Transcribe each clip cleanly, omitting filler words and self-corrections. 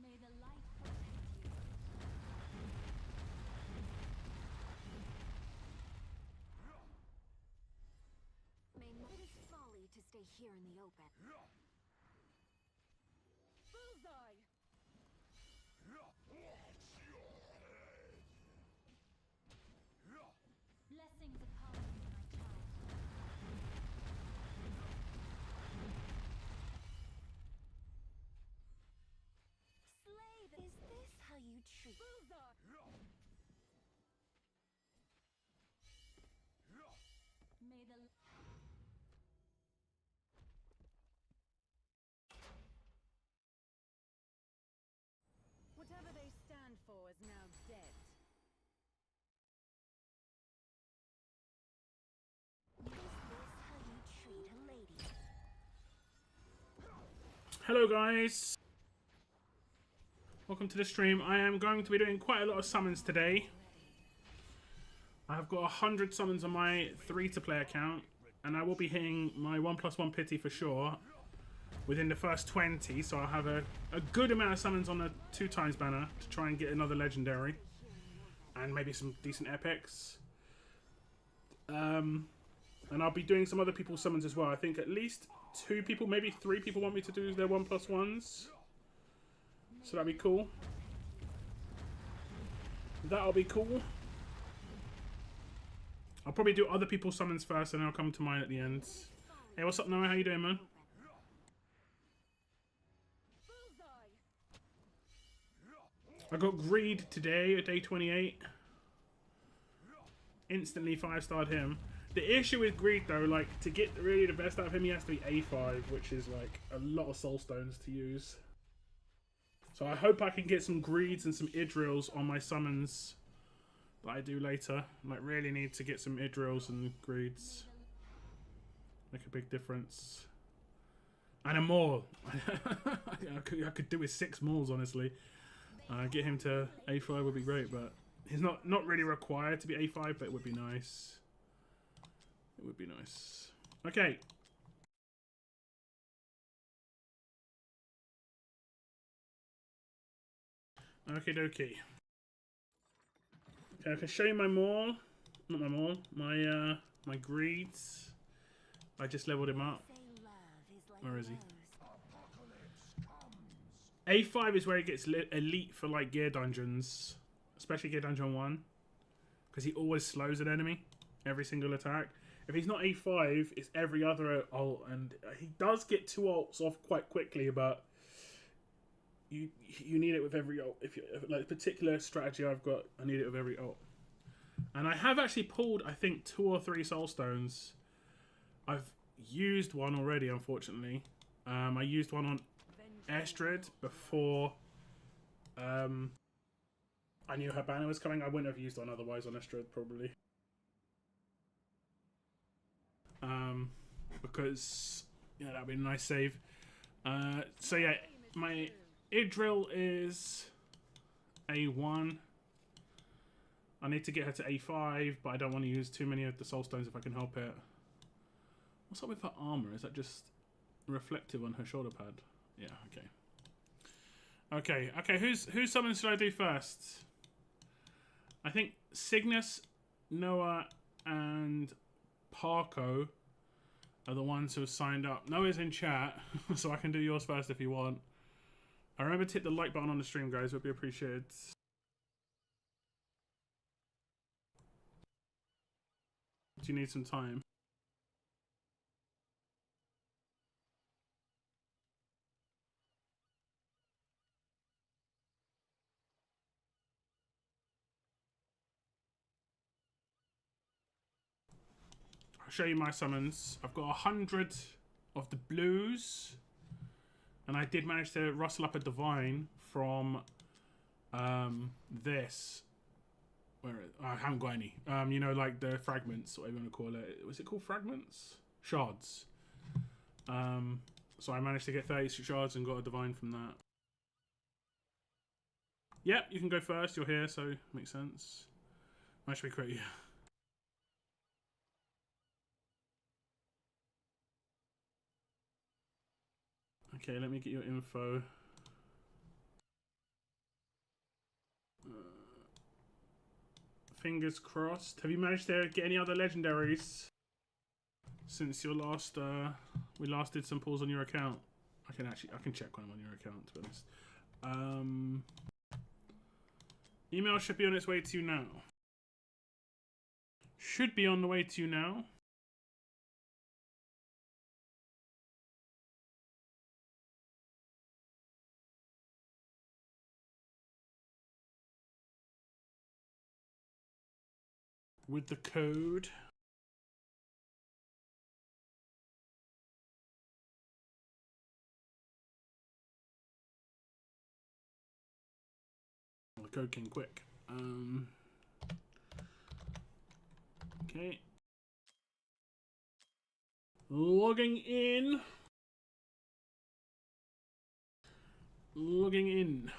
May the light protect you. It is folly to stay here in the open. Bullseye! Blessings upon you, my child. Slave, is this how you treat? Bullseye! May the Whatever they stand for is now dead. Is this how you treat a lady? Hello guys, welcome to the stream. I am going to be doing quite a lot of summons today. I've got 100 summons on my 3-to-play account, and I will be hitting my 1+1 pity for sure within the first 20, so I'll have a good amount of summons on the 2x banner to try and get another legendary and maybe some decent epics. And I'll be doing some other people's summons as well. I think at least 2 people, maybe 3 people want me to do their 1+1s. So that'll be cool. That'll be cool. I'll probably do other people's summons first and then I'll come to mine at the end. Hey, what's up, Noah? How you doing, man? I got Greed today at day 28. Instantly 5-starred him. The issue with Greed though, like, to get really the best out of him, he has to be A5, which is like a lot of soul stones to use. So I hope I can get some Greeds and some Idrils on my summons that I do later. Like, really need to get some Idrils and Greeds. Make a big difference. And a Maul. I could do with 6 Mauls, honestly. Get him to A5 would be great, but he's not really required to be A5, but it would be nice. It would be nice. Okay. Okie dokie. Okay, I can show you my Maul. Not my Maul. My Greeds. I just leveled him up. Where is he? A5 is where he gets elite for like gear dungeons, especially gear dungeon 1, because he always slows an enemy every single attack. If he's not A5, it's every other ult, and he does get 2 ults off quite quickly, but you need it with every ult. If you like a particular strategy I've got, I need it with every ult. And I have actually pulled, I think, 2 or 3 soul stones. I've used one already, unfortunately. I used one on Estrid before I knew her banner was coming. I wouldn't have used one otherwise on Estrid, probably. Because, yeah, that would be a nice save. So yeah, my Idril is A1. I need to get her to A5, but I don't want to use too many of the soul stones if I can help it. What's up with her armor? Is that just reflective on her shoulder pad? Yeah, okay. Okay, whose summons should I do first? I think Cygnus, Noah, and Parko are the ones who have signed up. Noah's in chat, so I can do yours first if you want. I remember to hit the like button on the stream, guys. It would be appreciated. Do you need some time? I'll show you my summons. I've got 100 of the blues, and I did manage to rustle up a divine from this. Where I haven't got any. You know, like the fragments, whatever you want to call it. Was it called fragments? shards. So I managed to get 36 shards and got a divine from that. Yep, you can go first. You're here, so makes sense. Why should we create you? Okay, let me get your info. Fingers crossed. Have you managed to get any other legendaries since your last? We last did some pulls on your account. I can check when I'm on your account, to be honest. Email should be on its way to you now. Should be on the way to you now. With the code. The code came quick. Okay. Logging in. Logging in.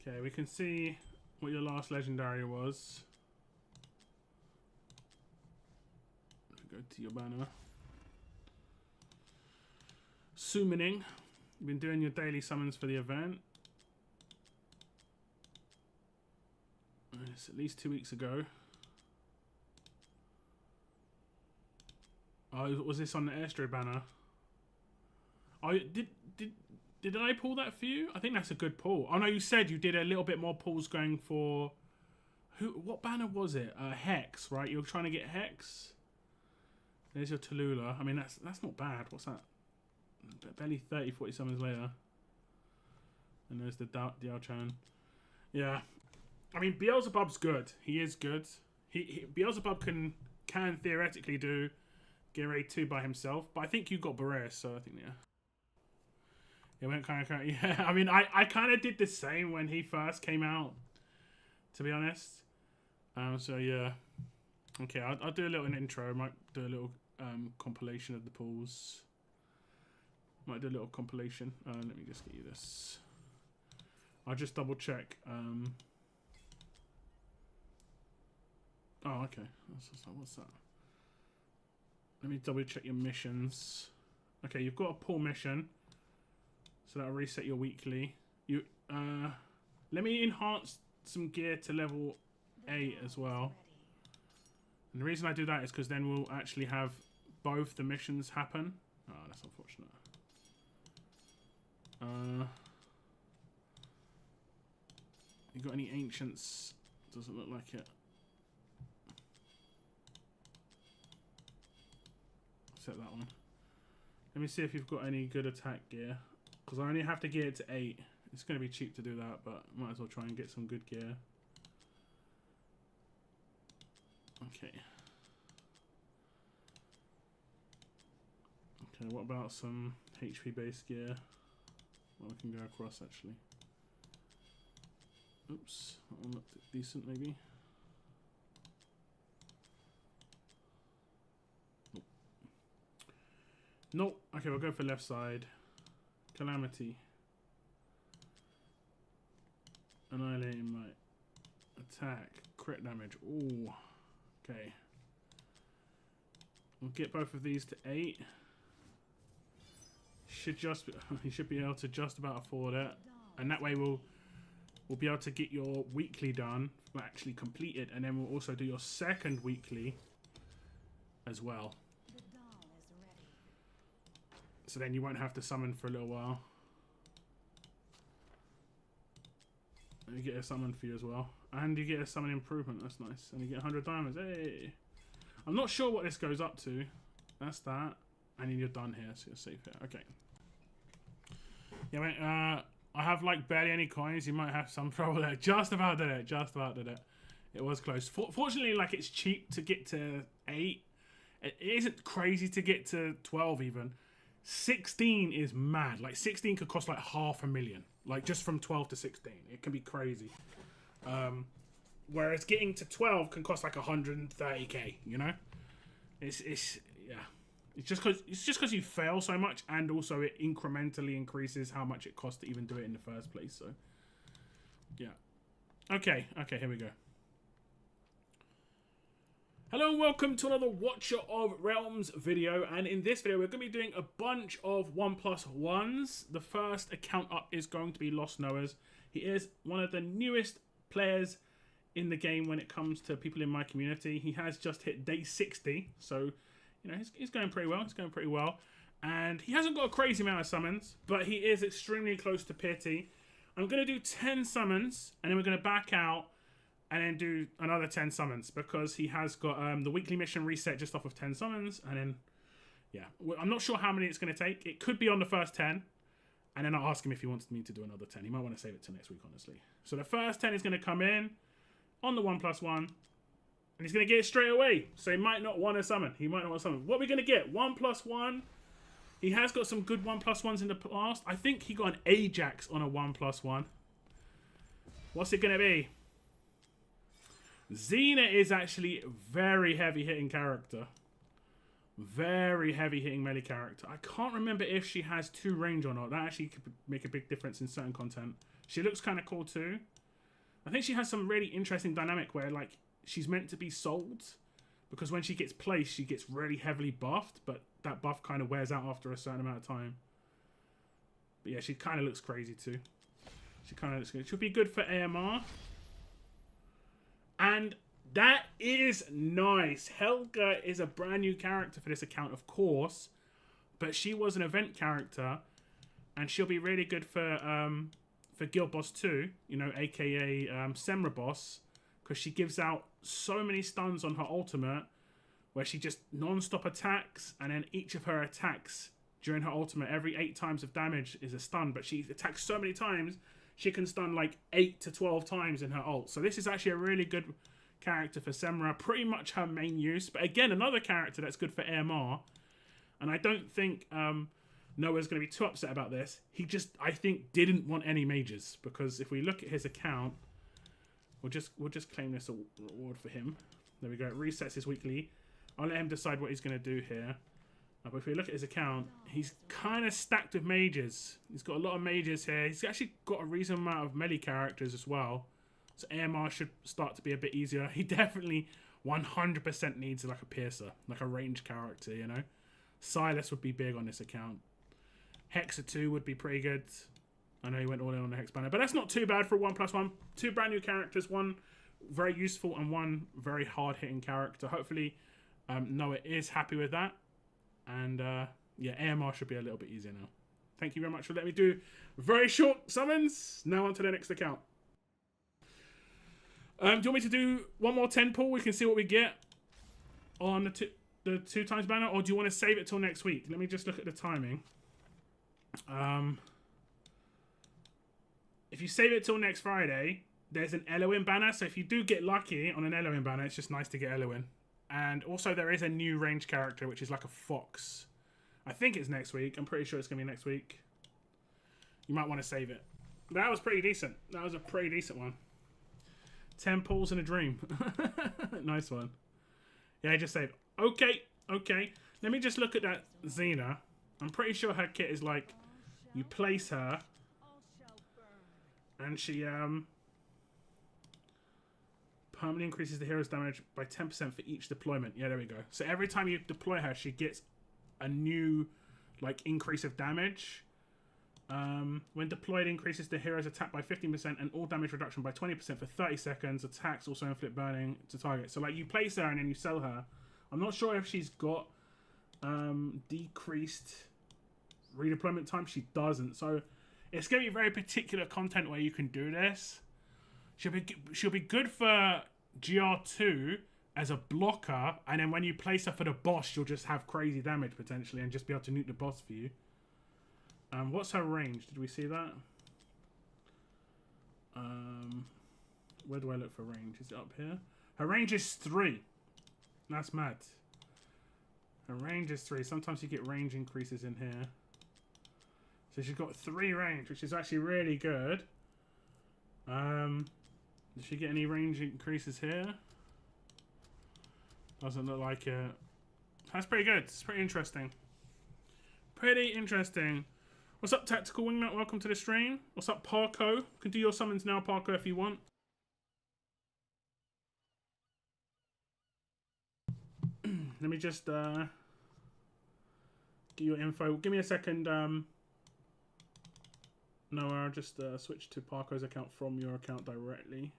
Okay, we can see what your last legendary was. Go to your banner. Summoning. You've been doing your daily summons for the event. It's at least 2 weeks ago. Oh, was this on the Airstream banner? Oh, did I pull that for you? I think that's a good pull. Oh no, you said you did a little bit more pulls going for who? What banner was it? Hex, right? You're trying to get Hex. There's your Tallulah. I mean, that's not bad. What's that? Barely 30, 40 summons later. And there's the Diao-chan. Yeah. I mean, Beelzebub's good. He is good. Beelzebub can theoretically do Gear 2 by himself, but I think you got Barrera, so I think, yeah. It went kind of, yeah. I mean, I kind of did the same when he first came out, to be honest. So, yeah. Okay, I'll do a little intro. I might do a little compilation of the pulls. Might do a little compilation. Let me just get you this. I'll just double check. Oh, okay. What's that? Let me double check your missions. Okay, you've got a pull mission, so that'll reset your weekly. Let me enhance some gear to level 8 as well. And the reason I do that is because then we'll actually have both the missions happen. Oh, that's unfortunate. You got any ancients? Doesn't look like it. Set that one. Let me see if you've got any good attack gear, because I only have to gear it to 8. It's going to be cheap to do that, but might as well try and get some good gear. Okay. Okay, what about some HP based gear? Well, we can go across actually. Oops, that one looked decent maybe. Nope. Nope. Okay, we'll go for left side. Calamity. Annihilating Might. Attack. Crit damage. Ooh. Okay. We'll get both of these to 8. You should be able to just about afford it, and that way we'll be able to get your weekly done, actually completed, and then we'll also do your second weekly as well. So then you won't have to summon for a little while. And you get a summon for you as well, and you get a summon improvement. That's nice, and you get 100 diamonds. Hey, I'm not sure what this goes up to. That's that, and then you're done here, so you're safe here. Okay. Yeah, mate, I have like barely any coins. You might have some trouble there. Just about did it. Just about did it. It was close. Fortunately, like, it's cheap to get to 8. It isn't crazy to get to 12 even. 16 is mad. Like 16 could cost like $500,000. Like, just from 12 to 16. It can be crazy. Whereas getting to 12 can cost like 130k, you know? It's yeah. It's just because you fail so much, and also it incrementally increases how much it costs to even do it in the first place, so... Yeah. Okay, here we go. Hello and welcome to another Watcher of Realms video, and in this video we're going to be doing a bunch of 1+1s. The first account up is going to be Lost Noahs. He is one of the newest players in the game when it comes to people in my community. He has just hit day 60, so you know he's going pretty well. And he hasn't got a crazy amount of summons, but he is extremely close to Pity. I'm going to do 10 summons, and then we're going to back out and then do another 10 summons, because he has got the weekly mission reset just off of 10 summons. And then, yeah, I'm not sure how many it's going to take. It could be on the first 10, and then I'll ask him if he wants me to do another 10. He might want to save it till next week, honestly. So the first 10 is going to come in on the 1+1, and he's going to get it straight away. So he might not want to summon. What are we going to get? 1+1. He has got some good 1+1s in the past. I think he got an Ajax on a 1+1. What's it going to be? Xena is actually a very heavy-hitting character. Very heavy-hitting melee character. I can't remember if she has 2 range or not. That actually could make a big difference in certain content. She looks kind of cool too. I think she has some really interesting dynamic where, like, she's meant to be sold, because when she gets placed, she gets really heavily buffed, but that buff kind of wears out after a certain amount of time. But yeah, she kind of looks crazy too. She kind of looks good. She'll be good for AMR. And that is nice. Helga is a brand new character for this account, of course, but she was an event character, and she'll be really good for Guild Boss 2, you know, aka Semra Boss, because she gives out so many stuns on her ultimate, where she just non-stop attacks, and then each of her attacks during her ultimate, every 8 times of damage is a stun, but she attacks so many times, she can stun like 8 to 12 times in her ult. So this is actually a really good character for Semra, pretty much her main use, but again, another character that's good for AMR, and I don't think Noah's going to be too upset about this. He just, I think, didn't want any mages, because if we look at his account, we'll just claim this reward for him. There we go. It resets his weekly. I'll let him decide what he's going to do here. But if we look at his account, he's kind of stacked with mages. He's got a lot of mages here. He's actually got a reasonable amount of melee characters as well. So AMR should start to be a bit easier. He definitely 100% needs like a piercer, like a range character, you know. Silas would be big on this account. Hexa 2 would be pretty good. I know he went all in on the Hex banner, but that's not too bad for 1+1. 2 brand new characters, one very useful and one very hard-hitting character. Hopefully, Noah is happy with that. And, yeah, AMR should be a little bit easier now. Thank you very much for letting me do very short summons. Now on to the next account. Do you want me to do one more 10 pull? We can see what we get on the 2 times banner, or do you want to save it till next week? Let me just look at the timing. If you save it till next Friday, there's an Eloin banner. So if you do get lucky on an Eloin banner, it's just nice to get Eloin. And also there is a new range character, which is like a fox. I think it's next week. I'm pretty sure it's going to be next week. You might want to save it. That was pretty decent. That was a pretty decent one. 10 pulls in a dream. Nice one. Yeah, just save. Okay. Let me just look at that Xena. I'm pretty sure her kit is like, you place her, and she permanently increases the hero's damage by 10% for each deployment. Yeah, there we go. So every time you deploy her, she gets a new like increase of damage. When deployed, increases the hero's attack by 15% and all damage reduction by 20% for 30 seconds. Attacks also inflict burning to target. So like you place her and then you sell her. I'm not sure if she's got decreased redeployment time. She doesn't. So it's going to be very particular content where you can do this. She'll be good for GR2 as a blocker, and then when you place her for the boss, she'll just have crazy damage potentially and just be able to nuke the boss for you. What's her range? Did we see that? Where do I look for range? Is it up here? Her range is 3. That's mad. Her range is 3. Sometimes you get range increases in here. So she's got 3 range, which is actually really good. Does she get any range increases here? Doesn't look like it. That's pretty good. It's pretty interesting. Pretty interesting. What's up, Tactical Wingnut? Welcome to the stream. What's up, Parko? You can do your summons now, Parko, if you want. Let me just get your info. Give me a second. No, I'll just switch to Parko's account from your account directly.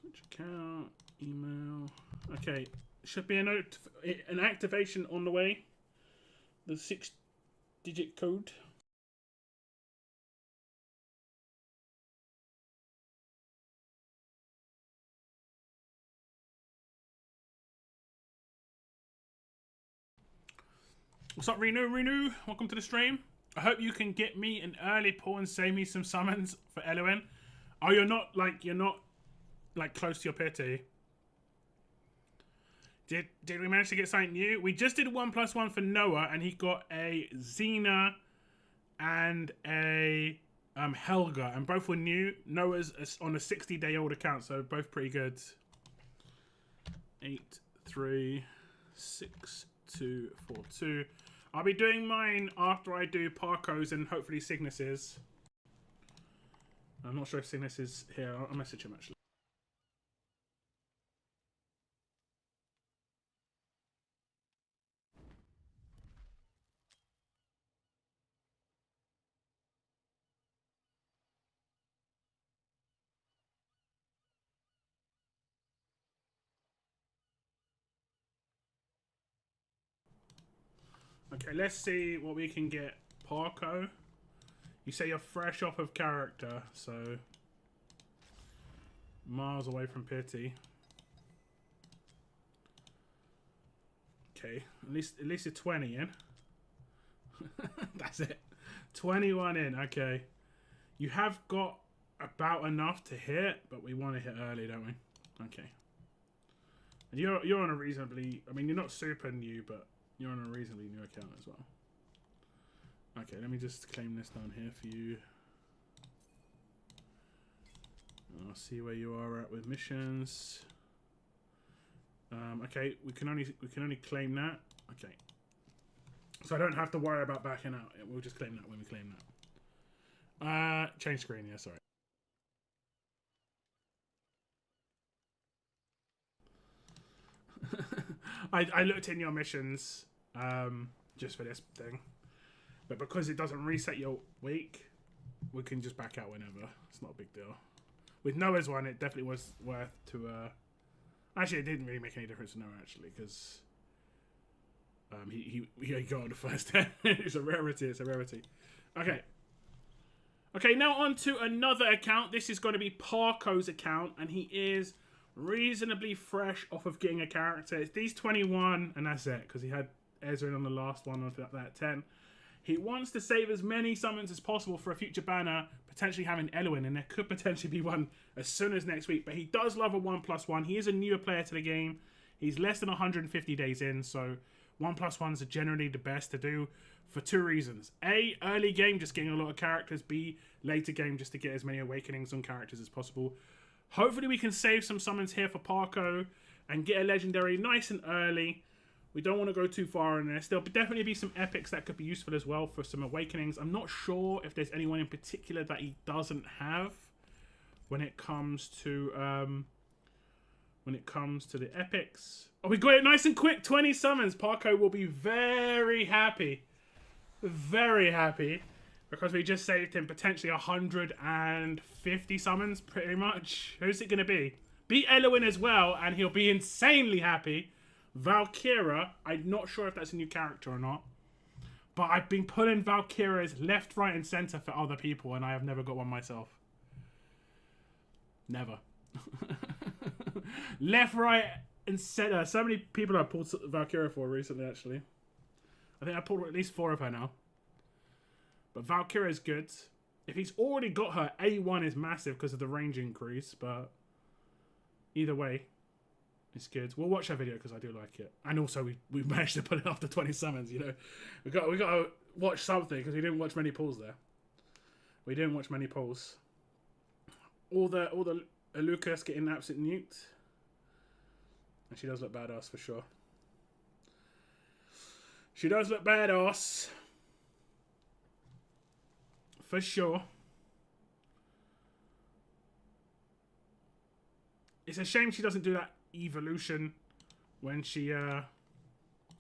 Switch account, email. Okay, should be an activation on the way. The 6-digit code. What's up, Renu? Welcome to the stream. I hope you can get me an early pull and save me some summons for LON. Oh, you're not close to your pity. Did we manage to get something new? We just did 1+1 for Noah, and he got a Xena and a Helga, and both were new. Noah's on a 60-day-old account, so both pretty good. 836242. I'll be doing mine after I do Parko's and hopefully Cygnus's. I'm not sure if Cygnus is here. I'll message him actually. Okay, let's see what we can get. Parko, you say you're fresh off of character, so miles away from pity. Okay, at least you're 20 in. That's it. 21 in. Okay, you have got about enough to hit, but we want to hit early, don't we? Okay. And you're on a reasonably. I mean, you're not super new, but you're on a reasonably new account as well. Okay, let me just claim this down here for you. I'll see where you are at with missions. Okay, we can only claim that. Okay, so I don't have to worry about backing out. We'll just claim that when we claim that. Change screen. Yeah, sorry. I looked in your missions just for this thing, but because it doesn't reset your week, we can just back out whenever. It's not a big deal. With Noah's one, it definitely was worth to. Actually, it didn't really make any difference to Noah actually, because he got on the first 10. It's a rarity. It's a rarity. Okay. Okay, now on to another account. This is going to be Parko's account, and he is reasonably fresh off of getting a character. It's these 21, and that's it, because he had Ezra on the last one of that 10. He wants to save as many summons as possible for a future banner, potentially having Eloin, and there could potentially be one as soon as next week. But he does love a 1+1. He is a newer player to the game. He's less than 150 days in, so 1+1s are generally the best to do for 2 reasons. A, early game, just getting a lot of characters. B, later game, just to get as many awakenings on characters as possible. Hopefully we can save some summons here for Parko and get a legendary nice and early. We don't want to go too far in this. There'll definitely be some epics that could be useful as well for some awakenings. I'm not sure if there's anyone in particular that he doesn't have when it comes to the epics. Oh, we got it nice and quick. 20 summons. Parko will be very happy. Very happy. Because we just saved him potentially 150 summons, pretty much. Who's it going to be? Be Eloin as well, and he'll be insanely happy. Valkyra, I'm not sure if that's a new character or not. But I've been pulling Valkyras left, right, and center for other people, and I have never got one myself. Never. Left, right, and center. So many people I've pulled Valkyra for recently, actually. I think I pulled at least 4 of her now. But Valkyra is good. If he's already got her, A1 is massive because of the range increase. But either way, It's good. We'll watch that video because I do like it. And also, we managed to put it after 20 summons, you know. We got to watch something because we didn't watch many pulls there. We didn't watch many pulls. All the Lucas getting absolute nuked. And she does look badass for sure. She does look badass. For sure. It's a shame she doesn't do that evolution when she oh,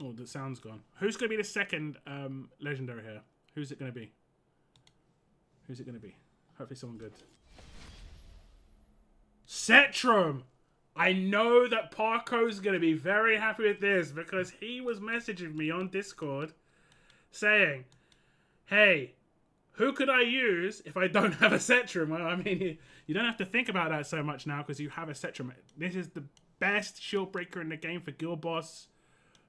the sound's gone. Who's gonna be the second legendary here? Who's it gonna be? Who's it gonna be? Hopefully someone good. Cetrum! I know that Parko's gonna be very happy with this because he was messaging me on Discord saying, hey, who could I use if I don't have a Cetrum? Well, I mean, you don't have to think about that so much now because you have a Cetrum. This is the best shield breaker in the game for Guild Boss.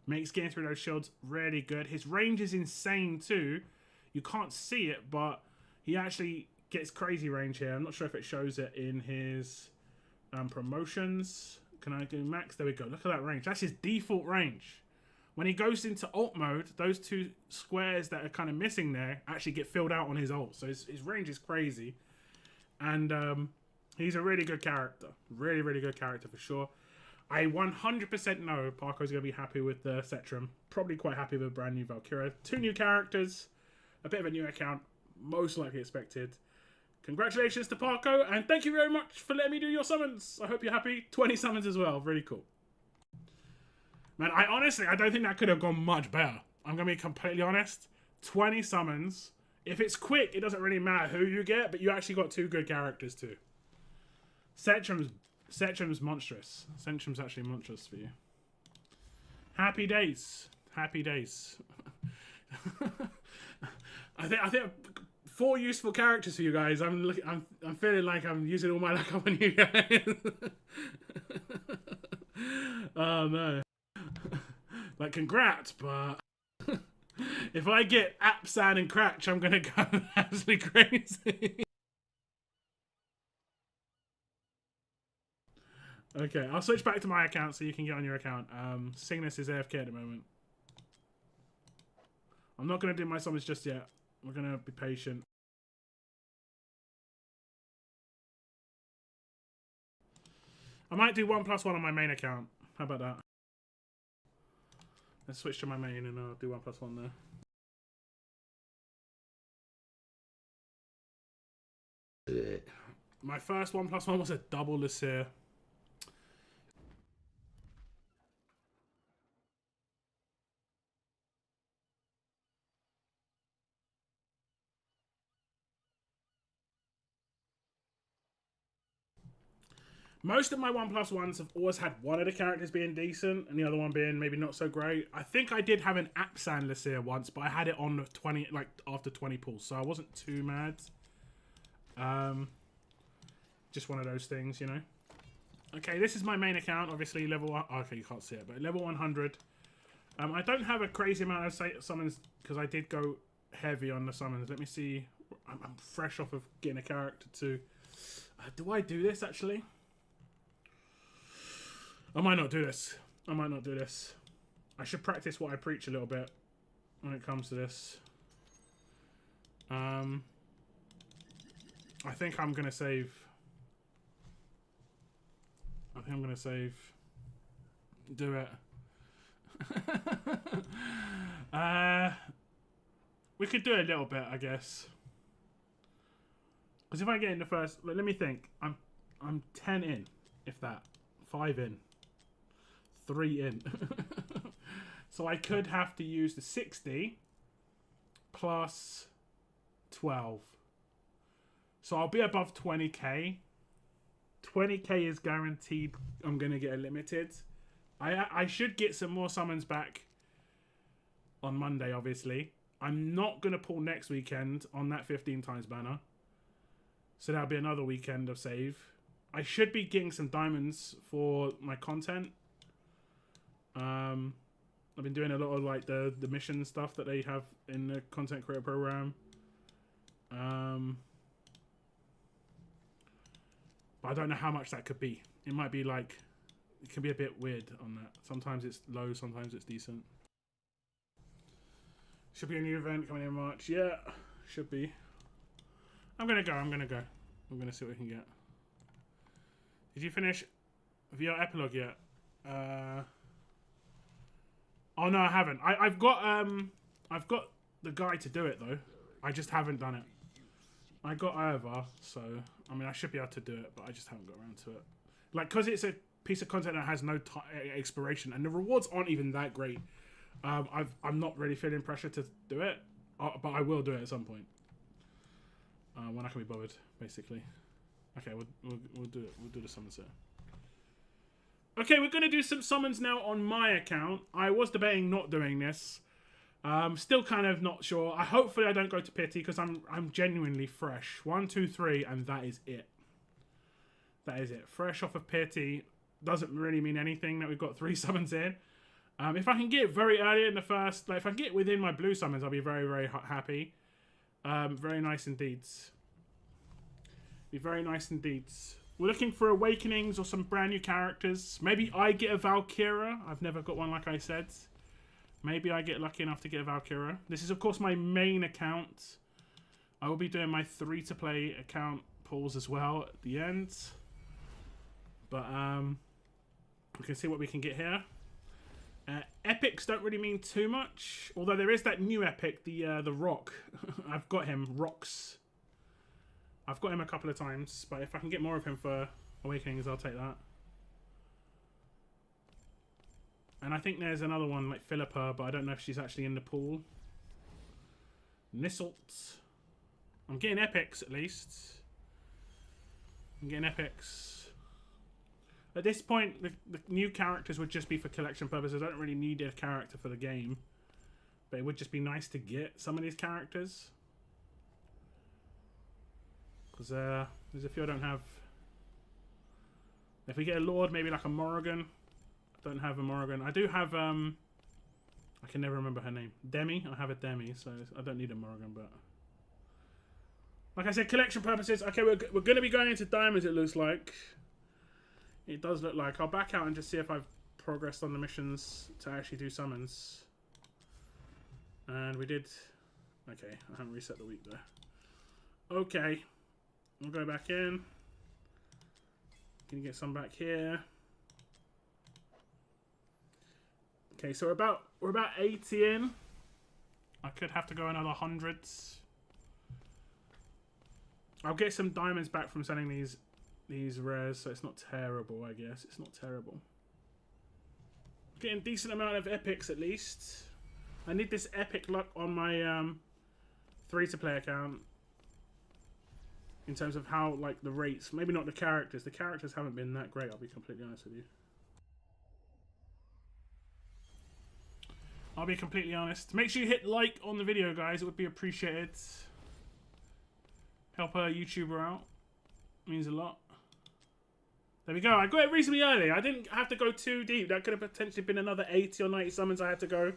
Makes getting through those shields really good. His range is insane too. You can't see it, but he actually gets crazy range here. I'm not sure if it shows it in his promotions. Can I do max? There we go. Look at that range. That's his default range. When he goes into ult mode, those two squares that are kind of missing there actually get filled out on his ult. So his range is crazy. And he's a really good character. Really, really good character for sure. I 100% know Parko's going to be happy with the Cetrum. Probably quite happy with a brand new Valkyria. 2 new characters. A bit of a new account. Most likely expected. Congratulations to Parko. And thank you very much for letting me do your summons. I hope you're happy. 20 summons as well. Really cool. Man, I don't think that could have gone much better. I'm going to be completely honest. 20 summons. If it's quick, it doesn't really matter who you get, but you actually got 2 good characters too. Cetrum's monstrous. Cetrum's actually monstrous for you. Happy days. Happy days. I think 4 useful characters for you guys. I'm feeling like I'm using all my luck up on you guys. Oh no. Like, congrats, but if I get Apsan and Cratch, I'm gonna go absolutely crazy. Okay, I'll switch back to my account so you can get on your account. Cygnus is AFK at the moment. I'm not gonna do my summons just yet. We're gonna be patient. I might do 1+1 on my main account. How about that? Let's switch to my main and I'll do 1+1 there. My first 1+1 was a double Lysair. Most of my 1+1s have always had one of the characters being decent and the other one being maybe not so great. I think I did have an Apsan Lysair once, but I had it on 20, like after 20 pulls, so I wasn't too mad. Just one of those things, you know. Okay, this is my main account, obviously level 1. Oh, okay, you can't see it, but level 100. I don't have a crazy amount of summons because I did go heavy on the summons. Let me see. I'm fresh off of getting a character too. Do I do this actually? I might not do this. I might not do this. I should practice what I preach a little bit when it comes to this. I think I'm going to save. I think I'm going to save. Do it. We could do it a little bit, I guess. Because if I get in the first... Let me think. I'm 10 in, if that. 5 in. 3 in. So I could have to use the 60 plus 12. So I'll be above 20k. 20k is guaranteed I'm going to get a limited. I should get some more summons back on Monday, obviously. I'm not going to pull next weekend on that 15 times banner. So that'll be another weekend of save. I should be getting some diamonds for my content. I've been doing a lot of like the mission stuff that they have in the content creator program. But I don't know how much that could be. It might be like it can be a bit weird on that. Sometimes it's low, sometimes it's decent. Should be a new event coming in March. Yeah, should be. I'm gonna go. I'm gonna see what we can get. Did you finish VR epilogue yet? Oh no, I haven't. I've got the guy to do it though. I just haven't done it. I got over, so I mean I should be able to do it, but I just haven't got around to it. Like, because it's a piece of content that has no expiration, and the rewards aren't even that great. I'm not really feeling pressure to do it, but I will do it at some point when I can be bothered, basically. Okay, we'll do it. We'll do the summons here. Okay, we're gonna do some summons now on my account. I was debating not doing this. Still kind of not sure. Hopefully I don't go to pity because I'm genuinely fresh. 1, 2, 3, and that is it. That is it. Fresh off of pity doesn't really mean anything that we've got 3 summons in. If I can get very early in the first, like if I can get within my blue summons, I'll be very, very happy. Very nice indeed. Be very nice indeed. We're looking for awakenings or some brand new characters. Maybe I get a Valkyra. I've never got one, like I said. Maybe I get lucky enough to get a Valkyra. This is, of course, my main account. I will be doing my free-to-play account pulls as well at the end. But we can see what we can get here. Epics don't really mean too much. Although there is that new epic, the Rock. I've got him, Rocks. I've got him a couple of times, but if I can get more of him for Awakenings, I'll take that. And I think there's another one, like Philippa, but I don't know if she's actually in the pool. Nisselt. I'm getting epics, at least. I'm getting epics. At this point, the new characters would just be for collection purposes. I don't really need a character for the game. But it would just be nice to get some of these characters. Because there's a few I don't have. If we get a Lord, maybe like a Morrigan. I don't have a Morrigan. I do have, I can never remember her name. Demi. I have a Demi, so I don't need a Morrigan, but... Like I said, collection purposes. Okay, we're going to be going into diamonds, it looks like. It does look like. I'll back out and just see if I've progressed on the missions to actually do summons. And we did... Okay, I haven't reset the week there. Okay. We'll go back in. Can you get some back here? Okay, so we're about 80 in. I could have to go another 100. I'll get some diamonds back from selling these rares, so it's not terrible, I guess. It's not terrible. Getting a decent amount of epics at least. I need this epic luck on my free-to-play account. In terms of how, like, the rates. Maybe not the characters. The characters haven't been that great, I'll be completely honest with you. I'll be completely honest. Make sure you hit like on the video, guys. It would be appreciated. Help a YouTuber out. Means a lot. There we go. I got it reasonably early. I didn't have to go too deep. That could have potentially been another 80 or 90 summons I had to go.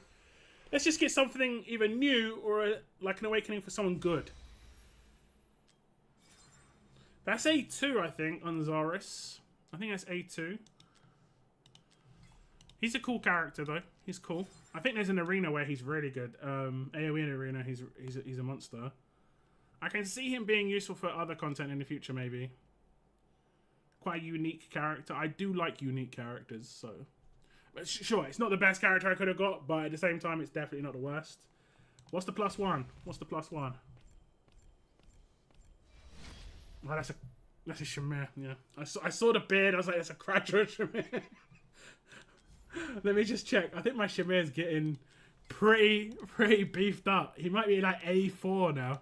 Let's just get something either new or like an awakening for someone good. That's A2, I think, on Zaris. I think that's A2. He's a cool character, though. He's cool. I think there's an arena where he's really good. AoE arena, he's a monster. I can see him being useful for other content in the future, maybe. Quite a unique character. I do like unique characters, so... But sure, it's not the best character I could have got, but at the same time, it's definitely not the worst. What's the +1? What's the +1? Oh, that's a Shamir, yeah. I saw the beard, I was like, that's a Cratcher Shamir. Let me just check. I think my Shamir's getting pretty beefed up. He might be like A4 now.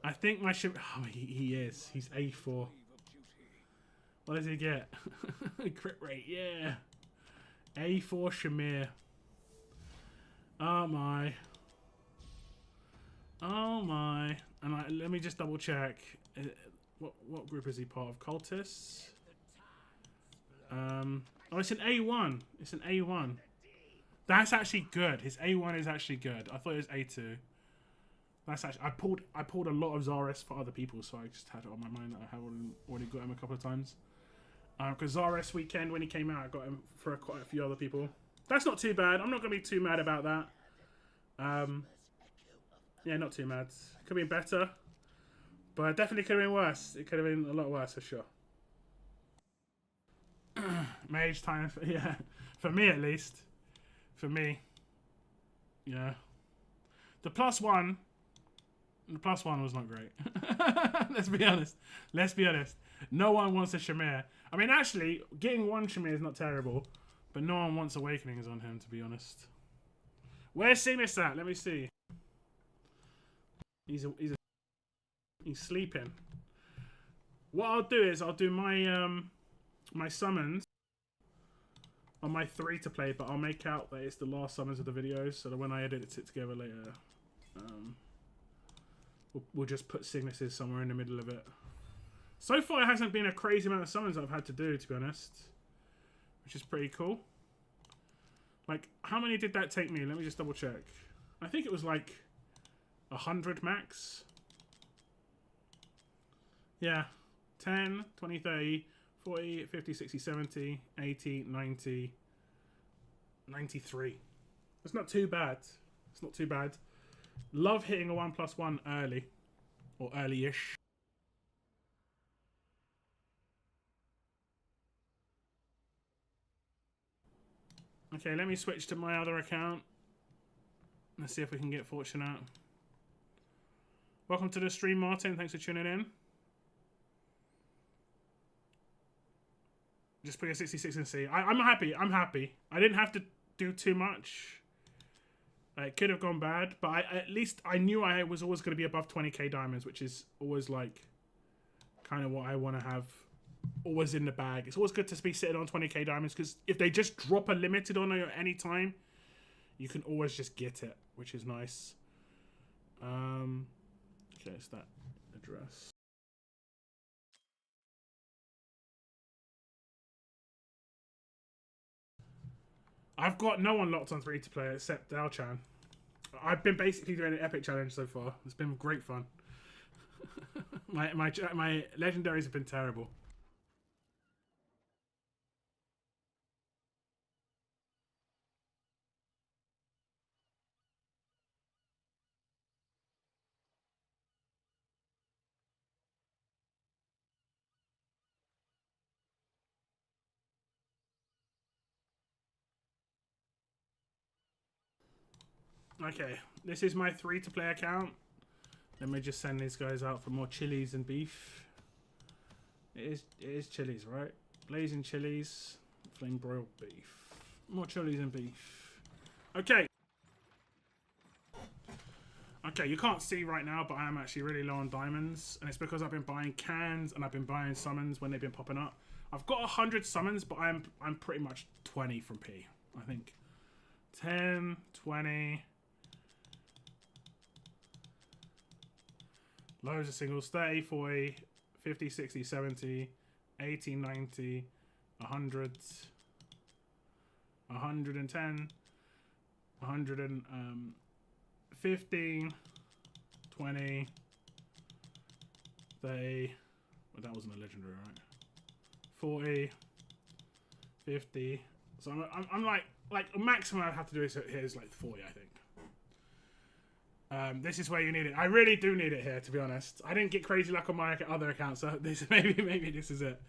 I think my Shamir... Oh, he is. He's A4. What does he get? Crit rate, yeah. A4 Shamir. Oh my. Oh my. And let me just double check. What group is he part of? Cultists? Oh, it's an A1. It's an A1. That's actually good. His A1 is actually good. I thought it was A2. That's actually... I pulled a lot of Zaris for other people, so I just had it on my mind that I had already got him a couple of times. Because Zaris Weekend, when he came out, I got him for quite a few other people. That's not too bad. I'm not going to be too mad about that. Yeah, not too mad. Could have been better. But definitely could have been worse. It could have been a lot worse for sure. Mage time, yeah. For me at least. For me. Yeah. The +1 was not great. Let's be honest. Let's be honest. No one wants a Shamir. I mean, actually, getting one Shamir is not terrible, but no one wants Awakenings on him, to be honest. Where's Cygnus at? Let me see. He's sleeping. What I'll do is I'll do my my summons on my 3 to play, but I'll make out that it's the last summons of the videos, so that when I edit it together later, we'll just put Cygnuses somewhere in the middle of it. So far, it hasn't been a crazy amount of summons I've had to do, to be honest, which is pretty cool. Like, how many did that take me? Let me just double check. I think it was like 100 max. Yeah. 10, 20, 30, 40, 50, 60, 70, 80, 90, 93. It's not too bad. It's not too bad. Love hitting a 1+1 early. Or early-ish. Okay, let me switch to my other account. Let's see if we can get fortune out. Welcome to the stream, Martin. Thanks for tuning in. Just put a 66 and see. I'm happy. I'm happy. I didn't have to do too much. It could have gone bad, but at least I knew I was always going to be above 20k diamonds, which is always like kind of what I want to have always in the bag. It's always good to be sitting on 20k diamonds, because if they just drop a limited on you at any time, you can always just get it, which is nice. Okay, it's that address. I've got no one locked on 3 to play except Dalchan. I've been basically doing an epic challenge so far. It's been great fun. my legendaries have been terrible. Okay, this is my 3 to play account. Let me just send these guys out for more chilies and beef. It is chilies, right? Blazing chilies, flame broiled beef. More chilies and beef. Okay. Okay, you can't see right now, but I am actually really low on diamonds, and it's because I've been buying cans and I've been buying summons when they've been popping up. I've got 100 summons, but I'm pretty much 20 from P. I think 10, 20. Loads of singles, 30, 40, 50, 60, 70, 80, 90, 100, 110, 115, 20, 30, well, that wasn't a legendary, right? 40, 50, so I'm like a maximum I have to do is here is like 40, I think. This is where you need it. I really do need it here, to be honest. I didn't get crazy luck on my other account, so this maybe this is it.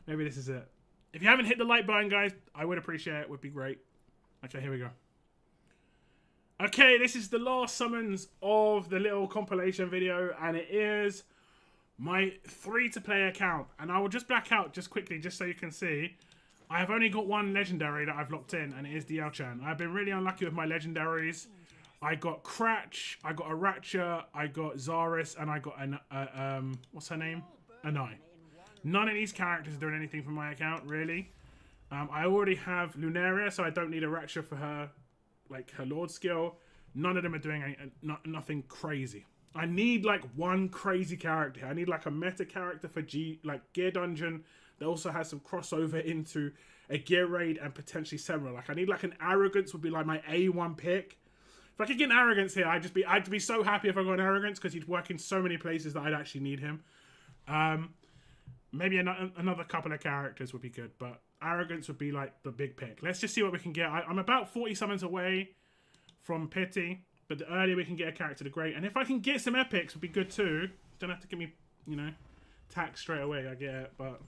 Maybe this is it. If you haven't hit the like button, guys, I would appreciate it. Would be great. Okay, here we go. Okay, this is the last summons of the little compilation video, and it is my 3 to play account. And I will just black out just quickly, just so you can see. I have only got one legendary that I've locked in, and it is Diao-chan. I've been really unlucky with my legendaries. I got Cratch, I got Aracha, I got Zaris, and I got what's her name? Anai. None of these characters are doing anything for my account, really. I already have Lunaria, so I don't need Aracha for her, like her Lord skill. None of them are doing nothing crazy. I need like one crazy character. I need like a meta character for Gear Dungeon that also has some crossover into a Gear Raid and potentially Semra. Like I need like an Arrogance would be like my A1 pick. If I could get an Arrogance here, I'd be so happy if I got an Arrogance, because he'd work in so many places that I'd actually need him. Maybe another couple of characters would be good, but Arrogance would be like the big pick. Let's just see what we can get. I'm about 40 summons away from Pity, but the earlier we can get a character, the great. And if I can get some epics, would be good too. Don't have to give me, you know, tax straight away. I get it, but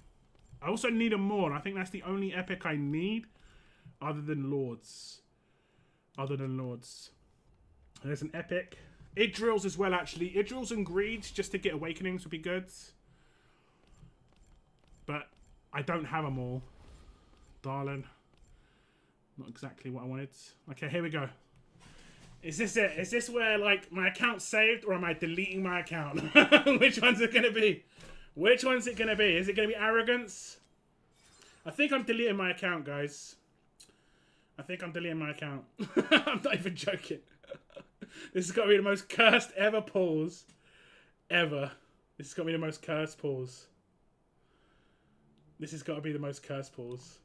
I also need a more. I think that's the only epic I need, other than Lords. There's an epic. Idrils as well, actually. Idrils and Greeds just to get Awakenings would be good. But I don't have them all. Darling. Not exactly what I wanted. Okay, here we go. Is this it? Is this where, like, my account's saved, or am I deleting my account? Which one's it going to be? Which one's it going to be? Is it going to be Arrogance? I think I'm deleting my account, guys. I think I'm deleting my account. I'm not even joking. This has got to be the most cursed ever pause. Ever. This has got to be the most cursed pause. This has got to be the most cursed pause.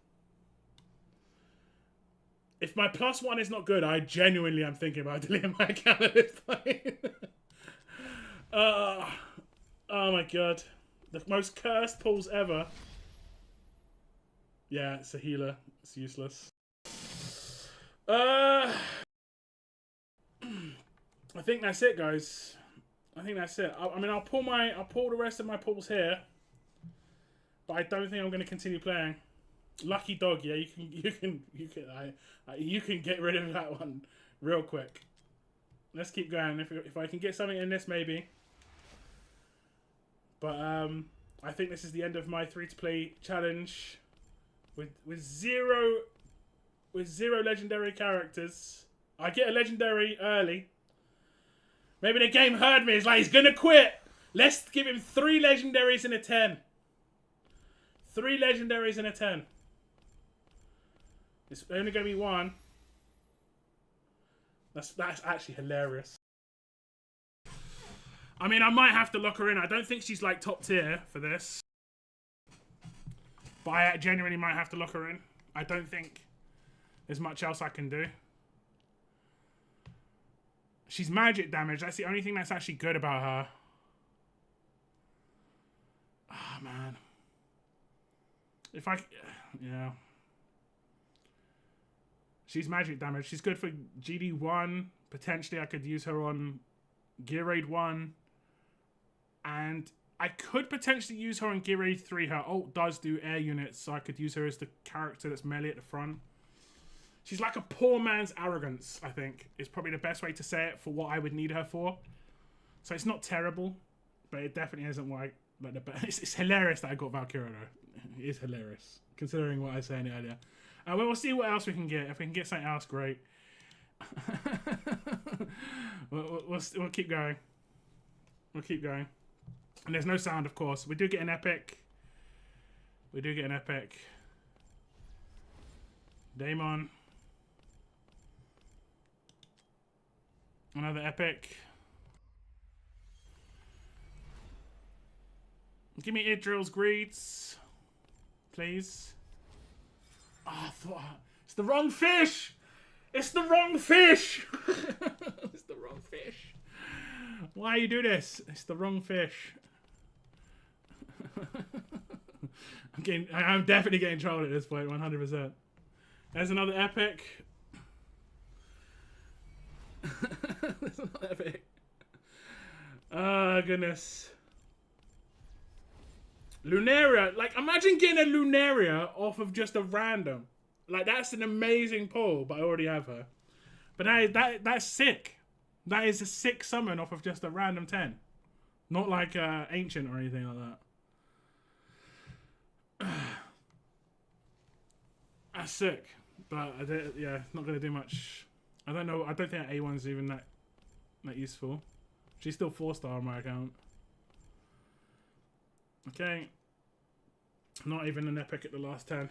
If my +1 is not good, I genuinely am thinking about deleting my account at this point. Oh my god. The most cursed pulls ever. Yeah, it's a healer. It's useless. I think that's it, guys. I think that's it. I mean, I'll pull the rest of my pulls here, but I don't think I'm going to continue playing. Lucky dog, yeah, you can get rid of that one real quick. Let's keep going. If I can get something in this, maybe. But I think this is the end of my free-to-play challenge with zero legendary characters. I get a legendary early. Maybe the game heard me. It's like, he's gonna quit. Let's give him 3 legendaries and a 10. 3 legendaries and a 10. It's only gonna be 1. That's actually hilarious. I mean, I might have to lock her in. I don't think she's like top tier for this, but I genuinely might have to lock her in. I don't think there's much else I can do. She's magic damage. That's the only thing that's actually good about her. Ah, oh, man. If I... Yeah. She's magic damage. She's good for GD1. Potentially I could use her on Gear Raid 1. And I could potentially use her on Gear Raid 3. Her ult does do air units, so I could use her as the character that's melee at the front. She's like a poor man's Arrogance, I think, is probably the best way to say it for what I would need her for. So it's not terrible, but it definitely isn't like the best. It's hilarious that I got Valkyria, though. It is hilarious, considering what I was saying earlier. We'll see what else we can get. If we can get something else, great. we'll keep going. We'll keep going. And there's no sound, of course. We do get an epic. We do get an epic. Daemon. Another epic. Give me Idril's Greeds, please. Oh, I thought it's the wrong fish. It's the wrong fish. It's the wrong fish. Why you do this? It's the wrong fish. I'm definitely getting trolled at this point, 100%. There's another epic. There's another epic. Oh, goodness. Lunaria. Like, imagine getting a Lunaria off of just a random. Like, that's an amazing pull, but I already have her. But that's sick. That is a sick summon off of just a random 10. Not like Ancient or anything like that. That's sick. But, yeah, not going to do much. I don't know. I don't think A1's even that useful. She's still 4-star on my account. Okay. Not even an epic at the last 10.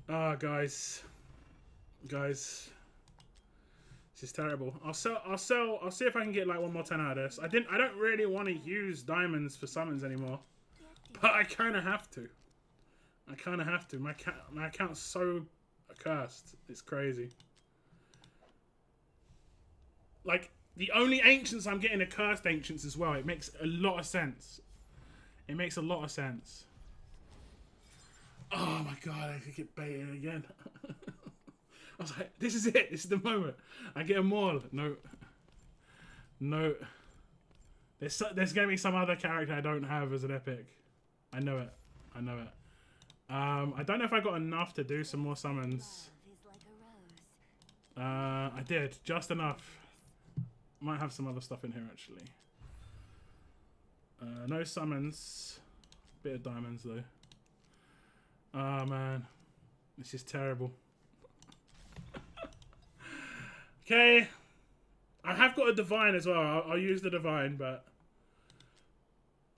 Ah, guys. Guys. This is terrible. I'll see if I can get like one more 10 out of this. I don't really want to use diamonds for summons anymore. But I kinda have to. I kinda have to. My account's so cursed. It's crazy. Like, the only Ancients I'm getting are cursed Ancients as well. It makes a lot of sense. It makes a lot of sense. Oh my god, I could get baited again. I was like, this is it. This is the moment. I get them all. No. No. There's going to be some other character I don't have as an epic. I know it. I know it. I don't know if I got enough to do some more summons. I did. Just enough. Might have some other stuff in here, actually. No summons. Bit of diamonds, though. Oh, man. This is terrible. Okay. I have got a divine as well. I'll use the divine, but...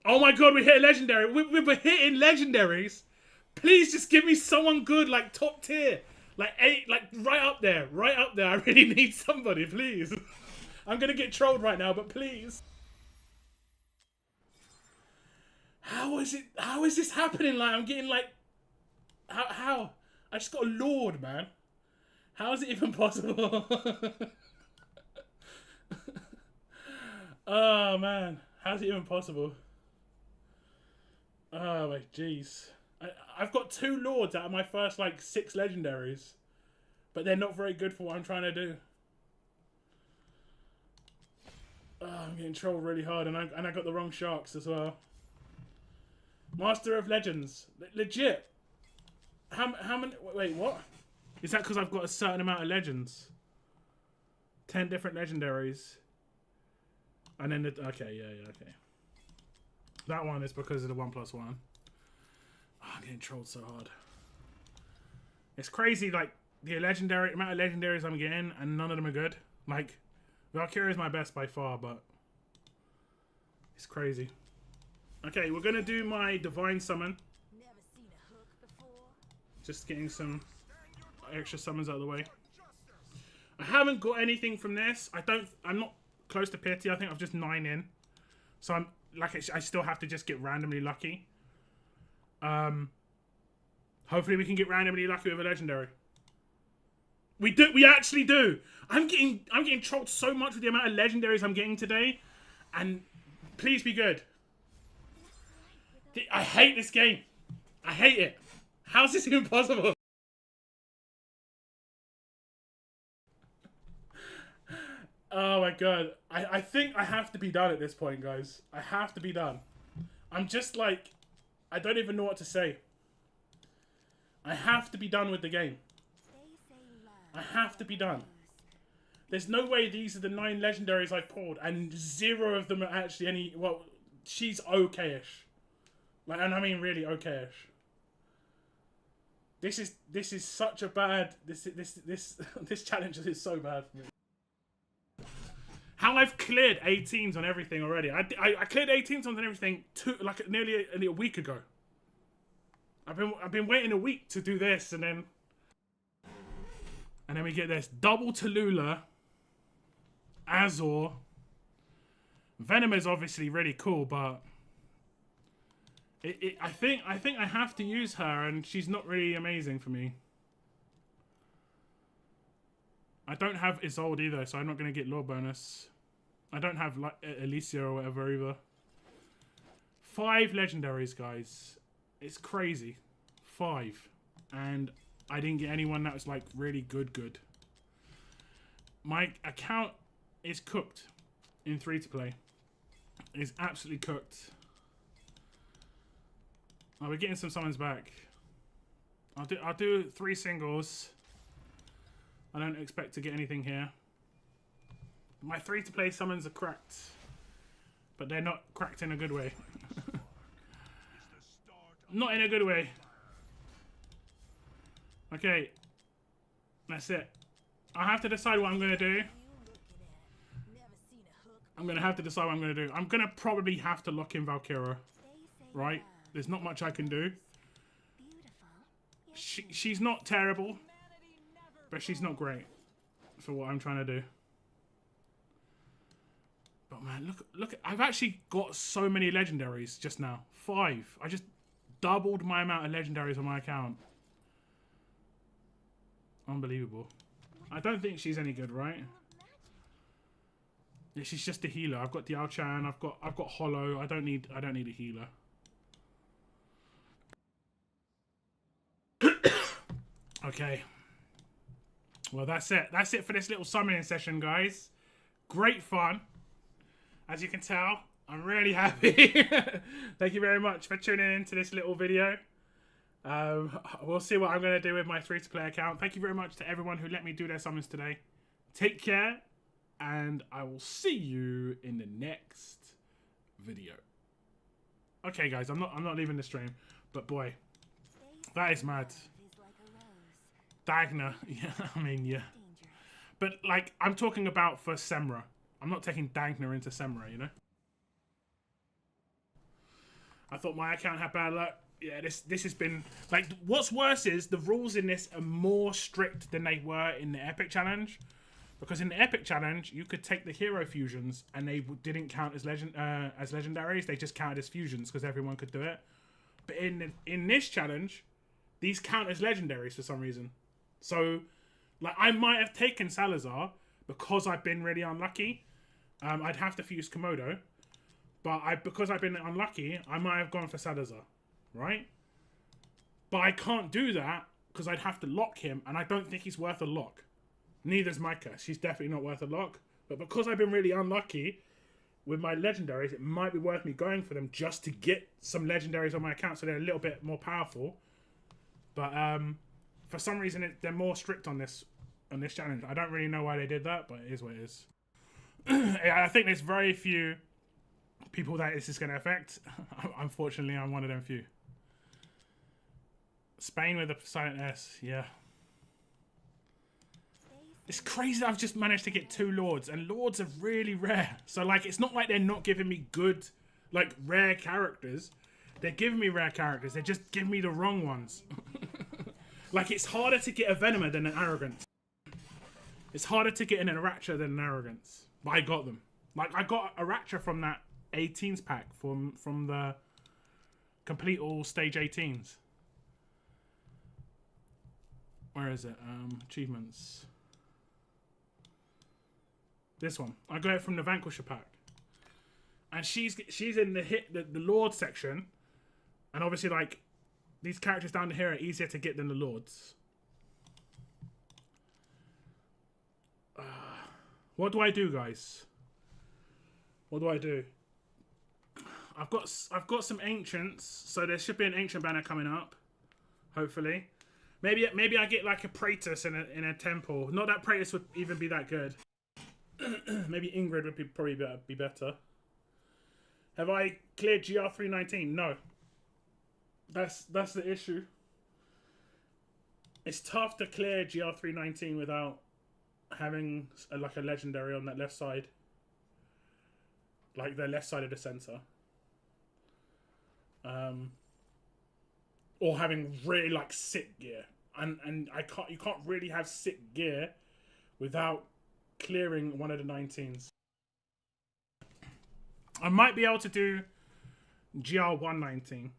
Oh my god, we hit a legendary. We're hitting legendaries. Please just give me someone good, like top tier. Like right up there. Right up there. I really need somebody, please. I'm going to get trolled right now, but please. How is this happening? Like, I'm getting like... How? I just got a lord, man. How is it even possible? Oh, man. How's it even possible? Oh, my jeez. I've got 2 lords out of my first, like, 6 legendaries. But they're not very good for what I'm trying to do. Oh, I'm getting trolled really hard, and I got the wrong sharks as well. Master of Legends. Legit. How many... Wait, what? Is that because I've got a certain amount of legends? 10 different legendaries. And then... Okay, yeah, okay. That one is because of the 1+1. Oh, I'm getting trolled so hard. It's crazy, like, the amount of legendaries I'm getting, and none of them are good. Like, Valkyria is my best by far, but... It's crazy. Okay, we're going to do my Divine Summon. Just getting some extra summons out of the way. I haven't got anything from this. I'm not close to Pity. I think I've just 9 in. So I'm like, I still have to just get randomly lucky. Hopefully we can get randomly lucky with a legendary. We actually do. I'm getting trolled so much with the amount of legendaries I'm getting today. And please be good. I hate this game. I hate it. How's this even possible? Oh my god. I think I have to be done at this point, guys. I have to be done. I'm just like... I don't even know what to say. I have to be done with the game. I have to be done. There's no way these are the 9 legendaries I've pulled, and 0 of them are actually any... Well, she's okay-ish. Like, and I mean really okay-ish. This is such a bad... This challenge is so bad for me. How I've cleared 18s on everything already. I cleared 18s on everything nearly a week ago. I've been waiting a week to do this, and then we get this double Tallulah, Azor. Venom is obviously really cool, but I think I have to use her, and she's not really amazing for me. I don't have Isolde either, so I'm not going to get lore bonus. I don't have like Alicia or whatever either. 5 legendaries, guys. It's crazy. 5. And I didn't get anyone that was like really good. My account is cooked in free-to-play. It's absolutely cooked. Oh, we're getting some summons back. I'll do 3 singles. I don't expect to get anything here. My free-to-play summons are cracked. But they're not cracked in a good way. Not in a good way. Okay. That's it. I have to decide what I'm going to do. I'm going to have to decide what I'm going to do. I'm going to probably have to lock in Valkyria. Right? There's not much I can do. She's not terrible. But she's not great. For what I'm trying to do. But man, look. I've actually got so many legendaries just now. 5. I just doubled my amount of legendaries on my account. Unbelievable. I don't think she's any good, right? Yeah, she's just a healer. I've got Diao Chan. I've got Hollow. I don't need a healer. Okay. Well, that's it. That's it for this little summoning session, guys. Great fun. As you can tell, I'm really happy. Thank you very much for tuning in to this little video. We'll see what I'm going to do with my free-to-play account. Thank you very much to everyone who let me do their summons today. Take care, and I will see you in the next video. Okay, guys, I'm not leaving the stream, but boy, that is mad. Dagna, yeah, I mean, yeah. But, like, I'm talking about for Semra. I'm not taking Dagna into Semra, you know? I thought my account had bad luck. Yeah, this has been... Like, what's worse is the rules in this are more strict than they were in the Epic Challenge. Because in the Epic Challenge, you could take the hero fusions and they didn't count as legendaries. They just counted as fusions because everyone could do it. But in this challenge, these count as legendaries for some reason. So, like, I might have taken Salazar because I've been really unlucky. I'd have to fuse Komodo. But because I've been unlucky, I might have gone for Salazar. Right? But I can't do that because I'd have to lock him. And I don't think he's worth a lock. Neither's Micah. She's definitely not worth a lock. But because I've been really unlucky with my legendaries, it might be worth me going for them just to get some legendaries on my account so they're a little bit more powerful. But for some reason, they're more strict on this challenge. I don't really know why they did that, but it is what it is. I think there's very few people that this is going to affect. Unfortunately, I'm one of them few. Spain with a silent S, yeah. It's crazy that I've just managed to get 2 Lords, and Lords are really rare. So, like, it's not like they're not giving me good, like, rare characters. They're giving me rare characters. They're just giving me the wrong ones. Like, it's harder to get a Venomer than an Arrogance. It's harder to get an Aracha than an Arrogance. But I got them. Like, I got Aracha from that 18s pack from the complete all stage 18s. Where is it? Achievements. This one. I got it from the Vanquisher pack. And she's in the Lord section. And obviously, like, these characters down here are easier to get than the Lords. What do I do, guys? What do I do? I've got some ancients, so there should be an ancient banner coming up. Hopefully. Maybe I get like a Praetus in a temple. Not that Praetus would even be that good. Maybe Ingrid would probably be better. Have I cleared GR319? No. That's the issue. It's tough to clear GR319 without having like a legendary on that left side. Like the left side of the center. Or having really like sick gear. And you can't really have sick gear without clearing one of the 19s. I might be able to do GR119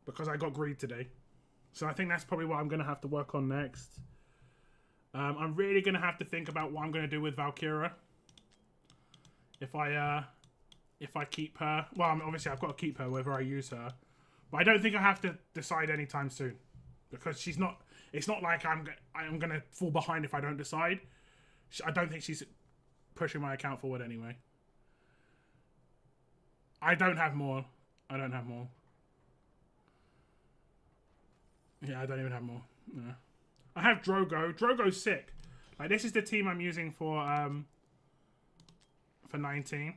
because I got greed today. So I think that's probably what I'm going to have to work on next. I'm really going to have to think about what I'm going to do with Valkyra. If I keep her. Well, obviously I've got to keep her whether I use her. But I don't think I have to decide anytime soon. Because she's not... It's not like I'm going to fall behind if I don't decide. I don't think she's pushing my account forward anyway. I don't have more. I don't have more. Yeah, I don't even have more. No. I have Drogo. Drogo's sick. Like, this is the team I'm using for 19.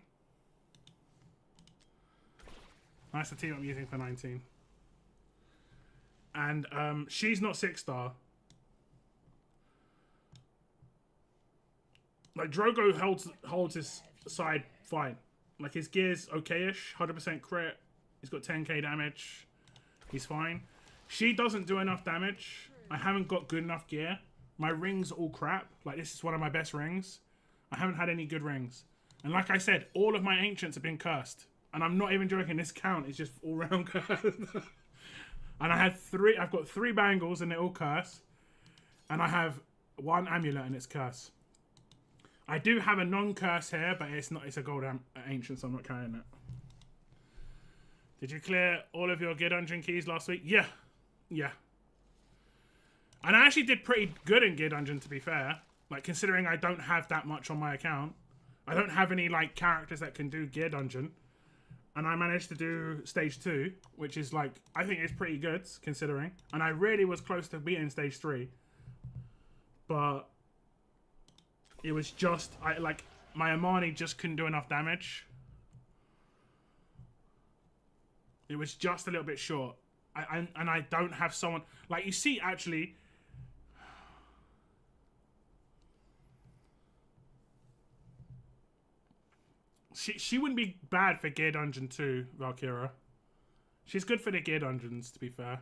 That's the team I'm using for 19. And she's not 6-star. Like, Drogo holds his side fine. Like, his gear's okay-ish. 100% crit. He's got 10k damage. He's fine. She doesn't do enough damage. I haven't got good enough gear. My rings are all crap. Like, this is one of my best rings. I haven't had any good rings. And like I said, all of my ancients have been cursed. And I'm not even joking. This count is just all-round cursed. And I've got 3 bangles and they're all cursed. And I have 1 amulet and it's curse. I do have a non-curse here, but it's a gold ancient, so I'm not carrying that. Did you clear all of your gear dungeon keys last week? Yeah. Yeah. And I actually did pretty good in Gear Dungeon, to be fair. Like, considering I don't have that much on my account. I don't have any, like, characters that can do Gear Dungeon. And I managed to do Stage 2, which is, like, I think it's pretty good, considering. And I really was close to beating Stage 3. But it was just, my Amani just couldn't do enough damage. It was just a little bit short. And I don't have someone... Like, you see, actually... She wouldn't be bad for Gear Dungeon 2, Valkyra. She's good for the Gear Dungeons, to be fair.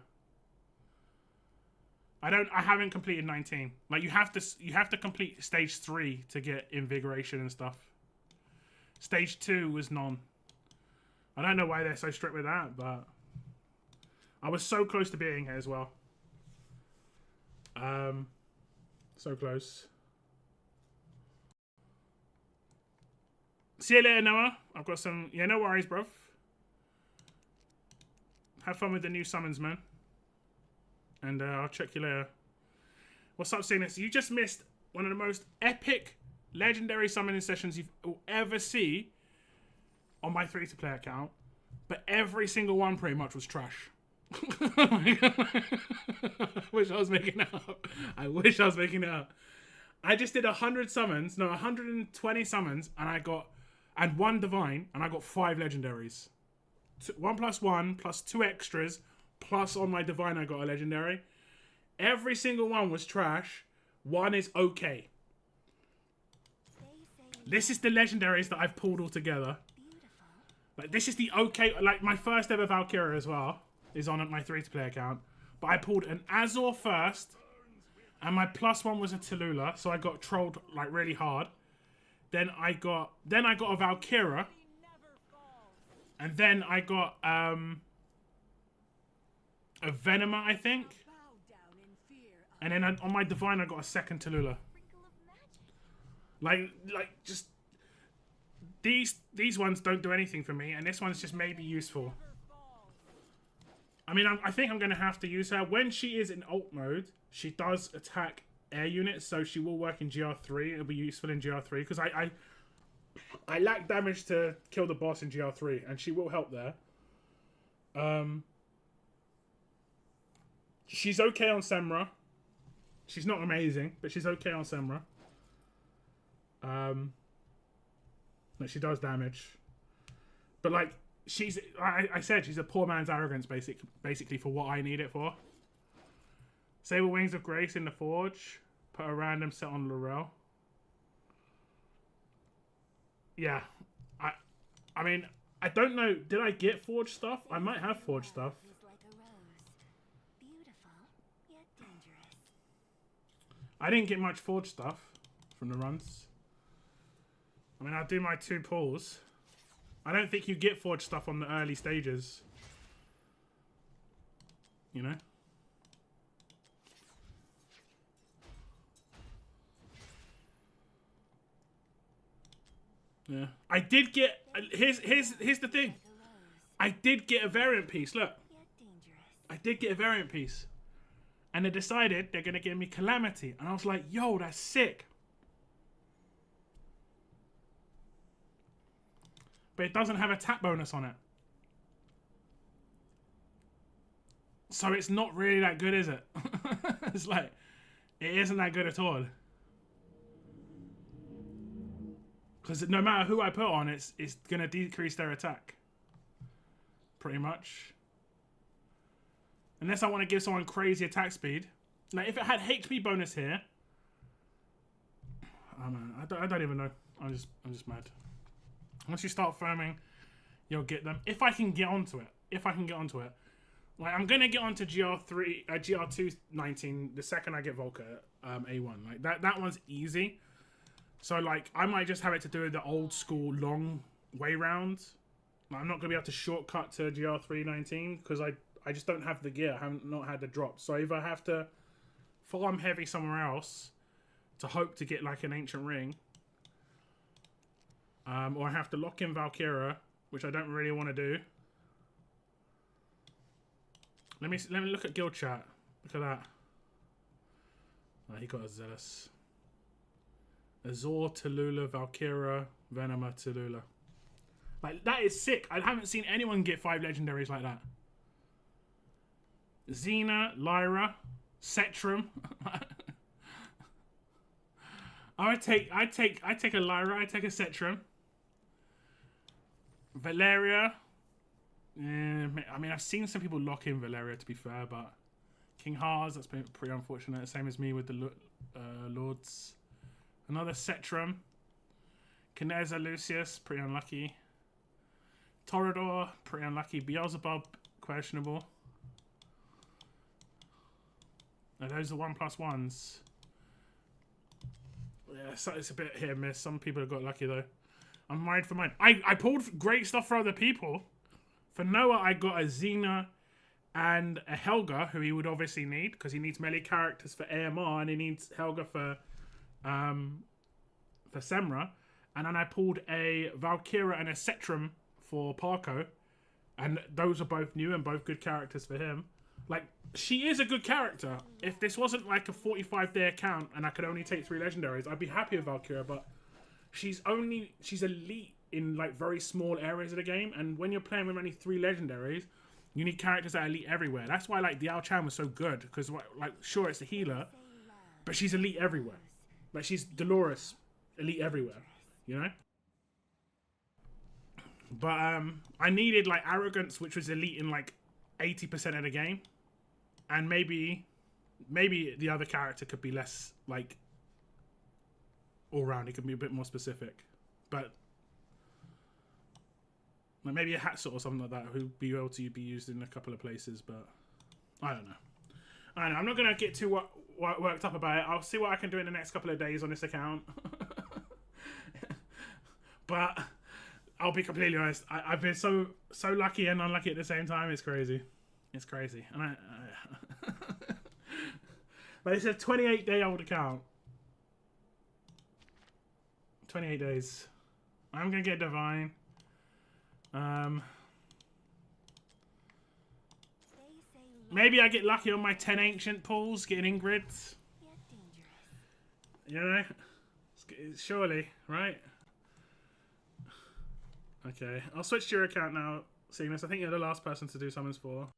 I haven't completed 19. Like, you have to complete Stage 3 to get Invigoration and stuff. Stage 2 was none. I don't know why they're so strict with that, but... I was so close to beating it as well. So close. See you later, Noah. I've got some... Yeah, no worries, bruv. Have fun with the new summons, man. And I'll check you later. What's up, Cygnus? You just missed one of the most epic legendary summoning sessions you'll ever see on my free-to-play account. But every single one pretty much was trash. I wish I was making it up. I wish I was making it up. I just did 100 summons, no, 120 summons, and one divine, and I got 5 legendaries. 1+1 plus 2 extras, plus on my divine I got a legendary. Every single one was trash. One is okay. This is the legendaries that I've pulled all together. Like, this is the okay, like my first ever Valkyria as well is on my free-to-play account. But I pulled an Azor first, and my +1 was a Tallulah, so I got trolled like really hard. Then I got a Valkyra, and then I got a Venema, I think. And then on my divine I got a second Tallulah. Like just these ones don't do anything for me, and this one's just maybe useful. I mean, I think I'm going to have to use her. When she is in ult mode, she does attack air units, so she will work in GR3. It'll be useful in GR3, because I lack damage to kill the boss in GR3, and she will help there. She's okay on Semra. She's not amazing, but she's okay on Semra. But she does damage. But, like, I said she's a poor man's arrogance, basically for what I need it for. Sable Wings of Grace in the Forge. Put a random set on Laurel. Yeah. I mean, I don't know. Did I get Forge stuff? I might have Forge stuff. I didn't get much Forge stuff from the runs. I mean, I'll do my 2 pulls. I don't think you get Forge stuff on the early stages. You know? Yeah. I did get... Here's the thing. I did get a variant piece. Look. I did get a variant piece. And they decided they're going to give me Calamity. And I was like, yo, that's sick. But it doesn't have a tap bonus on it. So it's not really that good, is it? It's like, it isn't that good at all. Because no matter who I put on, it's going to decrease their attack. Pretty much. Unless I want to give someone crazy attack speed. Like, if it had HP bonus here. I don't even know. I'm just mad. Once you start farming, you'll get them. If I can get onto it. Like, I'm going to get onto GR2 19 the second I get Volca A1. Like, that one's easy. So, like, I might just have it to do the old school long way round. Like, I'm not going to be able to shortcut to GR3 19 because I just don't have the gear. I have not had the drop. So, if I have to farm heavy somewhere else to hope to get, like, an Ancient Ring... or I have to lock in Valkyra, which I don't really want to do. Let me look at guild chat. Look at that. Oh, he got a Zealous. Azor, Tallulah, Valkyra, Venema, Tallulah. Like, that is sick. I haven't seen anyone get 5 legendaries like that. Xena, Lyra, Setram. I'd take a Lyra, I'd take a Setram. Valeria. Yeah, I mean, I've seen some people lock in Valeria, to be fair, but King Haas, that's been pretty unfortunate. Same as me with the Lords. Another Setram. Kineza Lucius, pretty unlucky. Torador, pretty unlucky. Beelzebub, questionable. Now, those are 1+1s. Yeah, so it's a bit hit and miss. Some people have got lucky, though. I'm worried for mine. I pulled great stuff for other people. For Noah, I got a Xena and a Helga, who he would obviously need, because he needs melee characters for AMR, and he needs Helga for Semra. And then I pulled a Valkyra and a Setram for Parko, and those are both new and both good characters for him. Like, she is a good character. If this wasn't like a 45-day account and I could only take 3 legendaries, I'd be happy with Valkyra, but she's elite in like very small areas of the game, and when you're playing with only 3 legendaries, you need characters that are elite everywhere. That's why like Diao Chan was so good, because like, sure, it's a healer, but she's elite everywhere. Like, she's Dolores, elite everywhere, you know? But I needed like Arrogance, which was elite in like 80% of the game. And maybe the other character could be less like all round. It could be a bit more specific, but like maybe a Hatsort or something like that who'd be able to be used in a couple of places. But I don't know. I'm not gonna get too worked up about it. I'll see what I can do in the next couple of days on this account. But I'll be completely honest. I've been so lucky and unlucky at the same time. It's crazy. It's crazy. And but it's a 28-day-old account. 28 days. I'm gonna get Divine. Maybe I get lucky on my 10 Ancient pulls, getting Ingrid. You know? Surely, right? Okay, I'll switch to your account now, Cygnus. I think you're the last person to do summons for.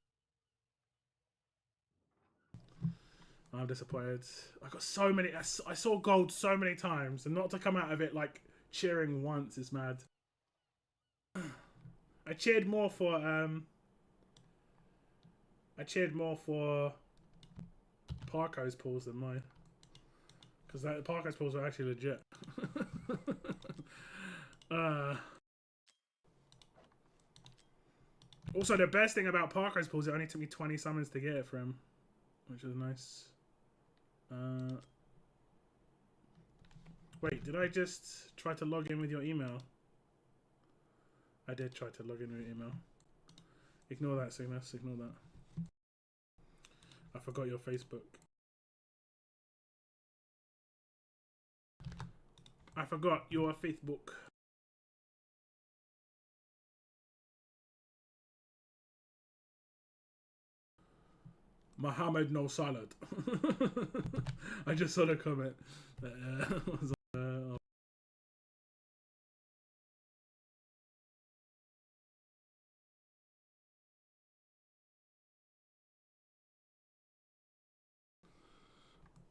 I'm disappointed. I got so many. I saw gold so many times, and not to come out of it like cheering once is mad. I cheered more for Parko's pulls than mine, because Parko's pulls are actually legit. Also, the best thing about Parko's pulls, it only took me 20 summons to get it for him, which is nice. Wait, did I just try to log in with your email? I did try to log in with your email. Ignore that, Cygnus. Ignore that. I forgot your Facebook. I forgot your Facebook. Muhammad no salad. I just saw the comment.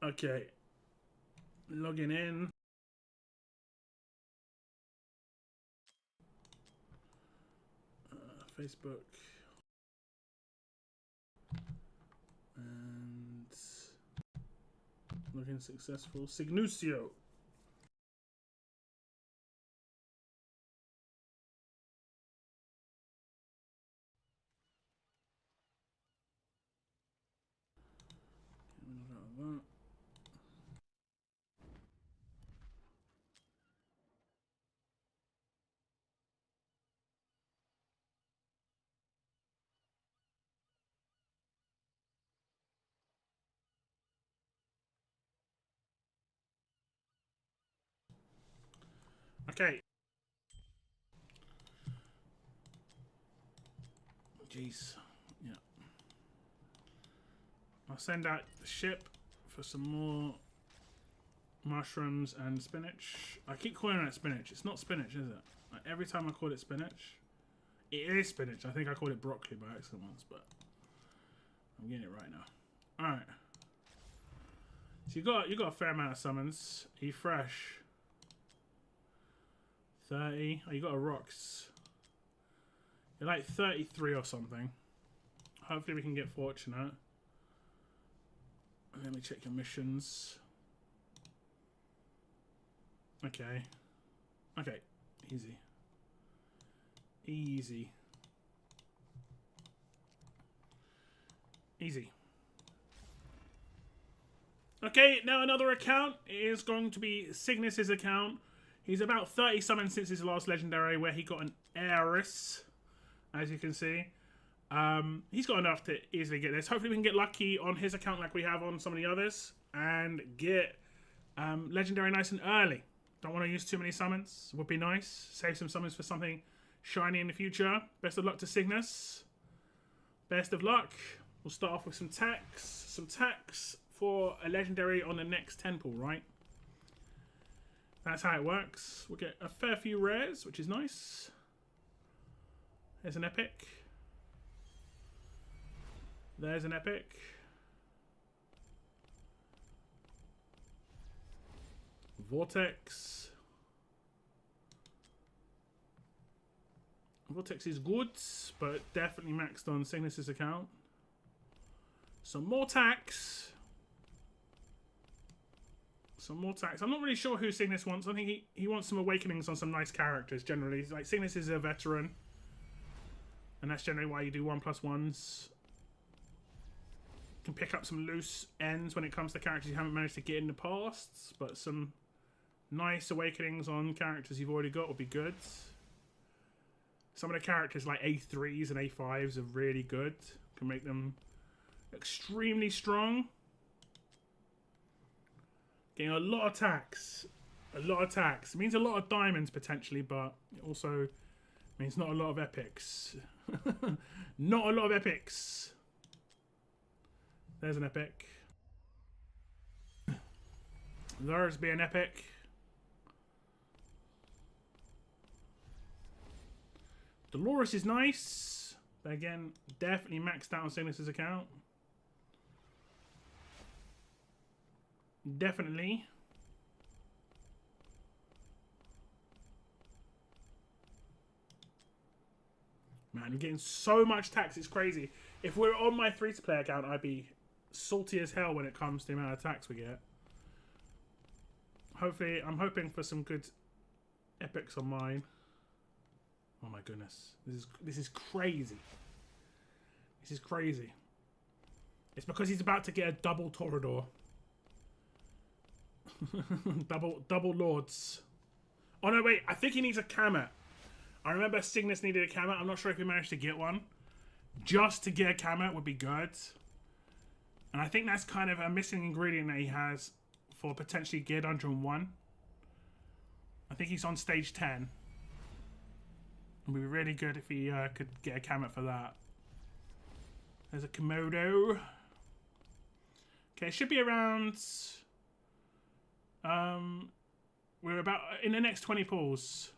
Okay. Logging in. Facebook. And login successful. Signusio. Okay. Jeez. Yeah. I'll send out the ship for some more Mushrooms and spinach. I keep calling it spinach. It's not spinach, is it? Like, every time I call it spinach. It is spinach. I think I called it broccoli by accident once, but I'm getting it right now. Alright. So you got a fair amount of summons. Are you fresh? 30. Oh, you got a rocks. You're like 33 or something. Hopefully we can get fortunate. Let me check your missions. Okay. Okay. Easy. Easy. Easy. Okay, now another account is going to be Cygnus's account. He's about 30 summons since his last legendary where he got an heiress, as you can see. He's got enough to easily get this. Hopefully we can get lucky on his account like we have on some of the others and get legendary nice and early. Don't want to use too many summons. Would be nice. Save some summons for something shiny in the future. Best of luck to Cygnus. Best of luck. We'll start off with some tax. Some tax for a legendary on the next 10 pool, right? That's how it works. We'll get a fair few rares, which is nice. There's an epic. There's an epic. Vortex. Vortex is good, but definitely maxed on Cygnus's account. Some more tax. Some more tax. I'm not really sure who Cygnus wants. I think he wants some awakenings on some nice characters generally. Like Cygnus is a veteran. And that's generally why you do 1+1s. You can pick up some loose ends when it comes to characters you haven't managed to get in the past. But some nice awakenings on characters you've already got would be good. Some of the characters like A3s and A5s are really good. Can make them extremely strong. Getting a lot of tax. A lot of tax. It means a lot of diamonds potentially, but it also means not a lot of epics. Not a lot of epics. There's an epic. There's be an epic. Dolores is nice. But again, definitely maxed out on Cygnus's account. Definitely. Man, I'm getting so much tax. It's crazy. If we're on my free-to-play account, I'd be salty as hell when it comes to the amount of tax we get. Hopefully, I'm hoping for some good epics on mine. Oh my goodness. This is crazy. This is crazy. It's because he's about to get a double Torador. double Lords. Oh no, wait. I think he needs a Kamet. I remember Cygnus needed a Kamet. I'm not sure if he managed to get one. Just to get a Kamet would be good. And I think that's kind of a missing ingredient that he has for potentially Gear Dungeon 1. I think he's on stage 10. It would be really good if he could get a Kamet for that. There's a Komodo. Okay, it should be around... we're about... in the next 20 pulls.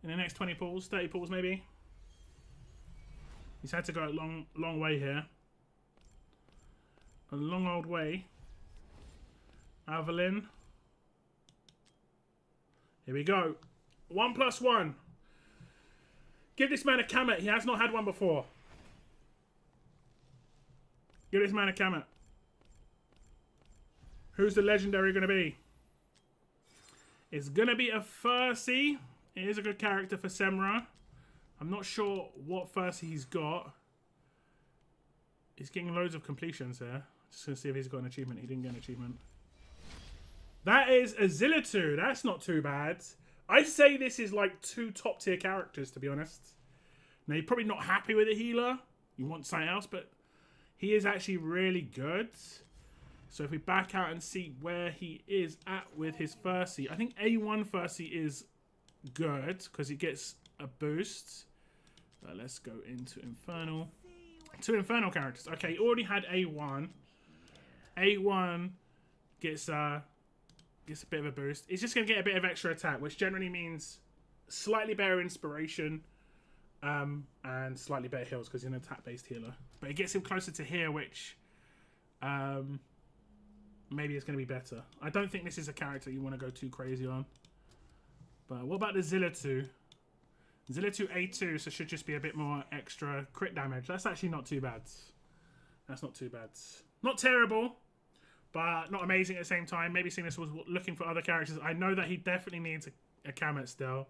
In the next 20 pulls, 30 pulls maybe. He's had to go a long way here. A long old way. Avalyn. Here we go. 1+1. Give this man a Kamet. He has not had one before. Give this man a Kamet. Who's the legendary going to be? It's going to be a Furcy. It is a good character for Semra. I'm not sure what Furcy he's got. He's getting loads of completions here. Just going to see if he's got an achievement. He didn't get an achievement. That is a Zillitu. That's not too bad. I'd say this is like 2 top tier characters, to be honest. Now, you're probably not happy with a healer. You want something else, but he is actually really good. So if we back out and see where he is at with his Furcy. I think A1 Furcy is good because he gets a boost. Let's go into Infernal. 2 Infernal characters. Okay, he already had A1. A1 gets a bit of a boost. He's just going to get a bit of extra attack, which generally means slightly better inspiration and slightly better heals because he's an attack-based healer. But it gets him closer to here, which maybe it's going to be better. I don't think this is a character you want to go too crazy on. But what about the Zilla 2? Zilla 2 A2, so should just be a bit more extra crit damage. That's actually not too bad. That's not too bad. Not terrible, but not amazing at the same time. Maybe Cygnus was looking for other characters. I know that he definitely needs a Kamet still.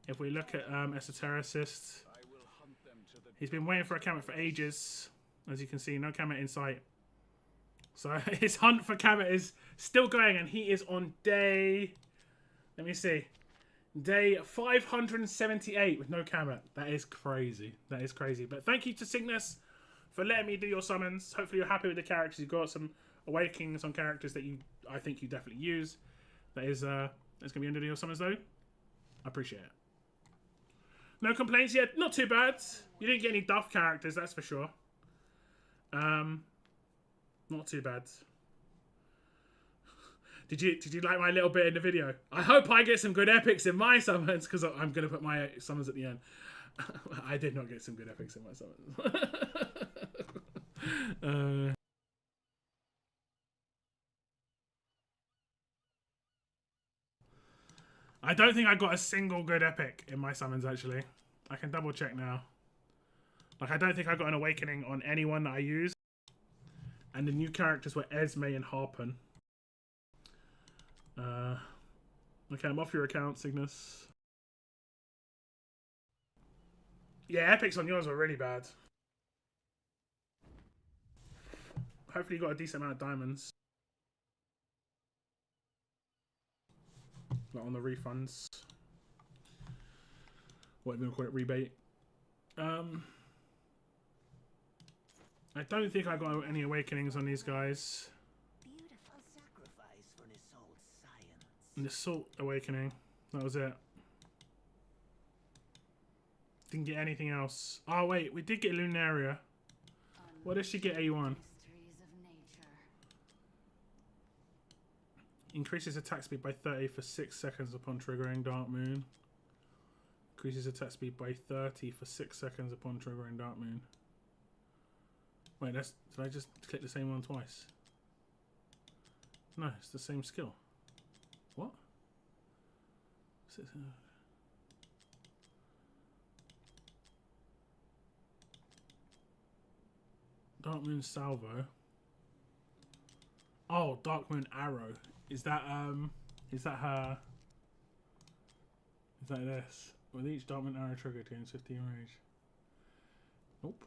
If we look at Esotericist, he's been waiting for a Kamet for ages. As you can see, no Kamet in sight. So his hunt for Kamet is still going, and he is on day... Let me see. Day 578 with no Kamet. That is crazy. That is crazy. But thank you to Cygnus for letting me do your summons. Hopefully you're happy with the characters. You've got some awakenings on characters that I think you definitely use. That's going to be under your summons though. I appreciate it. No complaints yet. Not too bad. You didn't get any duff characters, that's for sure. Not too bad. Did you like my little bit in the video? I hope I get some good epics in my summons, because I'm going to put my summons at the end. I did not get some good epics in my summons. I don't think I got a single good epic in my summons, actually. I can double check now. Like, I don't think I got an awakening on anyone that I used. And the new characters were Esme and Harpen. Okay, I'm off your account, Cygnus. Yeah, epics on yours were really bad. Hopefully you got a decent amount of diamonds. Not on the refunds. Whatever you call it, rebate. I don't think I got any awakenings on these guys. Beautiful sacrifice for Nissault's science. An Assault awakening. That was it. Didn't get anything else. Oh wait, we did get Lunaria. What does she get A1? Increases attack speed by 30 for 6 seconds upon triggering Dark Moon. Increases attack speed by 30 for 6 seconds upon triggering Dark Moon. Wait, did I just click the same one twice? No, it's the same skill. What? Dark Moon Salvo. Oh, Dark Moon Arrow. Is that her? Is that this? With each Dark Moon Arrow triggered gains 15 rage. Nope.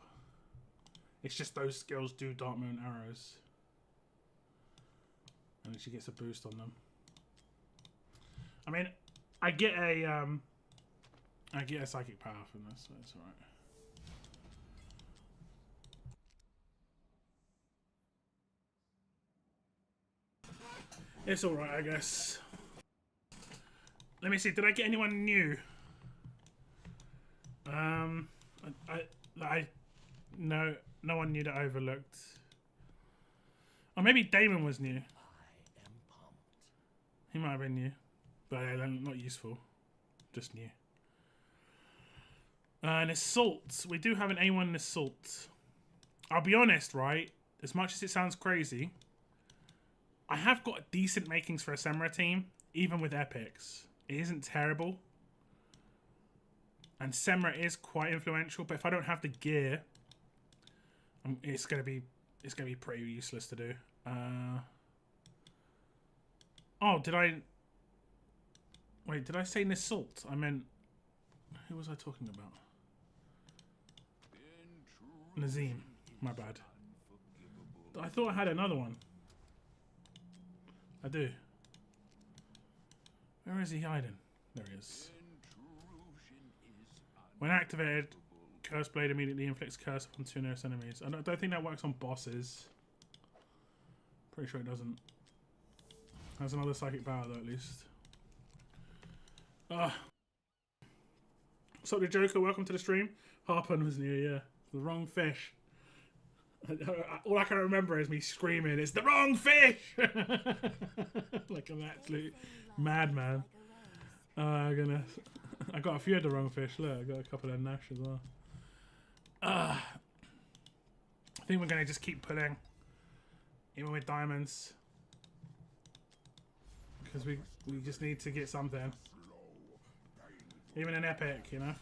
It's just those skills do Dark Moon Arrows. And she gets a boost on them. I mean, I get a psychic power from this, so it's alright. It's alright, I guess. Let me see, did I get anyone new? No one new that I overlooked. Or maybe Damon was new. I am pumped. He might have been new. But not useful. Just new. An Assault. We do have an A1 Assault. I'll be honest, right? As much as it sounds crazy, I have got decent makings for a Semra team, even with epics. It isn't terrible. And Semra is quite influential, but if I don't have the gear, it's gonna be pretty useless to do. Oh, did I say an Assault? I meant, who was I talking about? Nazim. My bad. I thought I had another one. I do. Where is he hiding? There he is. When activated, Curse Blade immediately inflicts curse upon 2 nearest enemies. I don't think that works on bosses. Pretty sure it doesn't. Has another psychic power though, at least. What's up, the Joker? Welcome to the stream. Harpun was new, yeah. The wrong fish. All I can remember is me screaming, "It's the wrong fish!" Like an absolute madman. I got a few of the wrong fish. Look, I got a couple of Nash as well. I think we're gonna just keep pulling, even with diamonds, because we just need to get something. Even an epic, you know.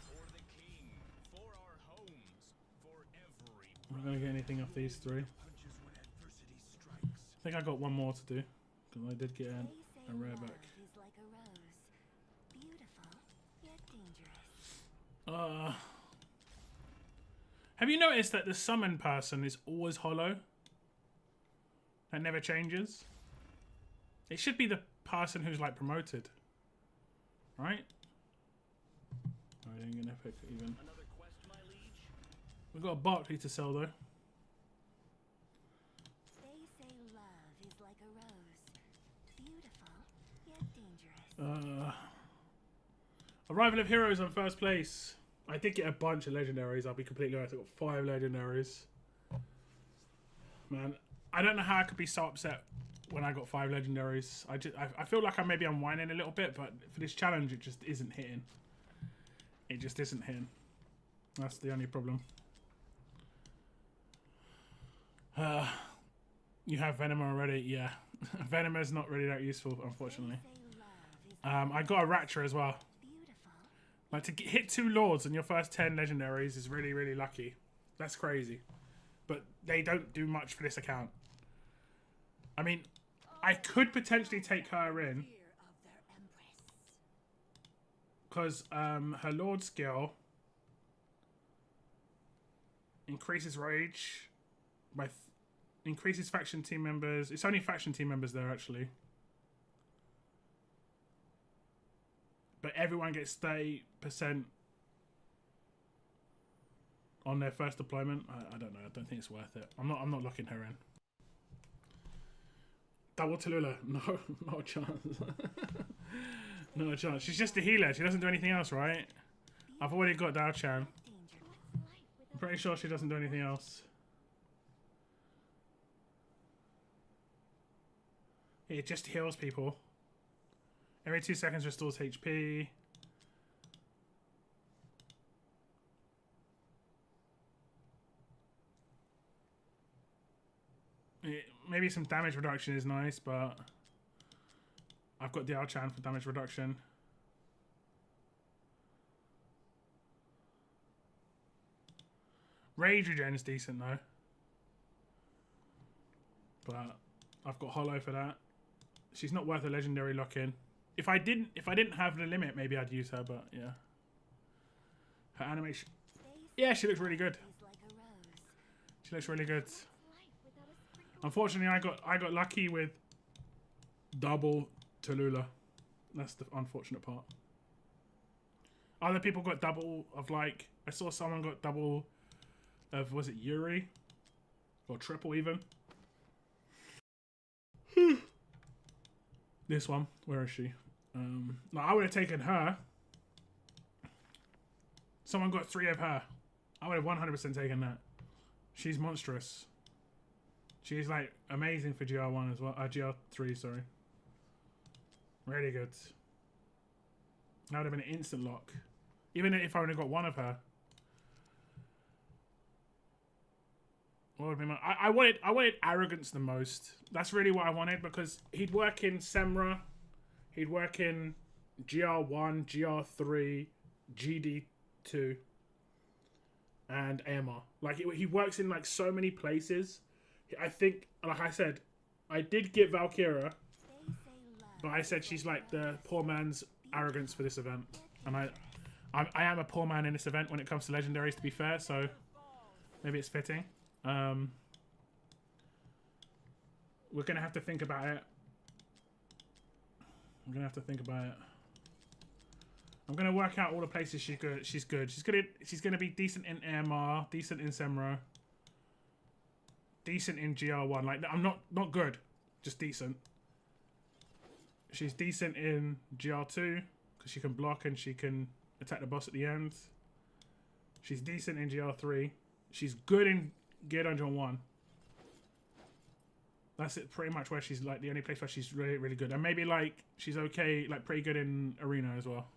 I'm not gonna get anything off these three. I think I got one more to do, because I did get a rare back. Have you noticed that the summon person is always hollow? That never changes? It should be the person who's like promoted. Right? Oh, I didn't get an epic even. We've got a Barkley to sell though. They say love is like a rose. Beautiful, yet dangerous. Arrival of Heroes on first place. I did get a bunch of legendaries, I'll be completely honest. I got 5 legendaries. Man, I don't know how I could be so upset when I got 5 legendaries. I feel like I'm whining a little bit, but for this challenge it just isn't hitting. It just isn't hitting. That's the only problem. You have Venom already? Yeah. Venom is not really that useful, unfortunately. I got a Ratcha as well. Like, to hit 2 Lords in your first 10 legendaries is really, really lucky. That's crazy. But they don't do much for this account. I mean, I could potentially take her in. Because her Lord skill increases rage by... increases faction team members. It's only faction team members there, actually. But everyone gets 30% on their first deployment. I don't know. I don't think it's worth it. I'm not locking her in. Double Tallulah. No, not a chance. Not a chance. She's just a healer. She doesn't do anything else, right? I've already got Dao Chan. I'm pretty sure she doesn't do anything else. It just heals people. Every 2 seconds restores HP. Maybe some damage reduction is nice, but I've got the Chan for damage reduction. Rage regen is decent though, but I've got Hollow for that. She's not worth a legendary lock-in. If I didn't have the limit, maybe I'd use her, but yeah. Her animation, yeah, she looks really good. She looks really good. Unfortunately, I got lucky with double Tallulah. That's the unfortunate part. Other people got double of, like, I saw someone got double of, was it Yuri? Or triple even. This one, where is she? No, I would have taken her. Someone got 3 of her. I would have 100% taken that. She's monstrous. She's like amazing for GR1 as well. GR3, sorry. Really good. That would have been an instant lock. Even if I only got 1 of her. What would be my... I wanted Arrogance the most. That's really what I wanted, because he'd work in Semra. He'd work in GR1, GR3, GD2, and AMR. Like, he works in, like, so many places. I think, like I said, I did get Valkyra, but I said she's like the poor man's Arrogance for this event. And I am a poor man in this event when it comes to legendaries, to be fair, so maybe it's fitting. We're going to have to think about it. I'm going to have to think about it. I'm going to work out all the places she's good. She's good. She's going to be decent in AMR, decent in Semra, decent in GR1. Like, I'm not good, just decent. She's decent in GR2 because she can block and she can attack the boss at the end. She's decent in GR3. She's good in Gear Dungeon 1. That's it, pretty much where she's like the only place where she's really, really good. And maybe like she's okay, like pretty good in Arena as well.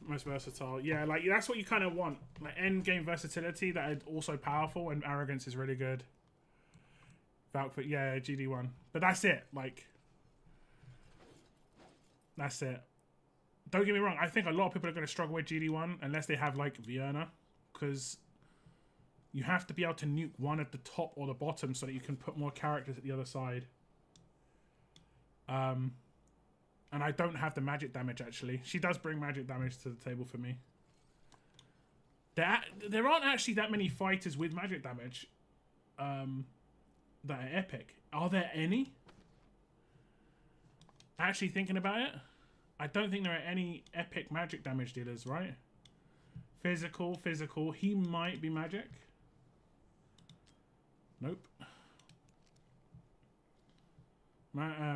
Most versatile. Yeah, like that's what you kind of want. Like end game versatility that is also powerful, and arrogance is really good. Valkyrie, yeah, GD1. But that's it. Like, that's it. Don't get me wrong. I think a lot of people are going to struggle with GD1 unless they have like Vienna, because you have to be able to nuke one at the top or the bottom so that you can put more characters at the other side. And I don't have the magic damage, actually. She does bring magic damage to the table for me. There aren't actually that many fighters with magic damage that are epic. Are there any? Actually thinking about it, I don't think there are any epic magic damage dealers, right? Physical. He might be magic. Nope.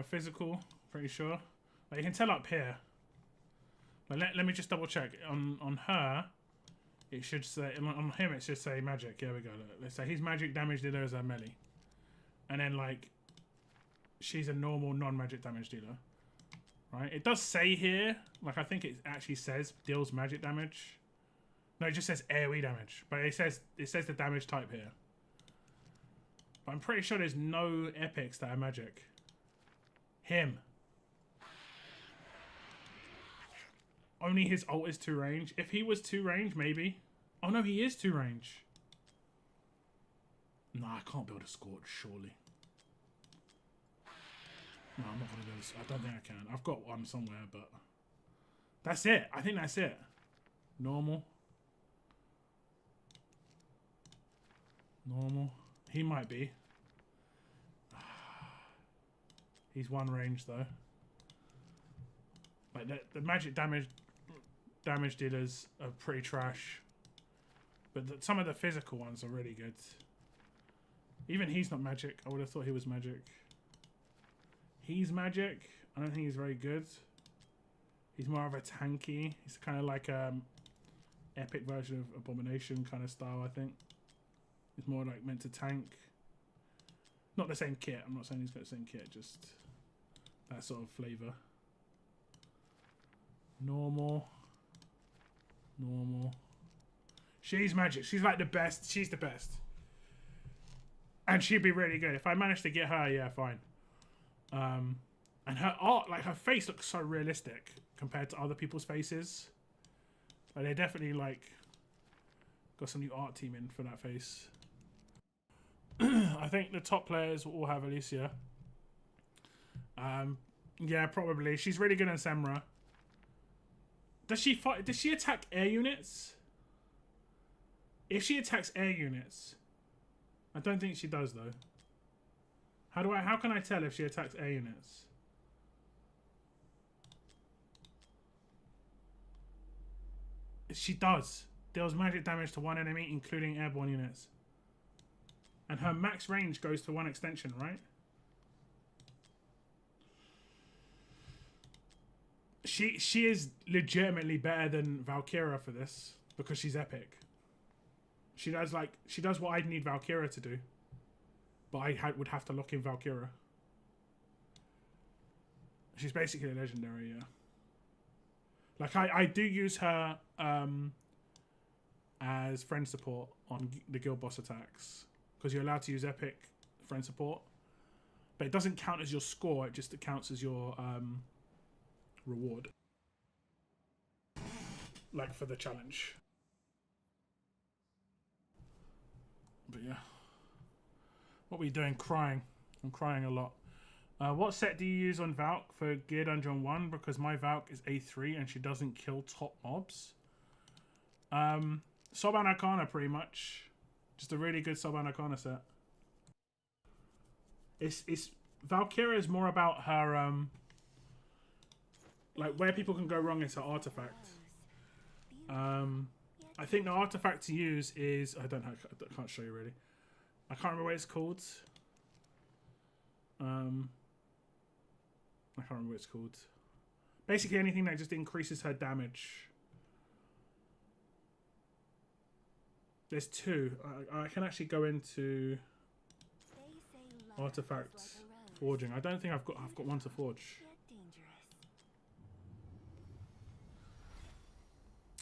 Physical, pretty sure. Like, you can tell up here. Like, let me just double check. On her, it should say, on him it should say magic. Here we go. Look, let's say he's magic damage dealer as a melee. And then like, she's a normal non-magic damage dealer. Right? It does say here, like I think it actually says deals magic damage. No, it just says AoE damage. But it says the damage type here. But I'm pretty sure there's no epics that are magic. Him. Only his ult is 2 range. If he was 2 range, maybe. Oh no, he is 2 range. No, I can't build a Scorch, surely. No, I'm not going to do this. I don't think I can. I've got one somewhere, but... That's it. I think that's it. Normal. Normal. He might be. He's 1 range, though. Like, the magic damage dealers are pretty trash. But some of the physical ones are really good. Even he's not magic. I would have thought he was magic. He's magic. I don't think he's very good. He's more of a tanky. He's kind of like epic version of Abomination kind of style, I think. He's more like meant to tank. Not the same kit. I'm not saying he's got the same kit. Just that sort of flavor. Normal. She's magic. She's like the best. She's the best. And she'd be really good. If I managed to get her, yeah, fine. And her art, like her face looks so realistic compared to other people's faces. Like they definitely like got some new art team in for that face. I think the top players will all have Alicia. Yeah, probably. She's really good on Semra. Does she fight? Does she attack air units? If she attacks air units, I don't think she does though. How can I tell if she attacks air units? She does. Deals magic damage to 1 enemy, including airborne units. And her max range goes to 1 extension, right? She is legitimately better than Valkyria for this because she's epic. She does what I'd need Valkyria to do, but I would have to lock in Valkyria. She's basically a legendary, yeah. Like I do use her as friend support on the guild boss attacks because you're allowed to use epic friend support, but it doesn't count as your score. It just counts as your reward, like for the challenge. But yeah, what were you doing? Crying. I'm crying a lot. What set do you use on Valk for Gear Dungeon 1? Because my Valk is A3 and she doesn't kill top mobs. Soban Arcana, pretty much. Just a really good Soban Arcana set. It's Valkyria is more about her like where people can go wrong is her artifact. I think the artifact to use is I can't show you really. I can't remember what it's called. I can't remember what it's called. Basically anything that just increases her damage. There's two. I can actually go into They say love artifacts is like a rose, forging. I don't think I've got one to forge. yet dangerous.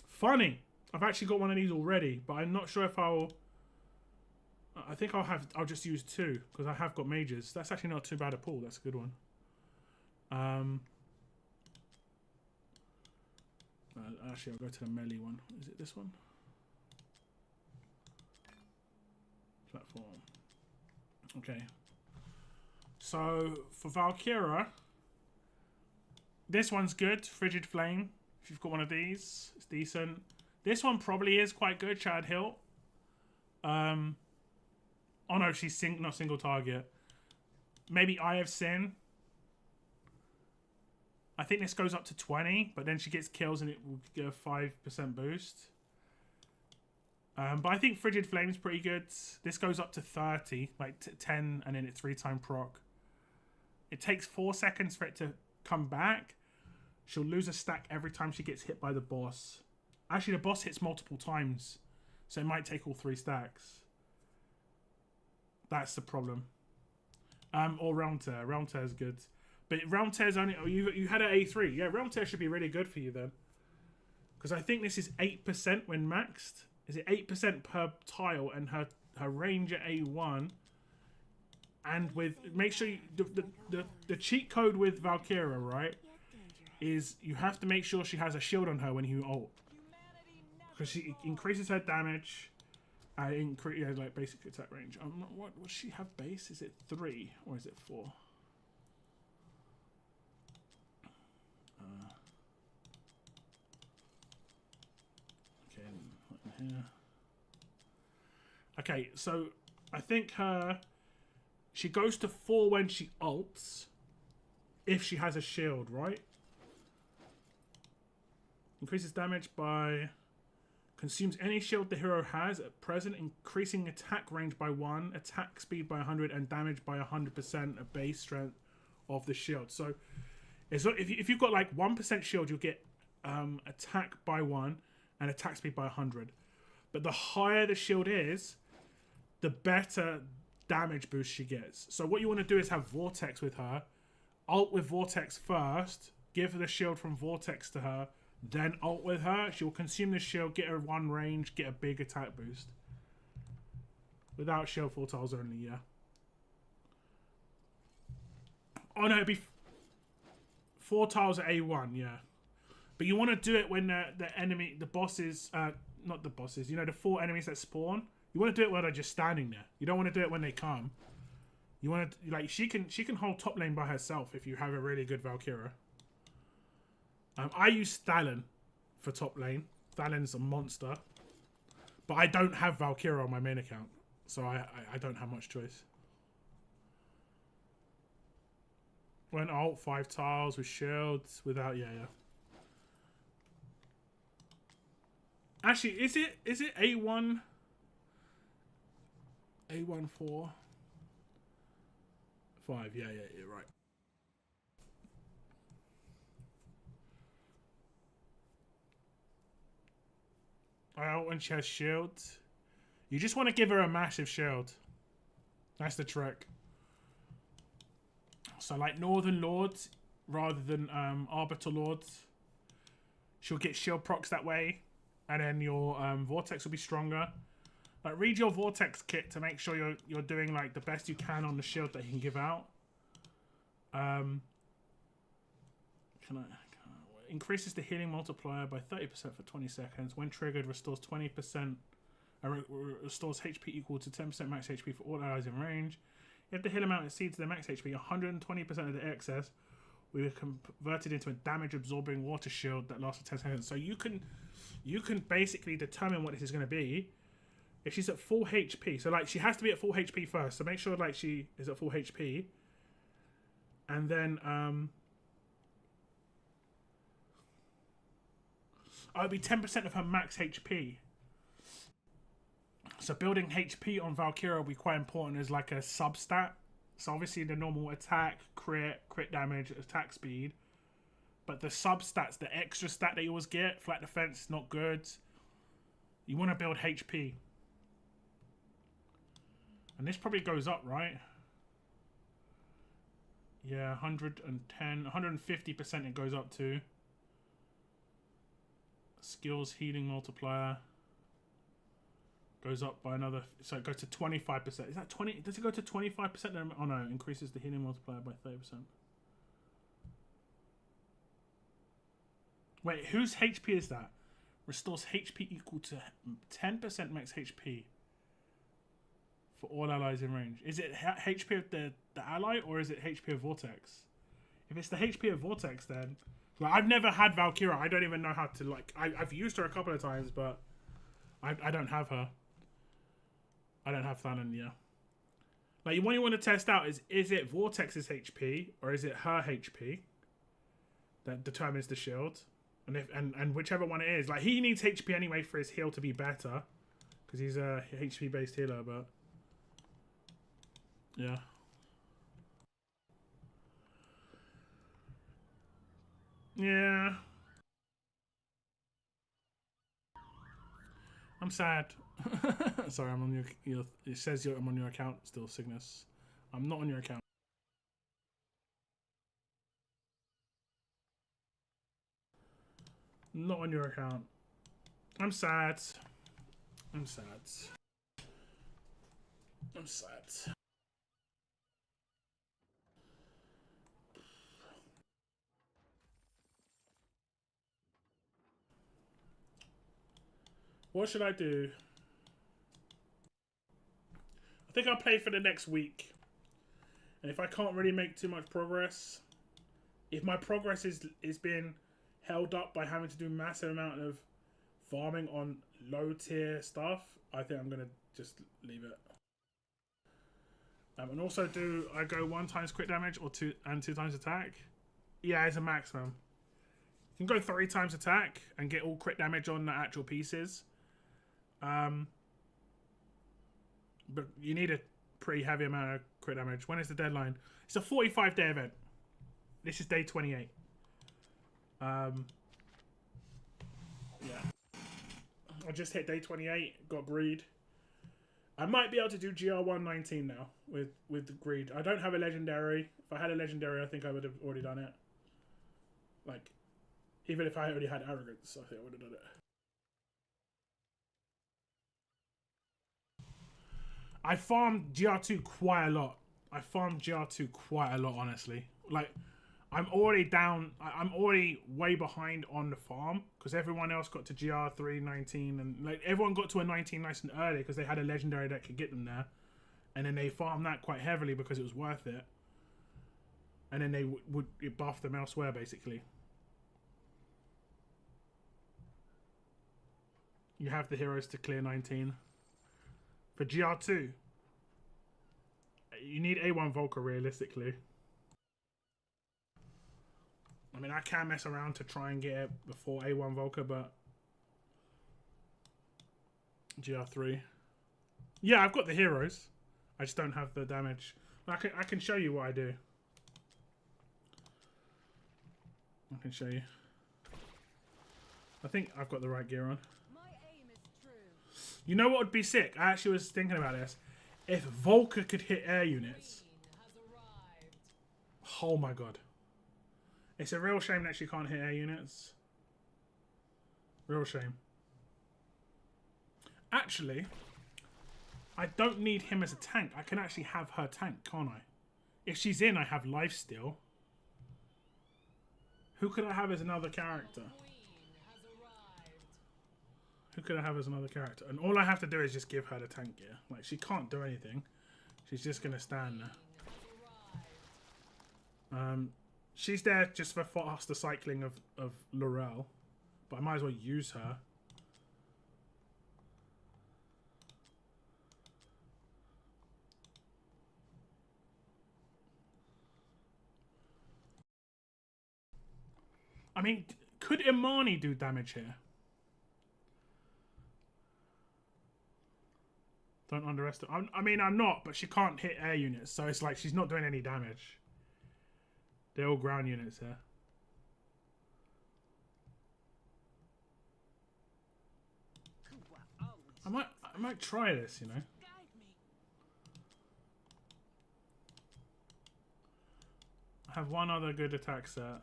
Funny. I've actually got one of these already, but I'm not sure if I'll. I think I'll just use two because I have got mages. That's actually not too bad a pull. That's a good one. Actually, I'll go to the melee one. Is it this one? Platform. Okay. So for Valkyra, this one's good. Frigid Flame. If you've got one of these, it's decent. This one probably is quite good. Chad Hill. Oh no, she's not single target. Maybe Eye of Sin. I think this goes up to 20, but then she gets kills and it will get a 5% boost. But I think Frigid Flame's pretty good. This goes up to 30, like 10, and then it's 3-time proc. It takes 4 seconds for it to come back. She'll lose a stack every time she gets hit by the boss. Actually, the boss hits multiple times, so it might take all 3 stacks. That's the problem. Or Realm Tear. Realm Tear is good. But Realm Tear's only... Oh, you had an A3. Yeah, Realm Tear should be really good for you then. Because I think this is 8% when maxed. Is it 8% per tile? And her range at A1. And with... Make sure you... The cheat code with Valkyra, right? Is you have to make sure she has a shield on her when you ult. Because she increases her damage. Like basic attack range. I'm not, what does she have base? Is it 3 or is it 4? Okay, here. Okay, so I think she goes to 4 when she ults. If she has a shield, right? Increases damage by... Consumes any shield the hero has at present, increasing attack range by 1, attack speed by 100, and damage by 100% of base strength of the shield. So, if you've got like 1% shield, you'll get attack by 1 and attack speed by 100. But the higher the shield is, the better damage boost she gets. So what you want to do is have Vortex with her. Ult with Vortex first. Give her the shield from Vortex to her. Then ult with her. She'll consume the shield, get her 1 range, get a big attack boost. Without shield 4 tiles only, yeah. Oh no, it'd be 4 tiles at A1, yeah. But you want to do it when the bosses, not the bosses, you know, the 4 enemies that spawn. You want to do it while they're just standing there. You don't want to do it when they come. You want to, like, she can hold top lane by herself if you have a really good Valkyra. I use Stalin for top lane. Stalin's a monster. But I don't have Valkyra on my main account. So I don't have much choice. Went ult 5 tiles with shields without... Yeah. Actually, is it A1? A1 4? 5, yeah, you're right. When she has shield, you just want to give her a massive shield. That's the trick. So like Northern Lords rather than Arbiter Lords, she'll get shield procs that way, and then your Vortex will be stronger. Like read your Vortex kit to make sure you're doing like the best you can on the shield that you can give out. Increases the healing multiplier by 30% for 20 seconds. When triggered, restores 20%. Restores HP equal to 10% max HP for all allies in range. If the heal amount exceeds the max HP, 120% of the excess will be converted into a damage-absorbing water shield that lasts for 10 seconds. So you can basically determine what this is going to be. If she's at full HP, so like she has to be at full HP first. So make sure like she is at full HP, and then it'll be 10% of her max HP. So building HP on Valkyra will be quite important as like a substat. So obviously the normal attack, crit damage, attack speed. But the substats, the extra stat that you always get, flat defense, not good. You want to build HP. And this probably goes up, right? Yeah, 110, 150% it goes up to. Skills healing multiplier. Goes up by another, so it goes to 25%. Is that 20? Does it go to 25%? Oh no, it increases the healing multiplier by 30%. Wait, whose HP is that? Restores HP equal to 10% max HP for all allies in range. Is it HP of the ally or is it HP of Vortex? If it's the HP of Vortex, then like, I've never had Valkyra. I don't even know how to like. I've used her a couple of times, but I don't have her. I don't have Thanon, yeah. Like, what you want to test out is it Vortex's HP or is it her HP that determines the shield? And whichever one it is, like, he needs HP anyway for his heal to be better because he's a HP based healer, but yeah. Yeah. I'm sad. Sorry, I'm on your it says I'm on your account still, Cygnus. I'm not on your account. Not on your account. I'm sad. I'm sad. I'm sad. What should I do? I think I'll play for the next week. And if I can't really make too much progress, if my progress is being held up by having to do massive amount of farming on low tier stuff, I think I'm gonna just leave it. And also, do I go 1 times crit damage or 2 times attack? Yeah, it's a maximum. You can go 3 times attack and get all crit damage on the actual pieces. But you need a pretty heavy amount of crit damage. When is the deadline? It's a 45-day event. This is day 28. Yeah. I just hit day 28. Got greed. I might be able to do GR 119 now with the greed. I don't have a legendary. If I had a legendary, I think I would have already done it. Like, even if I already had arrogance, I think I would have done it. I farmed GR2 quite a lot. I farmed GR2 quite a lot, honestly. Like, I'm already down. I'm already way behind on the farm because everyone else got to GR3 19 and like everyone got to a 19 nice and early because they had a legendary that could get them there, and then they farmed that quite heavily because it was worth it. And then they would buff them elsewhere basically. You have the heroes to clear 19. For GR2, you need A1 Volker realistically. I mean, I can mess around to try and get it before A1 Volker, but GR3. Yeah, I've got the heroes. I just don't have the damage. I can show you what I do. I can show you. I think I've got the right gear on. You know what would be sick? I actually was thinking about this. If Volker could hit air units. Oh my god. It's a real shame that she can't hit air units. Real shame. Actually, I don't need him as a tank. I can actually have her tank, can't I? If she's in, I have lifesteal. Who could I have as another character? Who could I have as another character? And all I have to do is just give her the tank gear. Like, she can't do anything. She's just going to stand there. She's there just for faster cycling of Laurel. But I might as well use her. I mean, could Imani do damage here? Don't underestimate. I mean, I'm not, but she can't hit air units, so it's like she's not doing any damage. They're all ground units here. I might try this, you know. have one other good attack set. I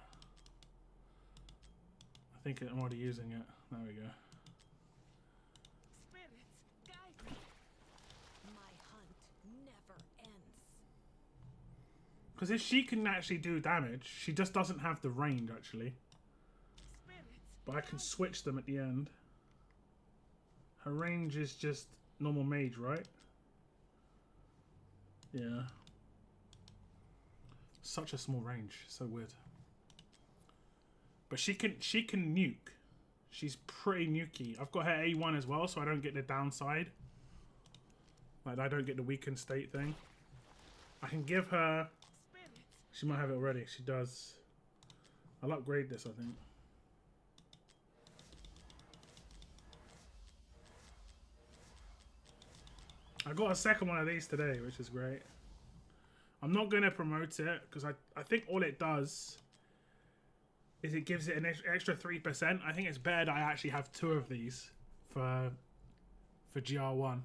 think I'm already using it. There we go. Spirits, guide me. My hunt never ends. Because if she can actually do damage, she just doesn't have the range actually. Spirits, But I can switch them at the end. Her range is just normal mage, right? Yeah. Such a small range, so weird. But she can nuke. She's pretty nukey. I've got her A1 as well, so I don't get the downside. Like I don't get the weakened state thing. I can give her. spirits. She might have it already. She does. I'll upgrade this, I think. I got a second one of these today, which is great. I'm not going to promote it because I think all it does is it gives it an extra 3%. I think it's better that I actually have 2 of these for GR1.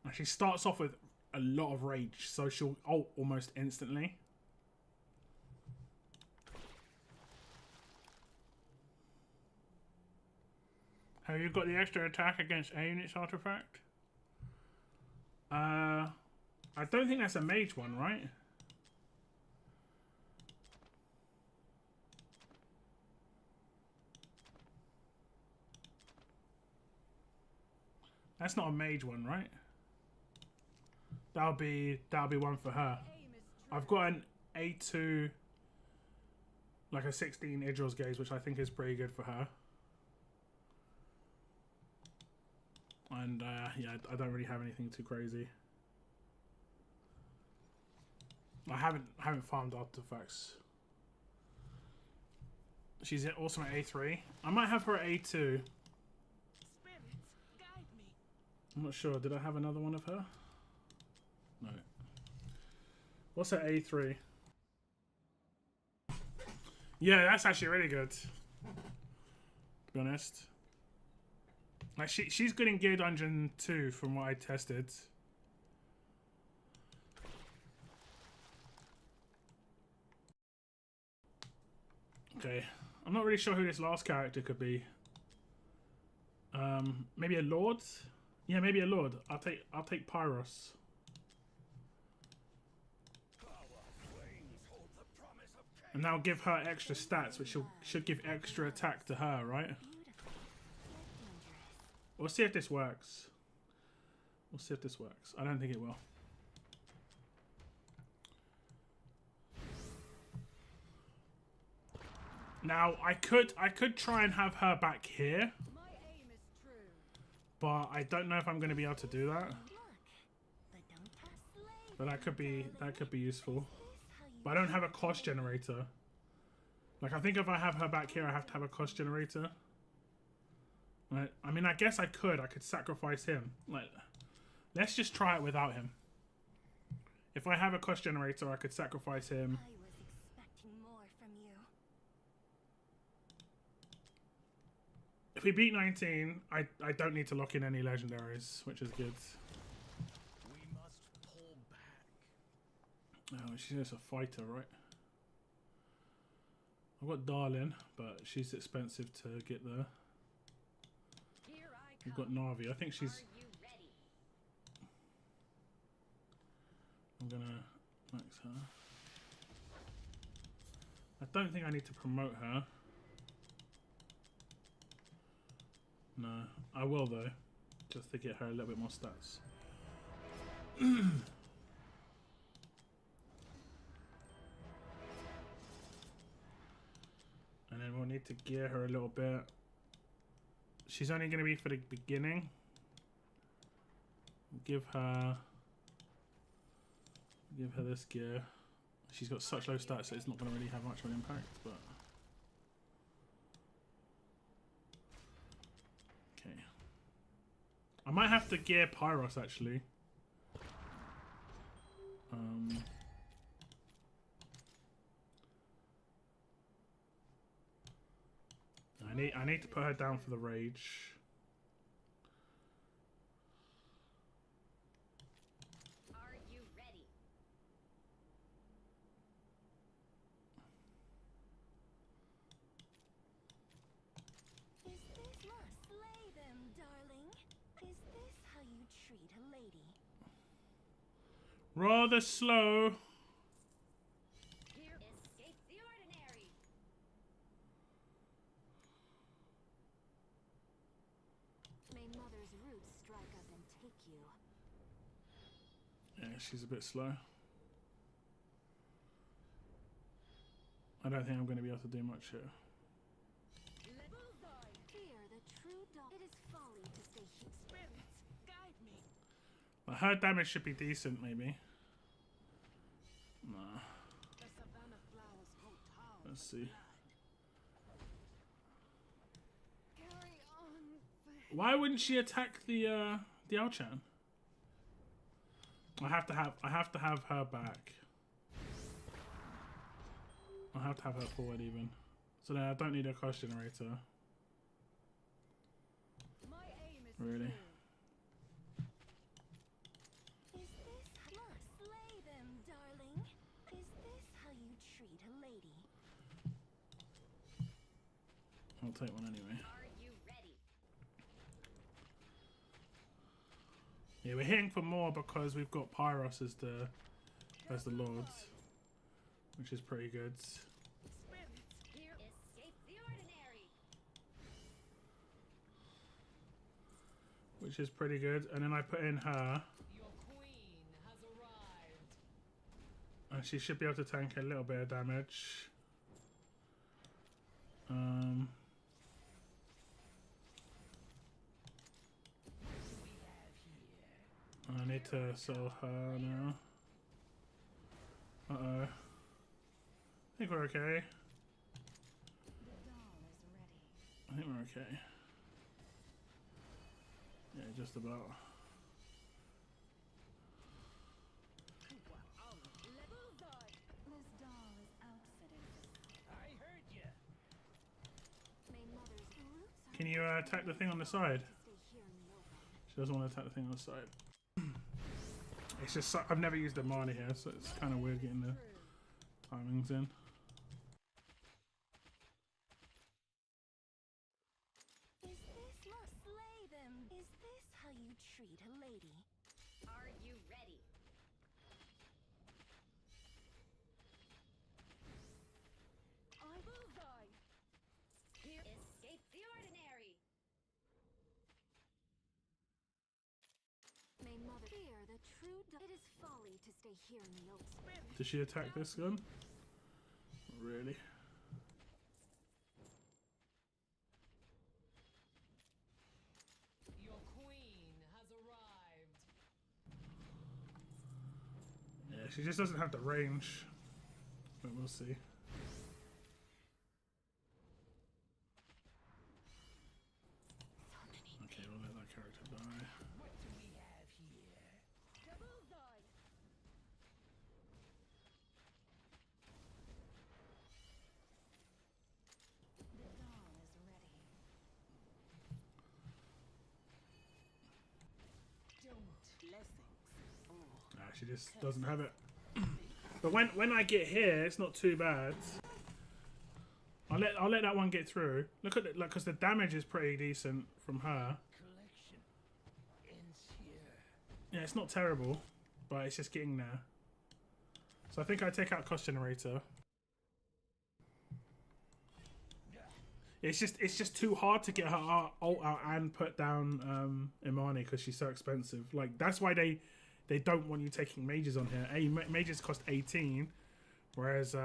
And she starts off with a lot of rage, so she'll ult almost instantly. Have you got the extra attack against A units artifact? I don't think that's a mage one, right? That's not a mage one, right? That'll be one for her. I've got an A2, like a 16 Idril's Gaze, which I think is pretty good for her. And yeah, I don't really have anything too crazy. I haven't farmed artifacts. She's also at A3. I might have her at A2. Spirits, guide me. I'm not sure. Did I have another one of her? No. What's at A3? Yeah, that's actually really good. To be honest. Like she's good in Gear Dungeon 2 from what I tested. Okay. I'm not really sure who this last character could be. Maybe a Lord? Yeah, maybe a Lord. I'll take Pyros. And that'll give her extra stats, which should give extra attack to her, right? We'll see if this works. We'll see if this works. I don't think it will. Now I could try and have her back here, My aim is true. but I don't know if I'm going to be able to do that. But that could be useful. But I don't have a cost generator. Like I think if I have her back here, I have to have a cost generator. Right. I mean, I guess I could sacrifice him. Like, let's just try it without him. If I have a cost generator, I could sacrifice him. I was expecting more from you. If we beat 19, I don't need to lock in any legendaries, which is good. We must pull back. Oh, she's just a fighter, right? I've got Darlin, but she's expensive to get there. Here I We've come. got Navi. I think she's... Are you ready? I'm gonna max her. I don't think I need to promote her. No, I will though, just to get her a little bit more stats. And then we'll need to gear her a little bit. She's only going to be for the beginning. Give her this gear. She's got such low stats that it's not going to really have much of an impact, but okay. I might have to gear Pyros actually. I need to put her down for the rage. Rather slow. Here escape the ordinary. May Mother's roots strike up and take you. Yeah, she's a bit slow. I don't think I'm going to be able to do much here. Bullseye. Fear the true dawn. It is folly to stay here. Spirits, guide me. But her damage should be decent, maybe. Nah. The savannah flowers grow tall. Let's see. Carry on. Why wouldn't she attack the Alchan? I have to have her back. I have to have her forward even. So then I don't need a cost generator. My aim is Really. Is this slay them, darling? Is this how you treat a lady? I'll take one anyway. Are you ready? Yeah, we're hitting for more because we've got Pyros as the lords, which is pretty good. Spirits, Here escape the ordinary. Which is pretty good. And then I put in her, Your queen has arrived. and she should be able to tank a little bit of damage. I need to sell her now. Uh-oh. I think we're okay. The doll is ready. I think we're okay. Yeah, just about. Bullseye. This doll is outfitted. I heard you. May Mother's roots are Can you attack the thing on the side? to stay here in the open. She doesn't want to attack the thing on the side. It's just I've never used the Marnie here, so it's kind of weird getting the timings in. Is this slay them? Is this how you treat a lady? Are you ready? Bullseye. Here escape the ordinary. May Mother fear the true dawn. It is folly to stay here in the open. Does she attack this gun? Really? Your queen has arrived. Yeah, she just doesn't have the range. But we'll see. Okay, we'll let that character die. What do we have here? Bullseye. The doll is ready. Don't. Blessings. Oh, Nah, she just doesn't have it. But when I get here, it's not too bad. I'll let that one get through. Look at it, like, because the damage is pretty decent from her. collection ends here. Yeah, it's not terrible, but it's just getting there. So I think I take out cost generator. It's just too hard to get her ult out and put down Imani because she's so expensive. Like that's why they don't want you taking mages on here. Mages cost 18, whereas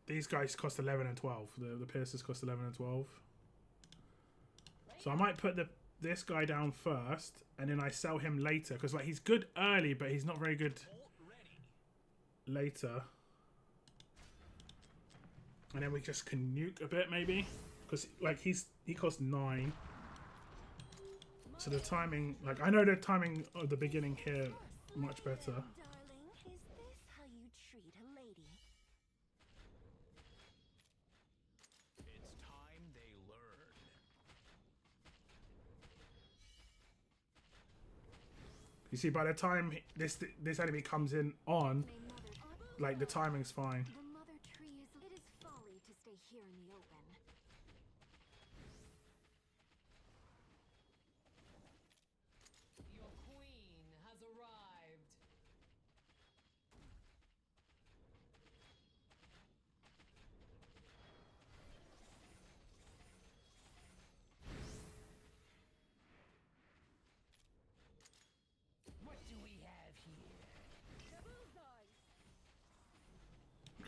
these guys cost 11 and 12. The piercers cost 11 and 12. So I might put this guy down first, and then I sell him later because like he's good early, but he's not very good later. And then we just can nuke a bit maybe, because like he costs 9. So the timing, like I know the timing of the beginning here much better. Darling, is this how you treat a lady? It's time they learn. You see, by the time this enemy comes in on, May Mother like the timing's fine. The mother tree is. It is folly to stay here in the open. Your queen has arrived.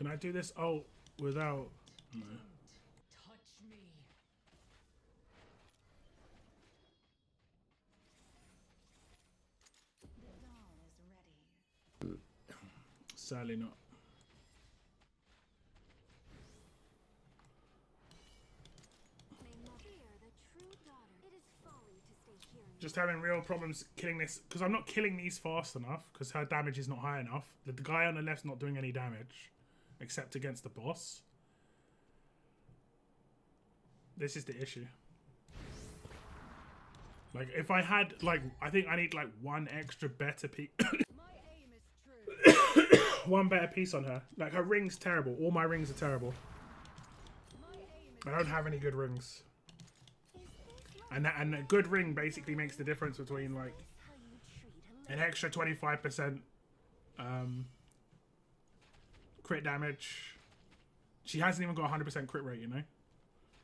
Can I do this ult without... No. Touch me. The dawn is ready. Sadly not. Just having real problems killing this because I'm not killing these fast enough because her damage is not high enough. The guy on the left's not doing any damage except against the boss. This is the issue. Like if I had like, I think I need like one extra better piece. My aim is true. One better piece on her. Like her ring's terrible. All my rings are terrible. My aim is I don't have any good rings. And a good ring basically makes the difference between like an extra 25% crit damage. She hasn't even got 100% crit rate, you know?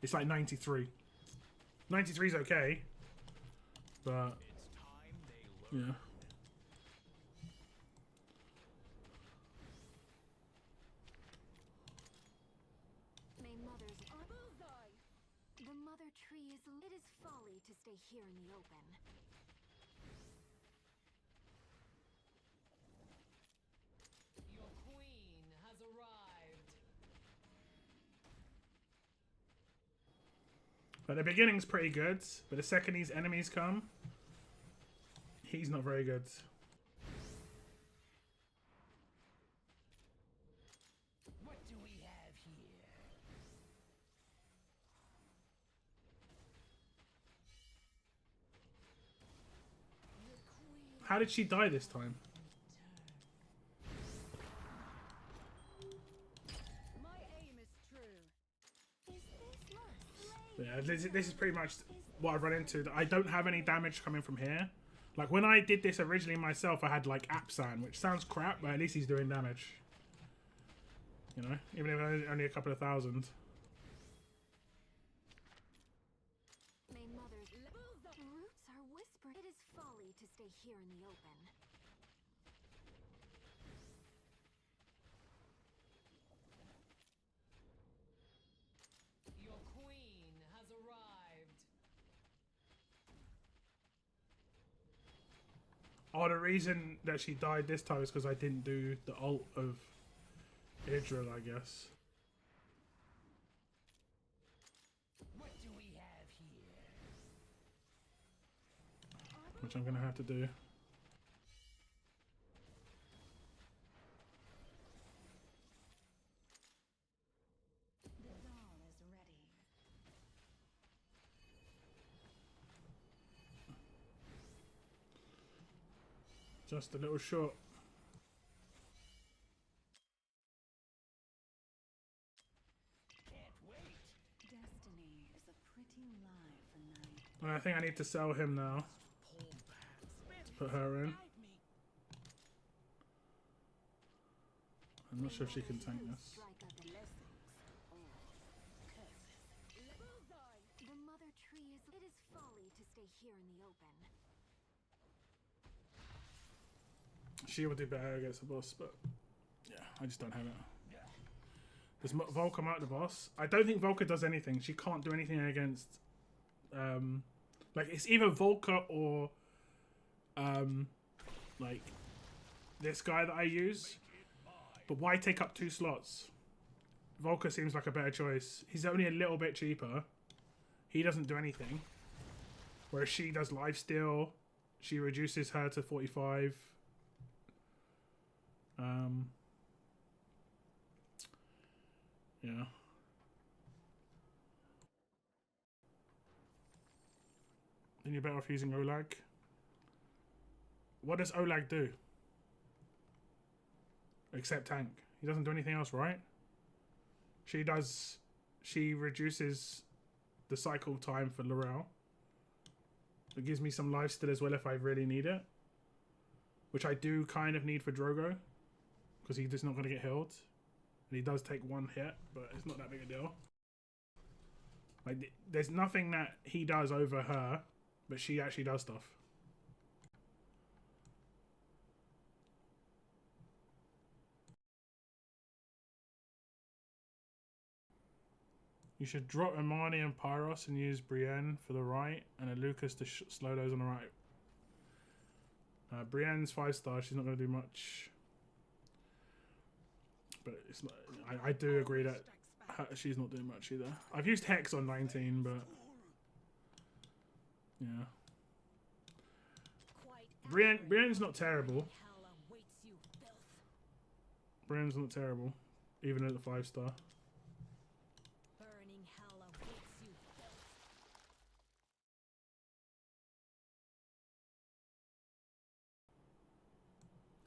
It's like 93. 93 is okay. But, yeah. The mother tree is... It is folly to stay here in the open. your queen has arrived. But the beginning's pretty good. But the second these enemies come, he's not very good. What do we have here? How did she die this time? My aim is true. Yeah, this is pretty much what I've run into. I don't have any damage coming from here. Like when I did this originally myself, I had like Apsan, which sounds crap, but at least he's doing damage. You know, even if only a couple of thousand. May mother's roots are whispered. It is folly to stay here in the open. Your queen has arrived. Oh, the reason that she died this time is because I didn't do the ult of Idril, I guess. What do we have here? Which I'm going to have to do. The dawn is ready. Just a little short. Can't wait. Destiny is a pretty lie for night. And I think I need to sell him now. To put her in. I'm not sure if she can tank this. Strike up a The mother tree is... It is folly to stay here in the open. She will do better against the boss, but yeah, I just don't have it. Does Volker mark the boss? I don't think Volker does anything. She can't do anything against... like, it's either Volker or... like, this guy that I use. But why take up 2 slots? Volker seems like a better choice. He's only a little bit cheaper. He doesn't do anything. Whereas she does lifesteal. She reduces her to 45. Yeah. Then you're better off using Olag. What does Olag do? Except tank. He doesn't do anything else, right? She does... She reduces the cycle time for Laurel. It gives me some lifesteal as well if I really need it. Which I do kind of need for Drogo. Because he's just not going to get healed. And he does take 1 hit, but it's not that big a deal. Like, there's nothing that he does over her, but she actually does stuff. You should drop Imani and Pyros and use Brienne for the right, and a Lucas to slow those on the right. Brienne's 5-star. She's not going to do much. But it's not, I do agree that she's not doing much either. I've used Hex on 19, but yeah. Brienne's not terrible. Brienne's not terrible, even at the 5-star.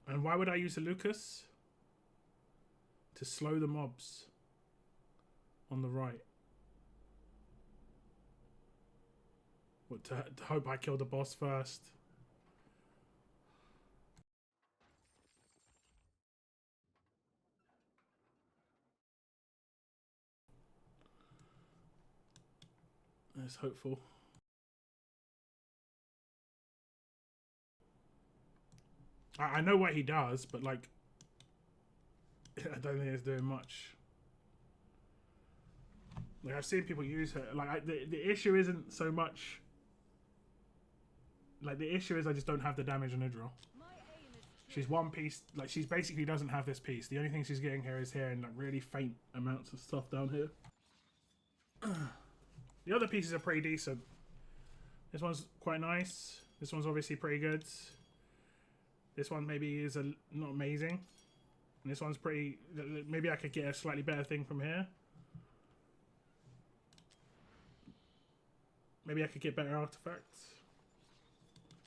And why would I use a Lucas? To slow the mobs on the right. What, to hope I kill the boss first? It's hopeful. I know what he does, but like, I don't think it's doing much. Like, I've seen people use her. Like, the issue isn't so much. Like, the issue is I just don't have the damage on Idril. She's one piece. Like, she's basically doesn't have this piece. The only thing she's getting here is here and like really faint amounts of stuff down here. The other pieces are pretty decent. This one's quite nice. This one's obviously pretty good. This one maybe is not amazing. And this one's pretty... Maybe I could get a slightly better thing from here. Maybe I could get better artifacts.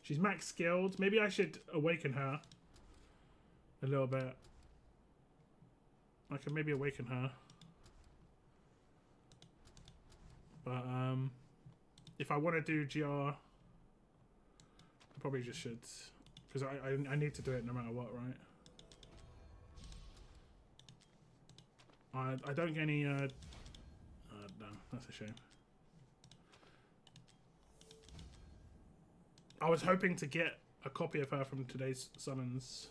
She's max skilled. Maybe I should awaken her a little bit. I can maybe awaken her. But if I want to do GR, I probably just should. Because I need to do it no matter what, right? I don't get any... no, that's a shame. I was hoping to get a copy of her from today's summons.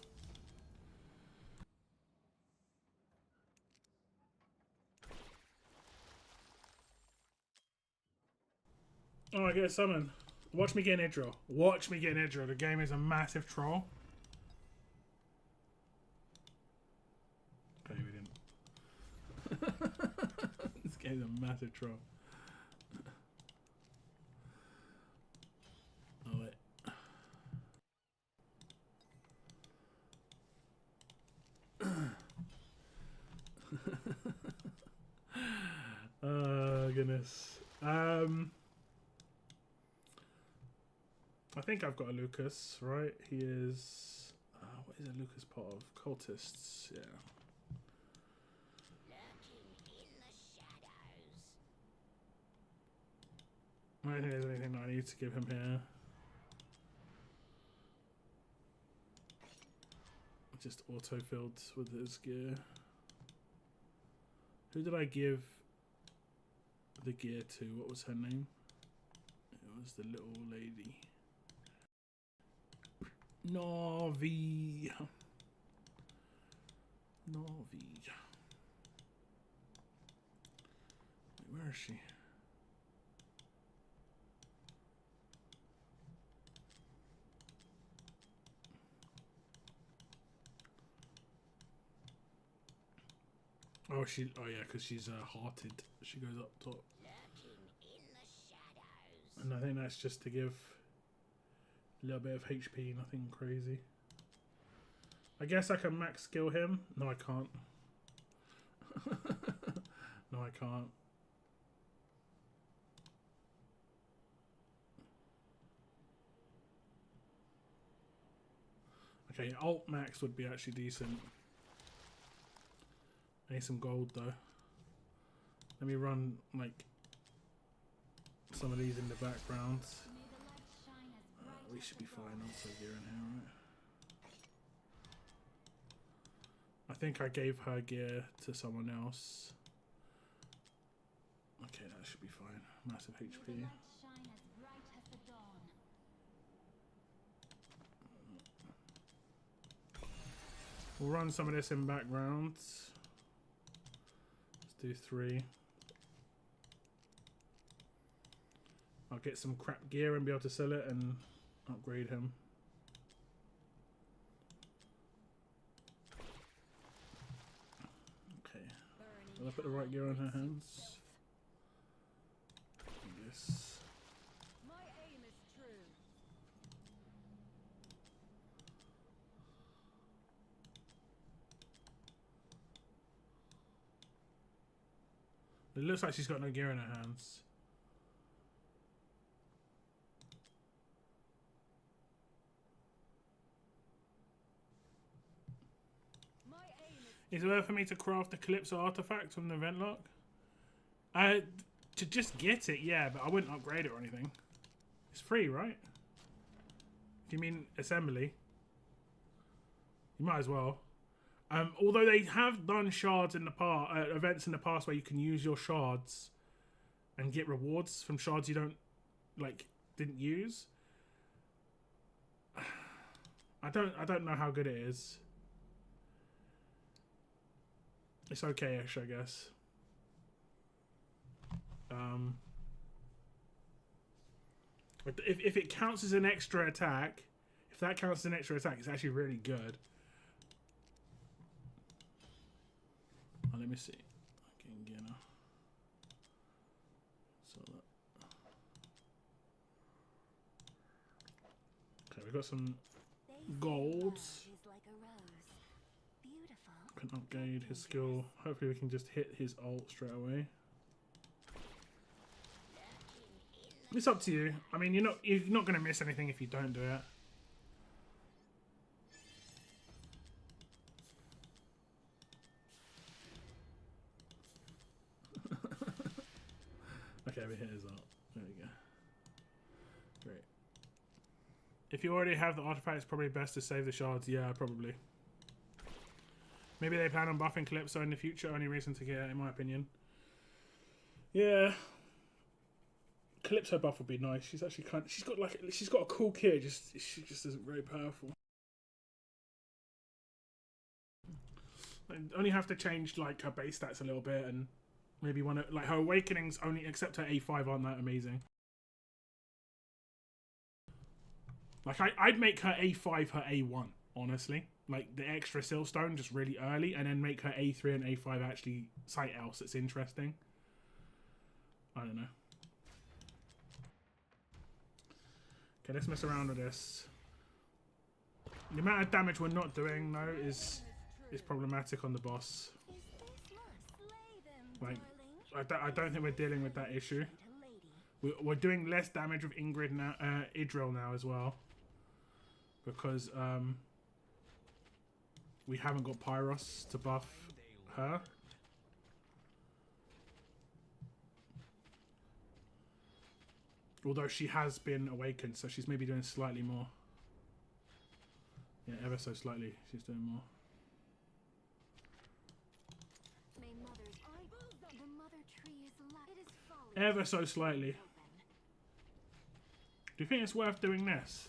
Oh, I get a summon. Watch me get an Idril. Watch me get an Idril. The game is a massive troll. Okay, we didn't. This game is a massive troll. Oh, wait. Oh, goodness. I think I've got a Lucas, right? He is... what is a Lucas part of? Cultists, yeah. I don't think there's anything that I need to give him here. Just auto-filled with his gear. Who did I give the gear to? What was her name? It was the little lady. Navi. Where is she? Oh, oh yeah, because she's hearted. She goes up top. And I think that's just to give a little bit of HP, nothing crazy. I guess I can max skill him. No, I can't. No, I can't. Okay, alt max would be actually decent. I need some gold though. Let me run like some of these in the background. We should be fine. Also gear in here, right? I think I gave her gear to someone else. Okay, that should be fine. Massive HP. We'll run some of this in background. Let's do 3. I'll get some crap gear and be able to sell it and upgrade him. Okay. Will I put the right gear on her hands? Yes. My aim is true. It looks like she's got no gear in her hands. My aim is Is it worth for me to craft the Calypso artifact from the event lock? To just get it, yeah, but I wouldn't upgrade it or anything. It's free, right? Do you mean assembly? You might as well. Although they have done shards in the past, events in the past where you can use your shards and get rewards from shards you didn't use. I don't know how good it is. It's okay-ish, I guess. But if it counts as an extra attack, if that counts as an extra attack, it's actually really good. Oh, let me see. Okay, again. So that. Okay, we've got some gold. Can upgrade his skill. Hopefully, we can just hit his ult straight away. It's up to you. I mean, you're not going to miss anything if you don't do it. Okay, we hit his ult. There we go. Great. If you already have the artifact, it's probably best to save the shards. Yeah, probably. Maybe they plan on buffing Calypso in the future. Only reason to get it, in my opinion. Yeah. Calypso buff would be nice. She's actually she's got a cool kit. She just isn't very powerful. I only have to change like her base stats a little bit, and maybe her awakenings only, except her A5 aren't that amazing. Like I'd make her A5 her A1, honestly. Like the extra Silstone just really early, and then make her A3 and A5 actually something else that's interesting. I don't know. Okay, let's mess around with this. The amount of damage we're not doing though is problematic on the boss. Like, I don't think we're dealing with that issue. We're doing less damage with Ingrid now, Idril now as well, because we haven't got Pyros to buff her. Although she has been awakened, so she's maybe doing slightly more. Yeah, ever so slightly, she's doing more. Ever so slightly. Do you think it's worth doing this?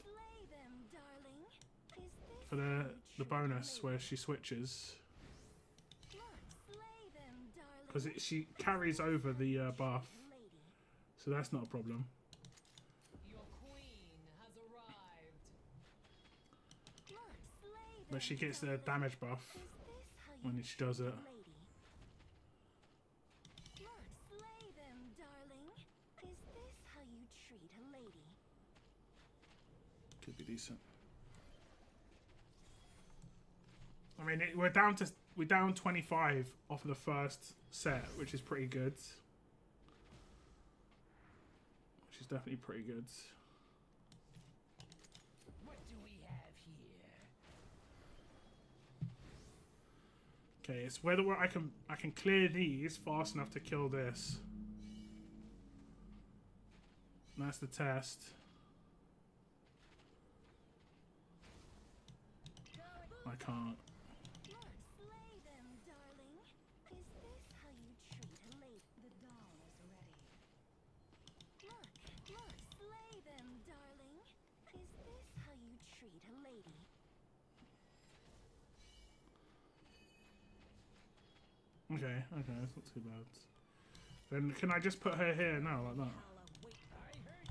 For the bonus where she switches? Because she carries over the buff. So that's not a problem. But she gets the damage buff when she does it. Could be decent. I mean, we're down 25 off of the first set, which is pretty good. Which is definitely pretty good. What do we have here? Okay, it's whether I can clear these fast enough to kill this. And that's the test. I can't. Okay, that's not too bad. Then can I just put her here now, like that? I heard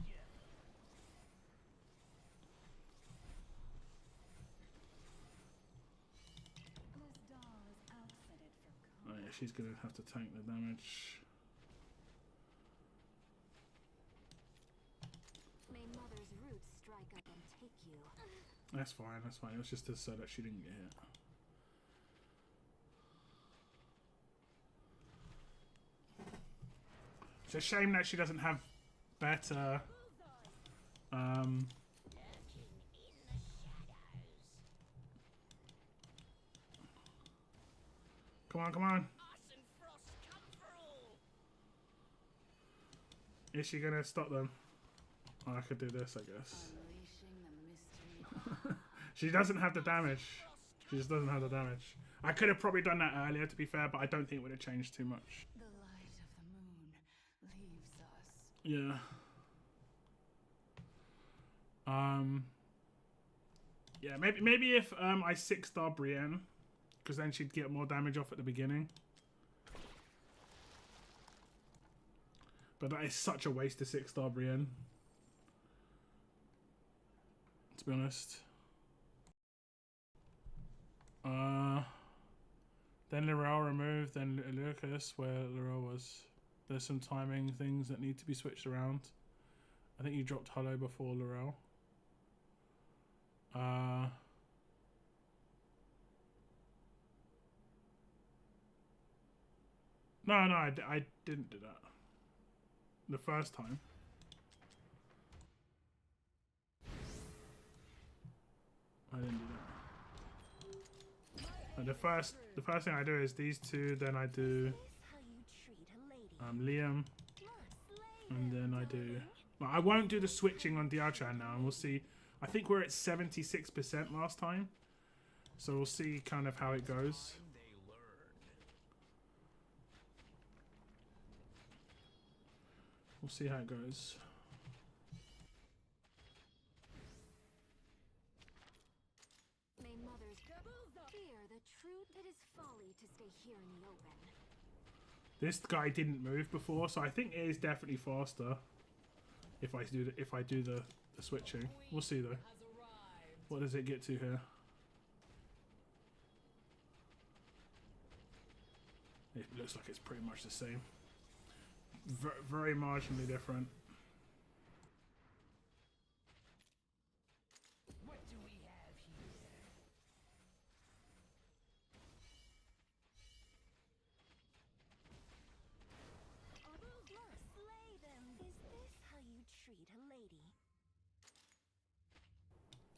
she's gonna have to tank the damage. May Mother's roots strike up and take you. That's fine, that's fine. It was just so that she didn't get hit. It's a shame that she doesn't have better come on, come on. Is she gonna stop them? Oh, I could do this, I guess. She doesn't have the damage. She just doesn't have the damage. I could have probably done that earlier, to be fair, but I don't think it would have changed too much. The light of the moon leaves us. Yeah. Yeah, maybe if I 6-star Brienne, because then she'd get more damage off at the beginning. But that is such a waste to 6-star Brienne, to be honest. Then Lorel removed, then Lucas, where Lorel was. There's some timing things that need to be switched around. I think you dropped Hollow before Lorel. No, I didn't do that. The first time. I didn't do that. And the first thing I do is these two, then I do Liam, and then I do. Well, I won't do the switching on Diachan now, and we'll see. I think we're at 76% last time, so we'll see kind of how it goes. We'll see how it goes. May Mother's fear the truth. It is folly to stay here in the open. This guy didn't move before, so I think it is definitely faster if I do the switching. We'll see though. What does it get to here? It looks like it's pretty much the same. Very marginally different. What do we have here? Slay them. Is this how you treat a lady?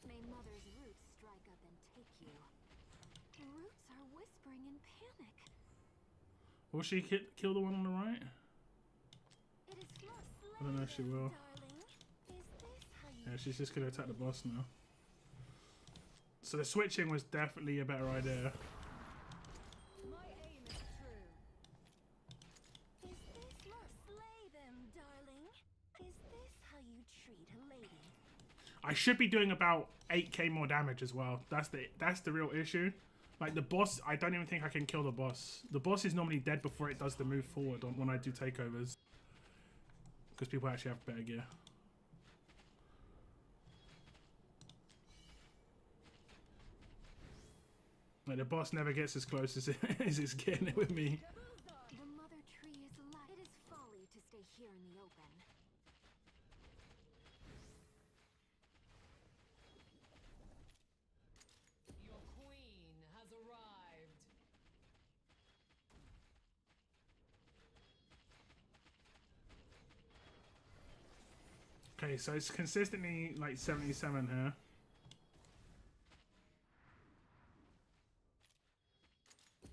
May Mother's roots strike up and take you. Roots are whispering in panic. Will she kill the one on the right? It is I don't know if she will. darling. Is this how you Yeah, she's just gonna attack the boss now. So the switching was definitely a better idea. My aim is true. Is this slay them, darling? Is this how you treat a lady? I should be doing about 8k more damage as well. That's the real issue. Like the boss, I don't even think I can kill the boss. The boss is normally dead before it does the move forward when I do takeovers. Because people actually have better gear. Like the boss never gets as close as it's getting it with me. The mother tree is alive. It is folly to stay here in the open. Your queen has arrived. Okay, so it's consistently like 77 here.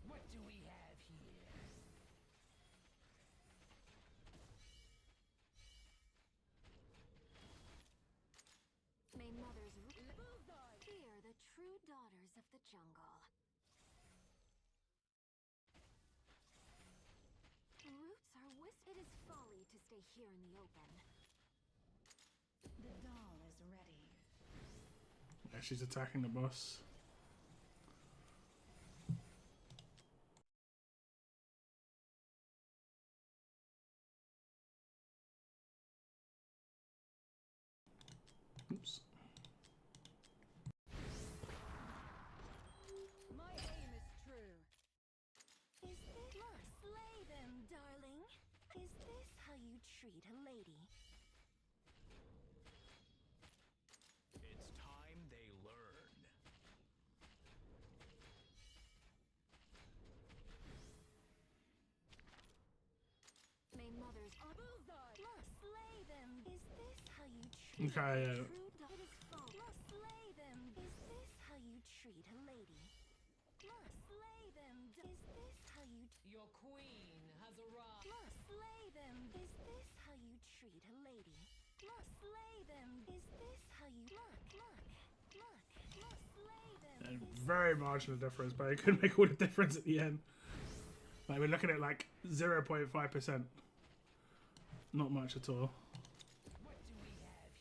What do we have here? May Mother's fear the true daughters of the jungle. Roots are it is folly to stay here in the open. The doll is ready. Yeah, she's attacking the boss. Oops. My aim is true. Is this treat a lady. It's time they learn. May mothers bullseye. Must slay them. Is this how you treat Okay, a true dog? It is false. Must slay them. Is this how you treat a lady? Must slay them. Is this how you Your queen has arrived. must slay them? Is this how you treat a lady? Must slay them. Is this how you look? Must slay them. And very marginal difference, but it could make all the difference at the end. Like we're looking at like 0.5%. Not much at all. What do we have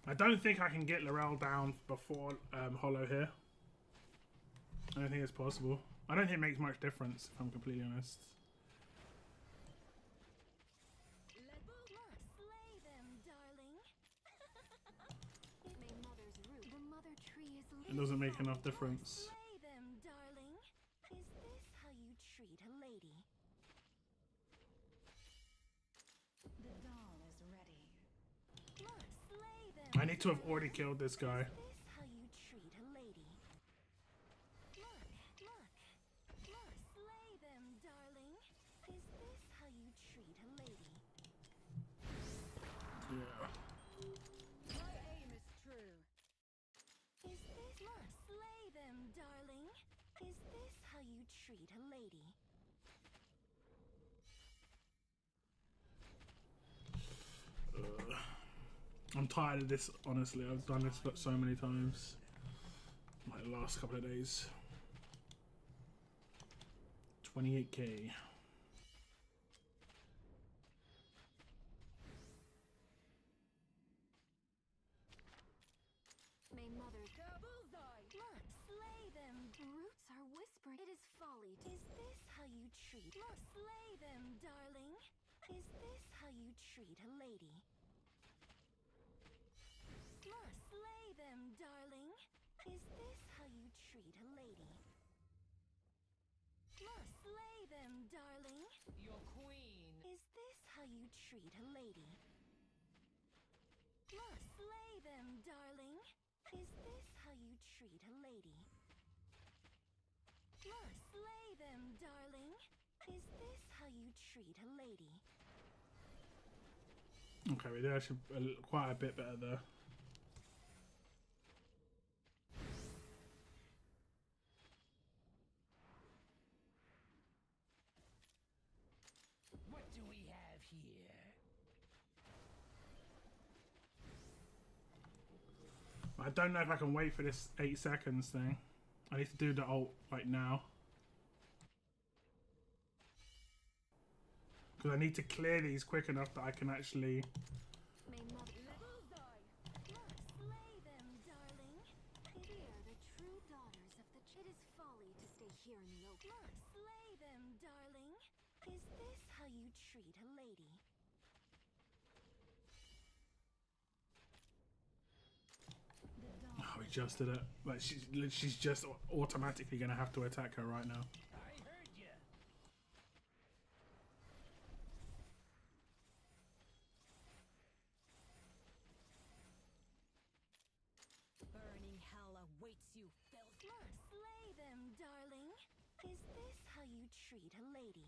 here? I don't think I can get Laurel down before Hollow here. I don't think it's possible. I don't think it makes much difference, if I'm completely honest. Must slay them, darling. May mother's root. The mother tree is It doesn't make enough difference. Slay them, darling. Is this how you treat a lady? The doll is ready. Must slay them. I need to have already killed this guy. Is this how you treat a lady? Must slay them, darling. Is this how you treat a lady? Yeah. My aim is true. Is this must slay them, darling? Is this how you treat a lady? I'm tired of this, honestly. I've done this so many times. My last couple of days. 28k. May mother's bullseye. Must slay them. Roots are whispering. It is folly. Is this how you treat? Must slay them, darling. Is this how you treat a lady? Must slay them, darling. Is this how you treat a lady? Must slay them, darling. Your queen. Is this how you treat a lady? Must slay them, darling. Is this how you treat a lady? Must slay them, darling. Is this how you treat a lady? Okay, we did actually quite a bit better there. What do we have here? I don't know if I can wait for this 8 seconds thing. I need to do the ult like now. Because I need to clear these quick enough that I can actually... May mother bullseye. Must slay them, darling. We are the true daughters of the. It is folly to stay here in the open. Must slay them, darling. Is this how you treat a lady? The doll. Oh, we just did it. Like she's just automatically going to have to attack her right now. I heard ya. Burning hell awaits you, filth. Must slay them, darling. Is this how you treat a lady?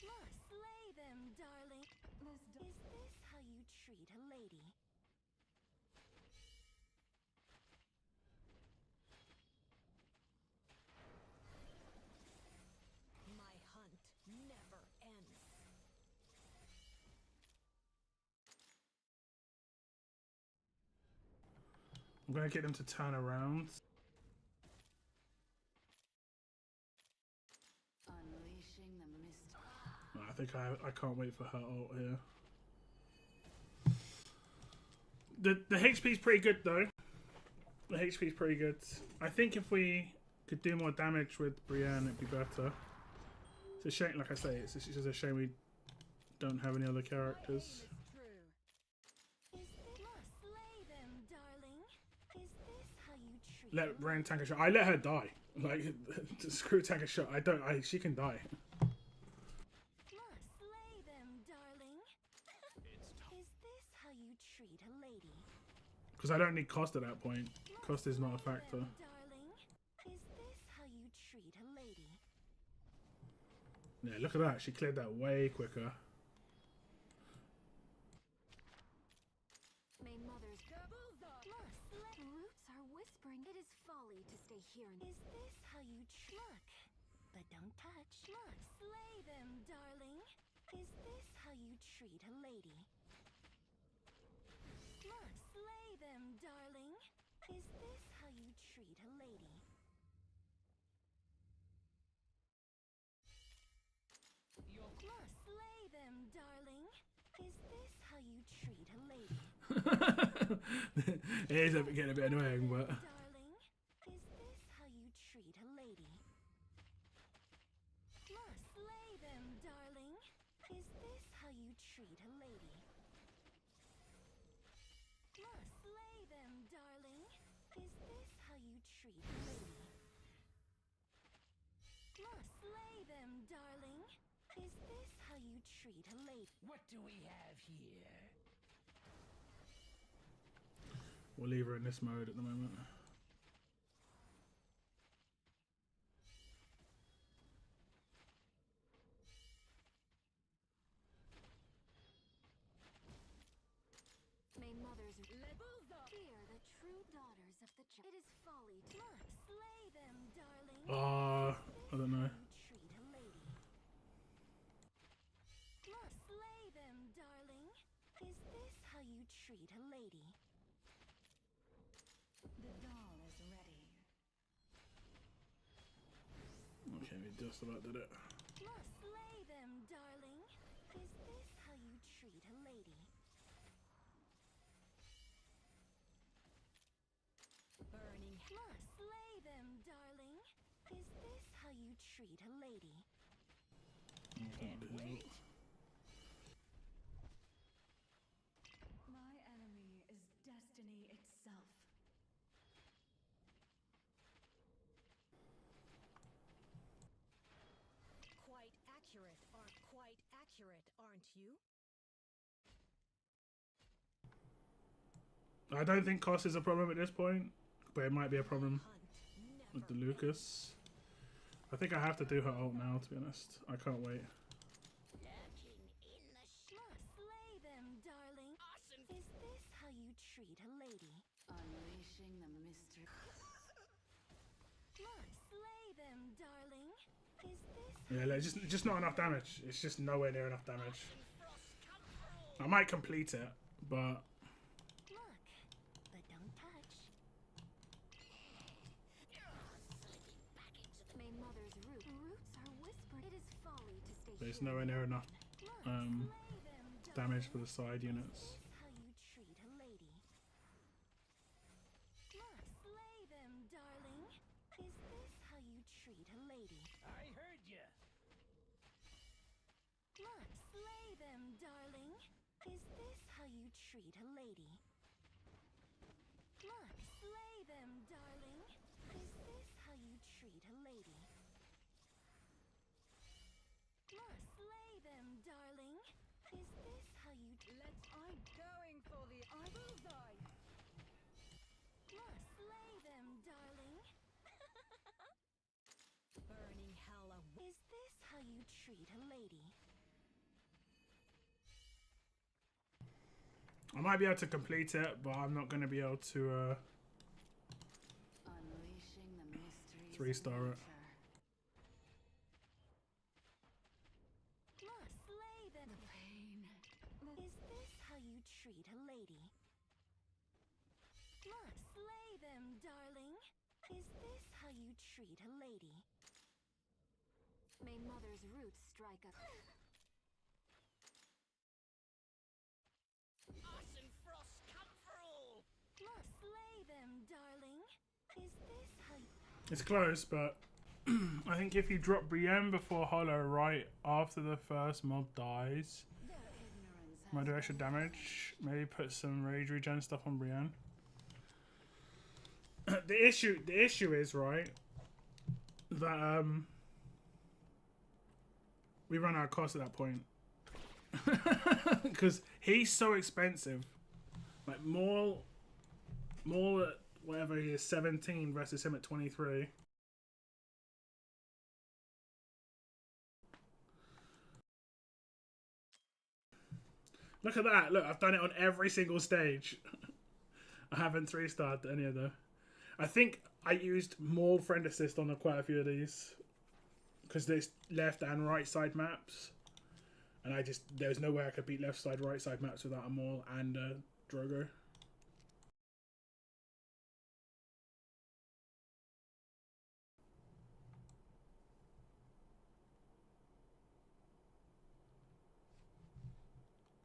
Must slay them, darling. Is this how you treat a lady? My hunt never ends. I'm going to get them to turn around. Unleashing the mist. I think I can't wait for her ult here. The HP's pretty good though. The HP's pretty good. I think if we could do more damage with Brienne, it'd be better. It's a shame, like I say, it's just a shame we don't have any other characters. True. Is this must slay them, darling? Is this how you treat Let a Brienne tank a shot. I let her die. Like, screw tank a shot. She can die. Must slay Because I don't need cost at that point. Cost is not a factor. Darling, is this how you treat a lady? Yeah, look at that. She cleared that way quicker. May mother's roots are whispering. It is folly to stay here. Is this how you look? But don't touch. Look, slay them, darling. Is this how you treat a lady? Look, slay them, darling. Is this how you treat a lady? Look, slay them, darling. Is this how you treat a lady? It is getting a bit annoying, but Darling, is this how you treat a lady? Look, slay them, darling. Is this how you treat a lady? Look, slay them, darling. Is this how you treat a lady? Look, slay them, darling. Is this how you treat a lady? What do we have here? we'll leave her in this mode at the moment. May mother's fear the true daughters of the It is folly to Look, slay them, darling. I don't know. Treat a lady. Look, slay them, darling. Is this how you treat a lady? The doll is ready. Okay, we just about did it. Look, slay them, darling. Is this how you treat a lady? Burning Look, slay them, darling. Is this how you treat a lady? My enemy is destiny itself. Quite accurate, aren't you? I don't think cost is a problem at this point, but it might be a problem with the Lucas. I think I have to do her ult now, to be honest. I can't wait. Look, slay them, darling. Is this how you treat a lady? Unleashing the mystery. Look, slay them, darling. Is this Yeah, like, just not enough damage. It's just nowhere near enough damage. I might complete it, but look, but don't touch. May mother's roots are whispered. It is folly to stay there's here. nowhere near enough Look, slay them, damage darling. for the side units. Is this how you treat a lady? Look, slay them, darling. Is this how you treat a lady? I heard ya. Look, slay them, darling. Is this how you treat a lady? Look, slay them, darling. Is this how you treat a lady? Look, slay them, darling. Is this how you I'm going for the bullseye. Look, slay them, darling. Burning hell Is this how you treat a lady? I might be able to complete it, but I'm not going to be able to unleashing the mysteries. 3-star it. Look, slay them. The pain. Is this how you treat a lady? Look, slay them, darling. Is this how you treat a lady? May mother's roots strike us. Ice and frost come for all. Look, slay them, darling. Is this how you... It's close, but I think if you drop Brienne before Hollow right after the first mob dies, Their ignorance might has do extra damage. Maybe put some rage regen stuff on Brienne. The issue is, right, that we run out of cost at that point. Because he's so expensive. Like, Maul Maul at whatever he is, 17 versus him at 23. Look at that. Look, I've done it on every single stage. I haven't 3-starred any of them. I think I used Maul friend assist on quite a few of these. Because there's left and right side maps. And there was no way I could beat left side, right side maps without a Maul and a Drogo.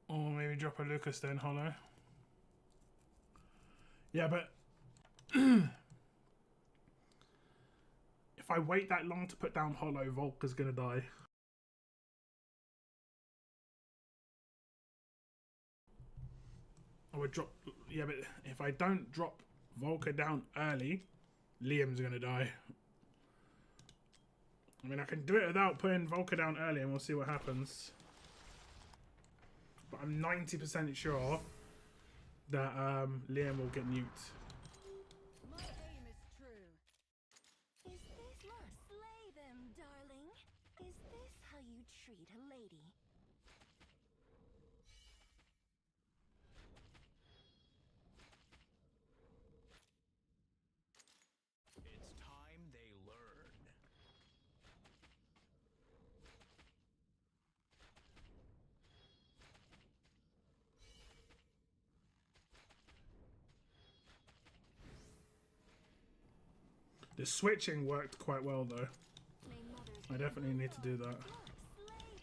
Or maybe drop a Lucas then, Hollow. Yeah, but if I wait that long to put down Hollow, Volker's gonna die. I would drop... Yeah, but if I don't drop Volker down early, Liam's gonna die. I mean, I can do it without putting Volker down early and we'll see what happens. But I'm 90% sure that Liam will get nuked. My aim is true. Is this must slay them, darling? Is this how you treat a lady? It's time they learn. The switching worked quite well though. May mother's I definitely need to do that.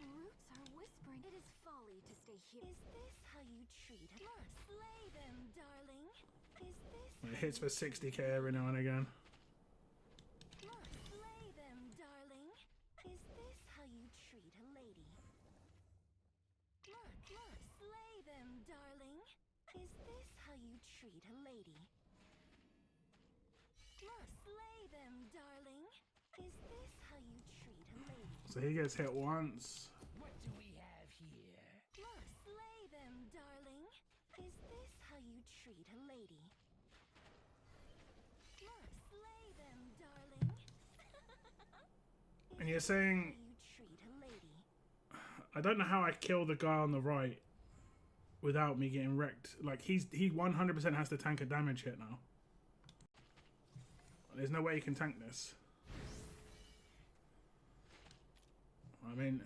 roots are whispering. It is folly to stay here. Is this how you treat a must slay them, darling? Is this It hits for 60k every now and again. must slay them, darling? Is this how you treat a lady? Must slay them, darling? Is this how you treat a lady? Must slay them, darling? Is this how you treat a lady? So he gets hit once. What do we have here? Must slay them, darling? Is this how you treat a lady? Must slay them, darling? And you're saying... How you treat a lady? I don't know how I kill the guy on the right without me getting wrecked. Like, he 100% has to tank a damage hit now. There's no way he can tank this. I mean...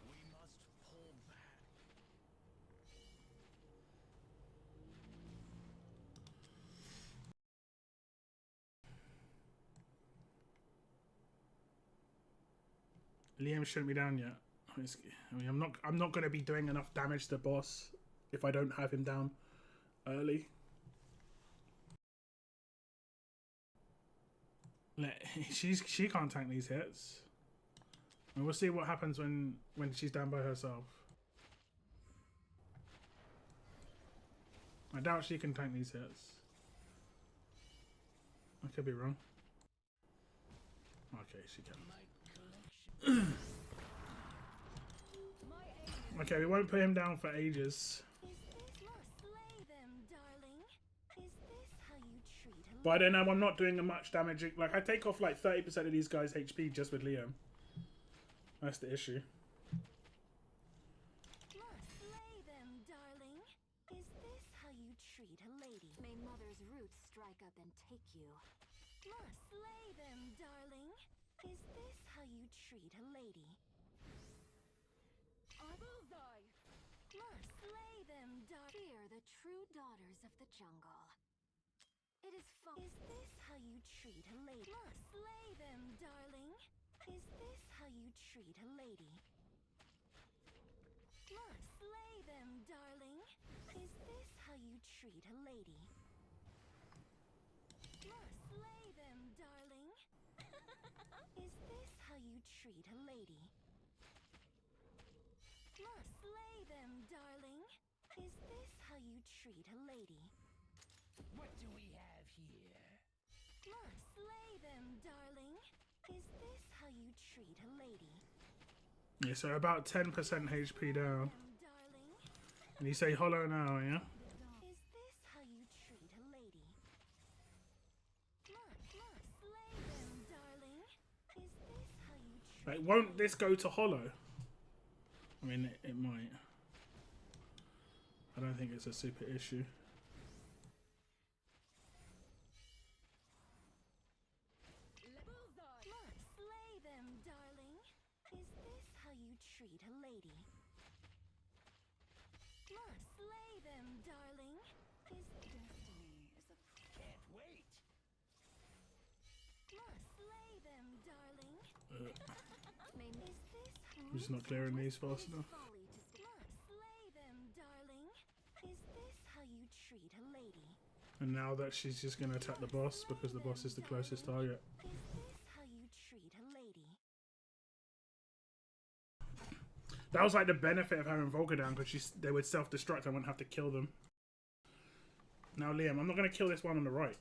We must pull back. Liam shouldn't be down yet. I mean, I'm not going to be doing enough damage to the boss if I don't have him down early. She can't tank these hits. And we'll see what happens when she's down by herself. I doubt she can tank these hits. I could be wrong. Okay, she can. My collection. Okay, we won't put him down for ages. Is this must slay them, darling? Is this how you treat a But then I'm not doing much damage. Like, I take off like 30% of these guys' HP just with Liam. That's the issue. Must slay them, darling? Is this how you treat a lady? May mother's roots strike up and take you. Must slay them, darling? Is this how you treat a lady? Bullseye! Must slay them, darling? Fear the true daughters of the jungle. It is Is this how you treat a lady? Must slay them, darling? Is this how you treat a lady? Must slay them, darling? Is this how you treat a lady? Must slay them, darling? Is this how you treat a lady? Must slay them, darling? Is this how you treat a lady? What do we have here? Must slay them, darling. Is this how you treat a lady? Yeah, so about 10% HP down. Them, darling. And you say hollow now, yeah? Is this how you treat a lady? Must slay them, darling. Is this how you treat Like, won't this go to hollow? I mean, it might. I don't think it's a super issue. Must slay them, darling. Is this how you treat a lady? Must slay them, darling. Is destiny is a Can't wait. must slay them, darling. May Is this I'm just not clearing these fast enough. folly to stay. must slay them, darling? Is this how you treat a lady? And now that she's just going to attack the boss because the boss is the closest target. Is this how you treat a lady? That was like the benefit of having Volga down because they would self-destruct. I wouldn't have to kill them. Now, Liam, I'm not going to kill this one on the right.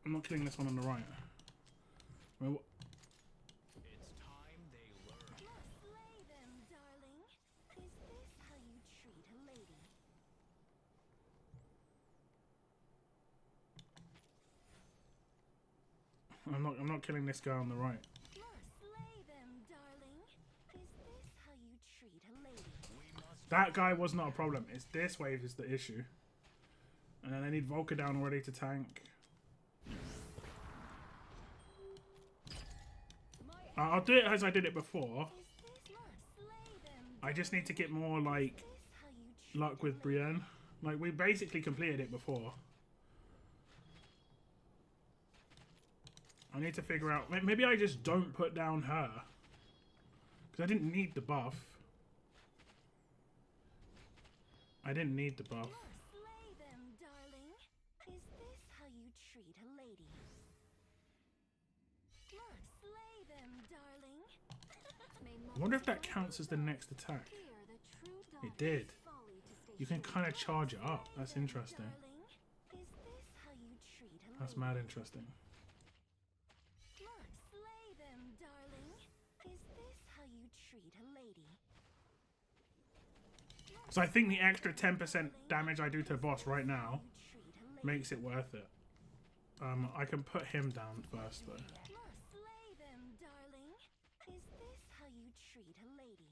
I'm not killing this one on the right. I mean, It's time they learn. Must slay them, darling. Is this how you treat a lady? I'm not killing this guy on the right. Must slay them, darling. Is this how you treat a lady? That guy was not a problem. It's this wave is the issue. And then I need Volker down already to tank. I'll do it as I did it before. Is this must slay them? I just need to get more like Is this how you treat luck with Brienne. Like we basically completed it before. I need to figure out. Maybe I just don't put down her because I didn't need the buff. I didn't need the buff. Must slay them, darling. Is this how you treat a lady? Must slay them, darling. May I wonder if that counts as the next attack. fear the true It daughter did. is folly to stay You can hidden. kind of charge it up. That's interesting. Darling, is this how you treat a That's lady? mad interesting. Must slay them, darling. Is this how you treat a lady? So I think the extra 10% damage I do to the boss right now You treat a lady. makes it worth it. I can put him down first though. Must slay them, darling. Is this how you treat a lady?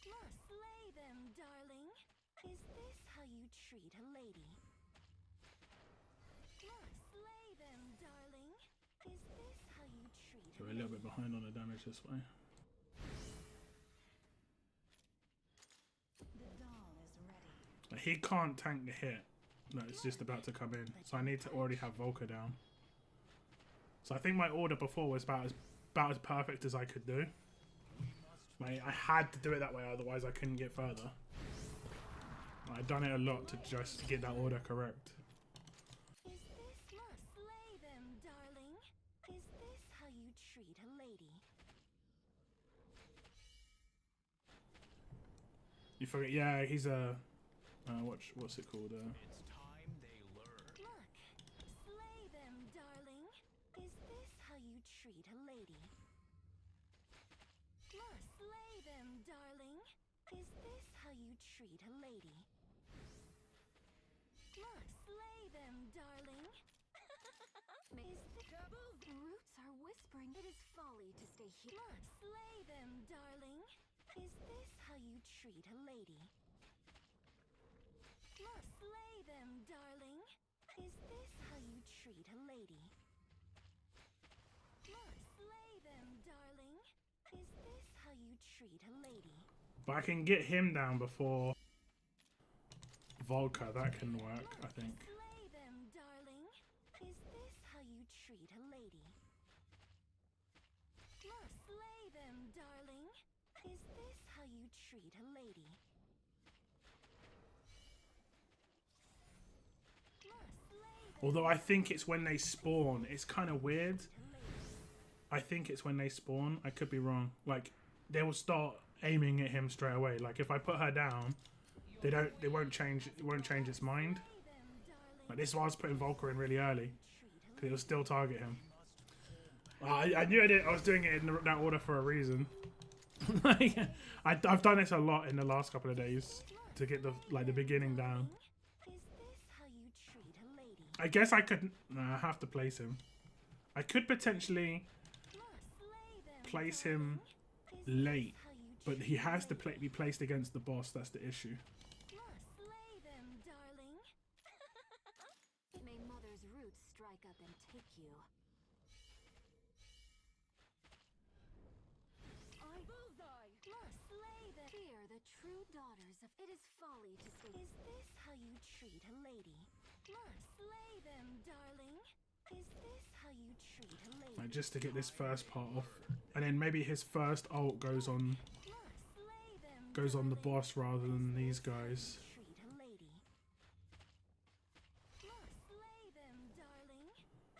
Must slay them, darling. Is this how you treat a lady? Must slay them, darling. Is this how you treat So a we're a little bit behind on the damage this way. The doll is ready. Like, he can't tank the hit. No, it's just about to come in. So I need to already have Volker down. So I think my order before was about as perfect as I could do. Like, I had to do it that way, otherwise I couldn't get further. I'd done it a lot to just get that order correct. Is this must slay them, darling? Is this how you treat a lady? You forget? Yeah, he's a. What's it called? It's time they learn. Look, slay them, darling. Is this how you treat a lady? Must slay them, darling. Is this how you treat a lady? Must slay them, darling. May Is the roots are whispering. It is folly to stay here. must slay them, darling. Is this how you treat a lady? Must slay them, darling. Is this how you treat a lady? Must slay them, darling. Is this how you treat a lady? But I can get him down before Volker. That can work, I think. Slay them, darling. Is this how you treat a lady? Must slay them, darling. Is this how you treat a lady? Must slay them, Although I think it's when they spawn. It's kind of weird. I think it's when they spawn. I could be wrong. Like, they will start aiming at him straight away. Like, if I put her down, They won't change. It won't change its mind. Like this is why I was putting Volker in really early, because it'll still target him. I knew I was doing it in that order for a reason. Like, I've done this a lot in the last couple of days to get the beginning down. I guess I could. No, I have to place him. I could potentially place him late, but he has to be placed against the boss. That's the issue. May Mother's roots strike up and take you. Fear the true daughters of. It is folly to stay. Is this how you treat a lady? Slay them, darling. Is this how you treat a lady? Like, just to get this first part off, and then maybe his first ult goes on the boss rather than these guys. Treat a lady. Slay them, darling.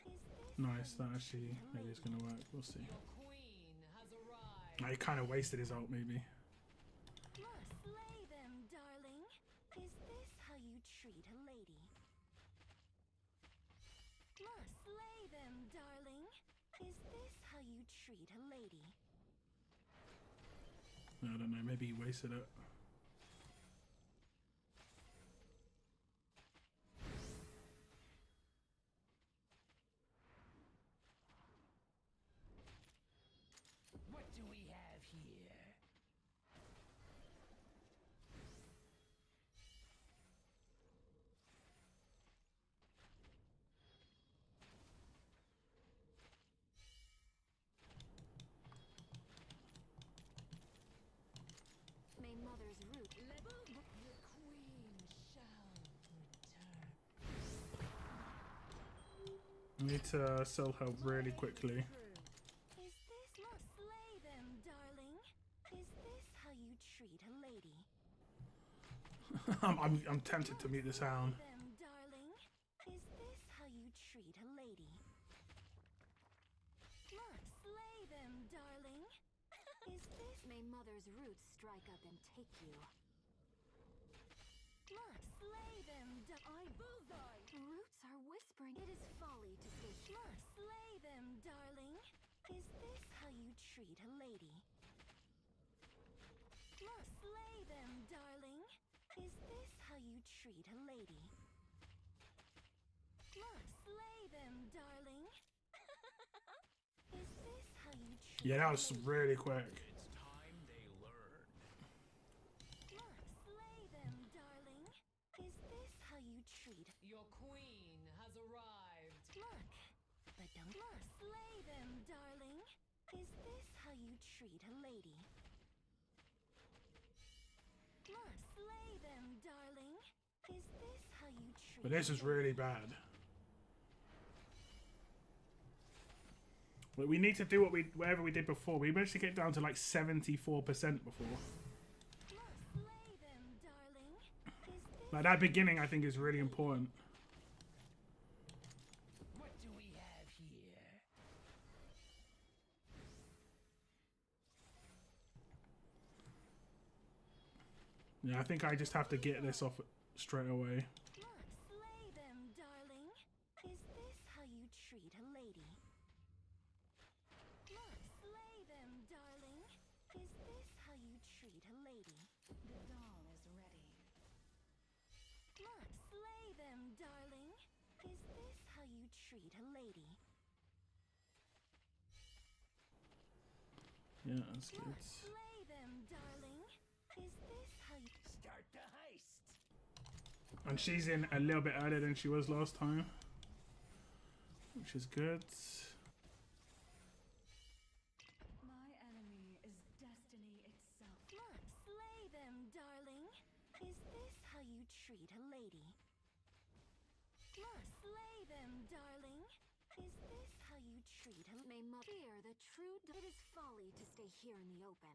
Is this Nice, that actually maybe it's gonna work. We'll see. Queen has arrived. He kind of wasted his ult, maybe. slay them, darling? Is this how you treat a lady? Slay them, darling? Is this how you treat a lady? I don't know, maybe he wasted it. What do we have here? May Mother's root. Your queen shall return. I need to sell her really quickly. Is this slay them, darling? Is this how you treat a lady? I'm tempted to mute the sound. Slay them, darling? Is this how you treat a lady? Slay them, darling? Is this May Mother's roots strike up and take you. slay them, bullseye? Roots are whispering. It is folly to stay. Slay them, darling? Is this how you treat a lady? Slay them, darling? Is this how you treat a lady? Slay them, darling? Is this how you treat Yeah, that was really quick. It's time they learn. Slay them, darling? Is this how you treat? Your queen has arrived. But don't slay them, darling? Is this how you treat a lady? Slay them, darling? Is this how you treat? But this is really bad. We need to do whatever we did before. We managed to get down to like 74% before. Slay them, darling? Is this Like that beginning, I think, is really important. What do we have here? Yeah, I think I just have to get this off straight away. slay them, darling? Is this how you treat a lady? Slay them, darling? Is this how you treat a lady? The dawn is ready. Slay them, darling? Is this how you treat a lady? Yeah, that's good. Slay them, darling? Is this how you... Start the heist. And she's in a little bit earlier than she was last time, which is good. My enemy is destiny itself. Slay them, darling? Is this how you treat a lady? Slay them, darling? Is this how you treat a... May Mother fear the true. It is folly to stay here in the open.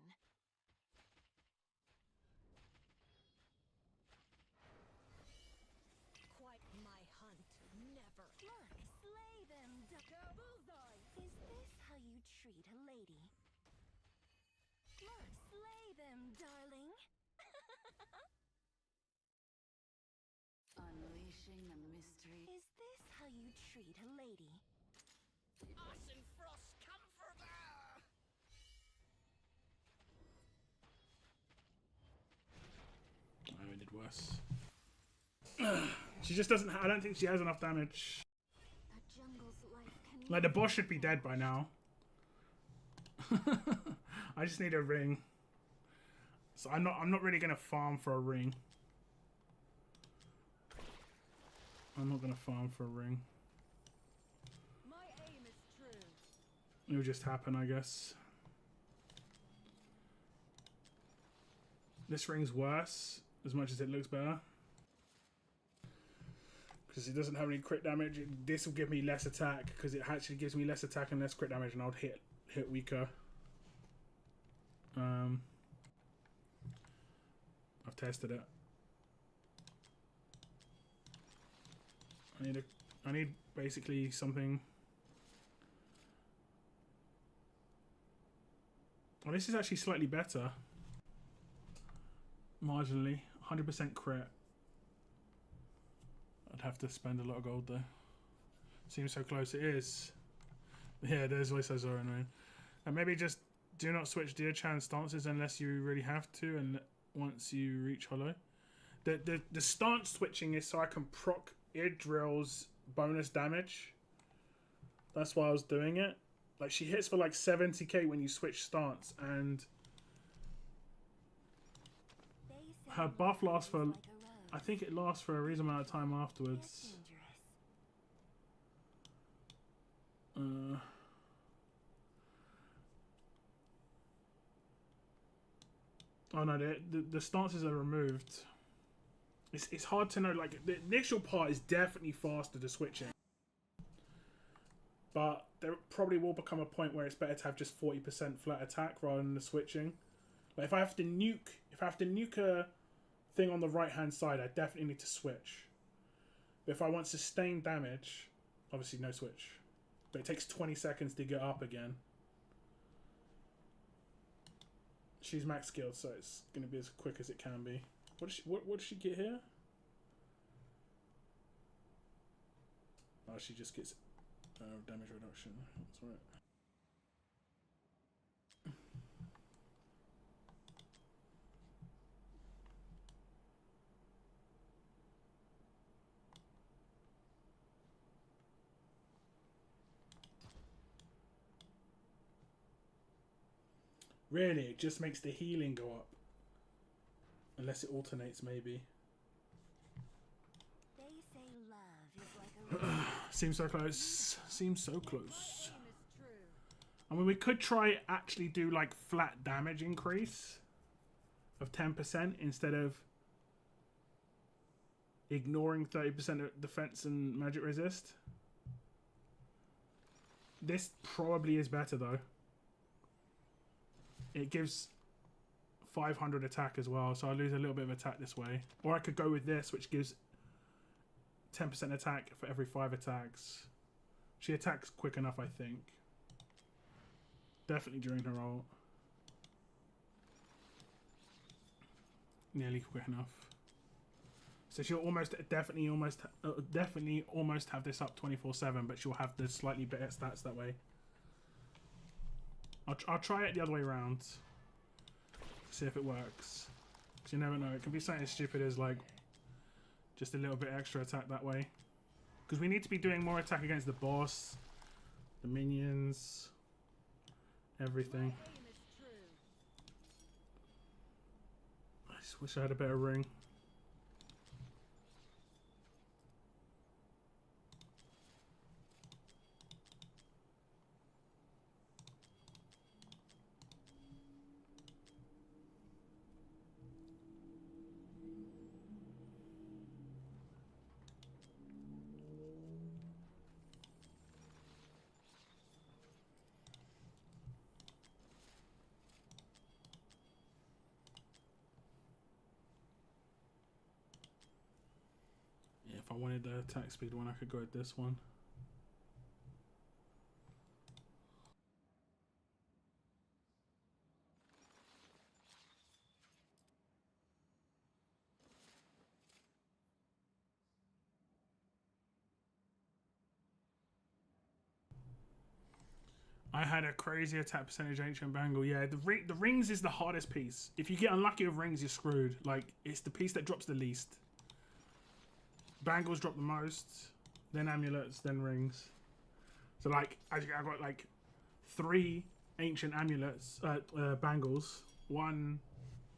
Quite my hunt, never. Slay them, bullseye. Is this how you treat a lady? Slay them, darling? Unleashing the mystery. Is this how you treat a lady? Ice and frost comforter! I did worse. She just doesn't. I don't think she has enough damage. The jungle's life can Like the boss should be dead by now. I just need a ring. So I'm not really gonna farm for a ring. I'm not gonna farm for a ring. My aim is true. It'll just happen, I guess. This ring's worse, as much as it looks better. Because it doesn't have any crit damage. This will give me less attack, because it actually gives me less attack and less crit damage, and I'll hit weaker. I've tested it. I need basically something. Well, this is actually slightly better. Marginally. 100% crit. I'd have to spend a lot of gold though. Seems so close. It is. Yeah, there's voice as well, annoying. And maybe just do not switch Dear Chan stances unless you really have to, and once you reach hollow. The stance switching is so I can proc ear drills bonus damage. That's why I was doing it. Like, she hits for like 70k when you switch stance, and They say her buff lasts for, love is like a I rose. think it lasts for a reasonable amount of time It's afterwards. dangerous. Oh no, the stances are removed. It's hard to know. Like, the initial part is definitely faster to switching, but there probably will become a point where it's better to have just 40% flat attack rather than the switching. Like, if I have to nuke a thing on the right hand side, I definitely need to switch. But if I want sustained damage, obviously no switch. But it takes 20 seconds to get up again. She's max skilled, so it's going to be as quick as it can be. What does she get here? Oh, she just gets damage reduction. That's right. Really, it just makes the healing go up. Unless it alternates, maybe. They say love is like a rose. Seems so close. Seems so close. Aim is true. I mean, we could try actually do like flat damage increase of 10% instead of ignoring 30% of defense and magic resist. This probably is better though. It gives 500 attack as well, so I lose a little bit of attack this way. Or I could go with this, which gives 10% attack for every 5 attacks. She attacks quick enough, I think. Definitely during her ult. Nearly quick enough. So she'll definitely almost have this up 24/7, but she'll have the slightly better stats that way. I'll try it the other way around. See if it works. Because you never know. It can be something as stupid as like just a little bit extra attack that way. Because we need to be doing more attack against the boss, the minions, everything. Aim is true. I just wish I had a better ring. If I wanted the attack speed one, I could go with this one. I had a crazy attack percentage ancient bangle. Yeah, the rings is the hardest piece. If you get unlucky with rings, you're screwed. Like, it's the piece that drops the least. Bangles drop the most, then amulets, then rings. So like, I got like 3 ancient amulets, bangles, one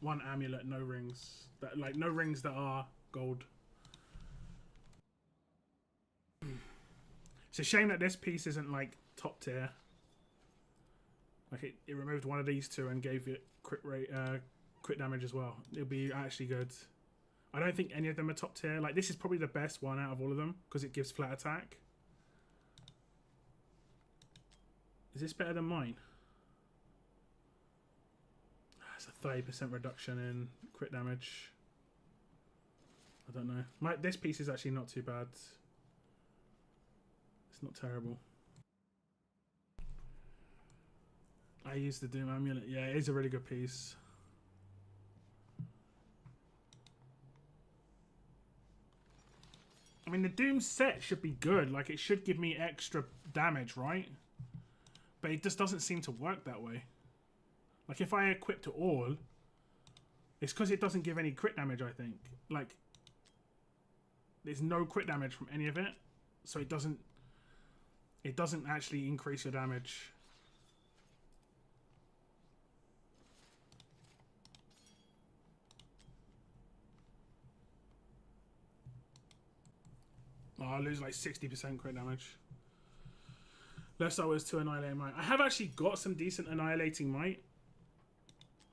amulet, no rings. That like no rings that are gold. It's a shame that this piece isn't like top tier. Like it removed one of these 2 and gave it crit rate, crit damage as well. It'll be actually good. I don't think any of them are top tier. Like this is probably the best one out of all of them because it gives flat attack. Is this better than mine? It's a 30% reduction in crit damage. I don't know. This piece is actually not too bad. It's not terrible. I used the Doom Amulet. Yeah, it is a really good piece. I mean, the Doom set should be good. Like, it should give me extra damage, right? But it just doesn't seem to work that way. Like, if I equip to all, it's because it doesn't give any crit damage, I think. Like, there's no crit damage from any of it. So it doesn't actually increase your damage. Oh, I lose like 60% crit damage. Left side was 2 Annihilating Might. I have actually got some decent Annihilating Might,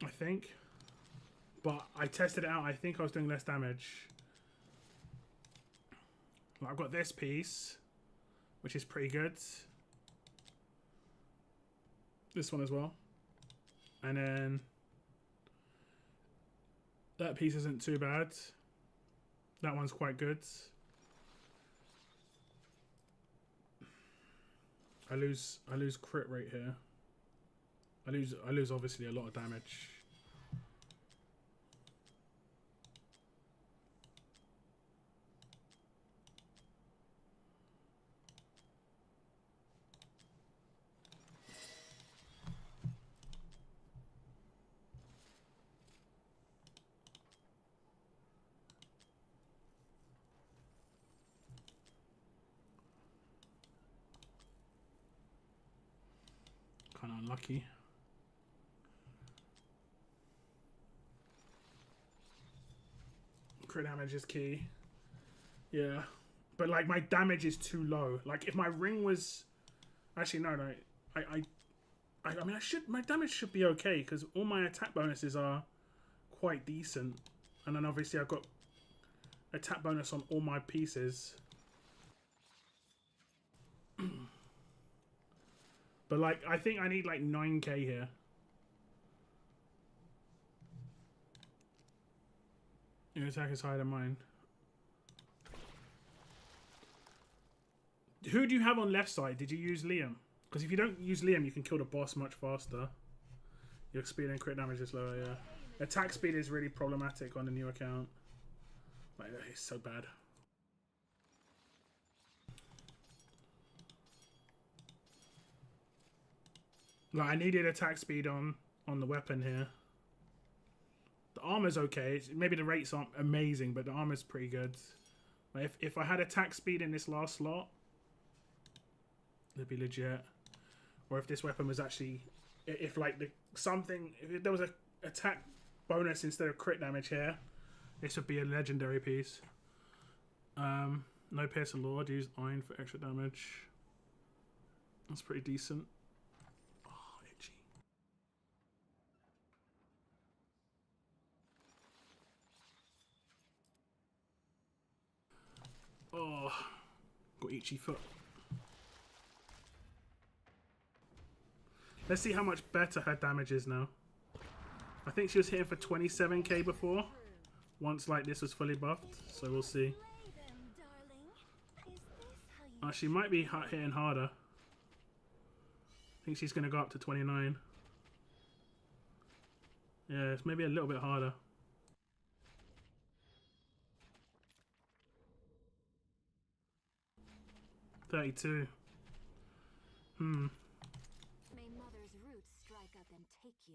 I think. But I tested it out. I think I was doing less damage. Like, I've got this piece, which is pretty good. This one as well. And then that piece isn't too bad. That one's quite good. I lose crit rate here. I lose obviously a lot of damage. Kind of unlucky. Crit damage is key. Yeah. But like my damage is too low. Like if my ring was... Actually no. I mean my damage should be okay because all my attack bonuses are quite decent. And then obviously I've got attack bonus on all my pieces. But like, I think I need like 9k here. Your attack is higher than mine. Who do you have on left side? Did you use Liam? Because if you don't use Liam, you can kill the boss much faster. Your speed and crit damage is lower, yeah. Attack speed is really problematic on the new account. Like, it's so bad. Like, I needed attack speed on the weapon here. The armor's okay. Maybe the rates aren't amazing, but the armor's pretty good. Like if I had attack speed in this last slot, it'd be legit. Or if this weapon was actually... If like if there was a attack bonus instead of crit damage here, this would be a legendary piece. No Piercer Lord. Use Iron for extra damage. That's pretty decent. Oh, got itchy foot. Let's see how much better her damage is now. I think she was hitting for 27k before, once like this was fully buffed, so we'll see. Oh, she might be hitting harder. I think she's going to go up to 29. Yeah, it's maybe a little bit harder. $32. at them take you.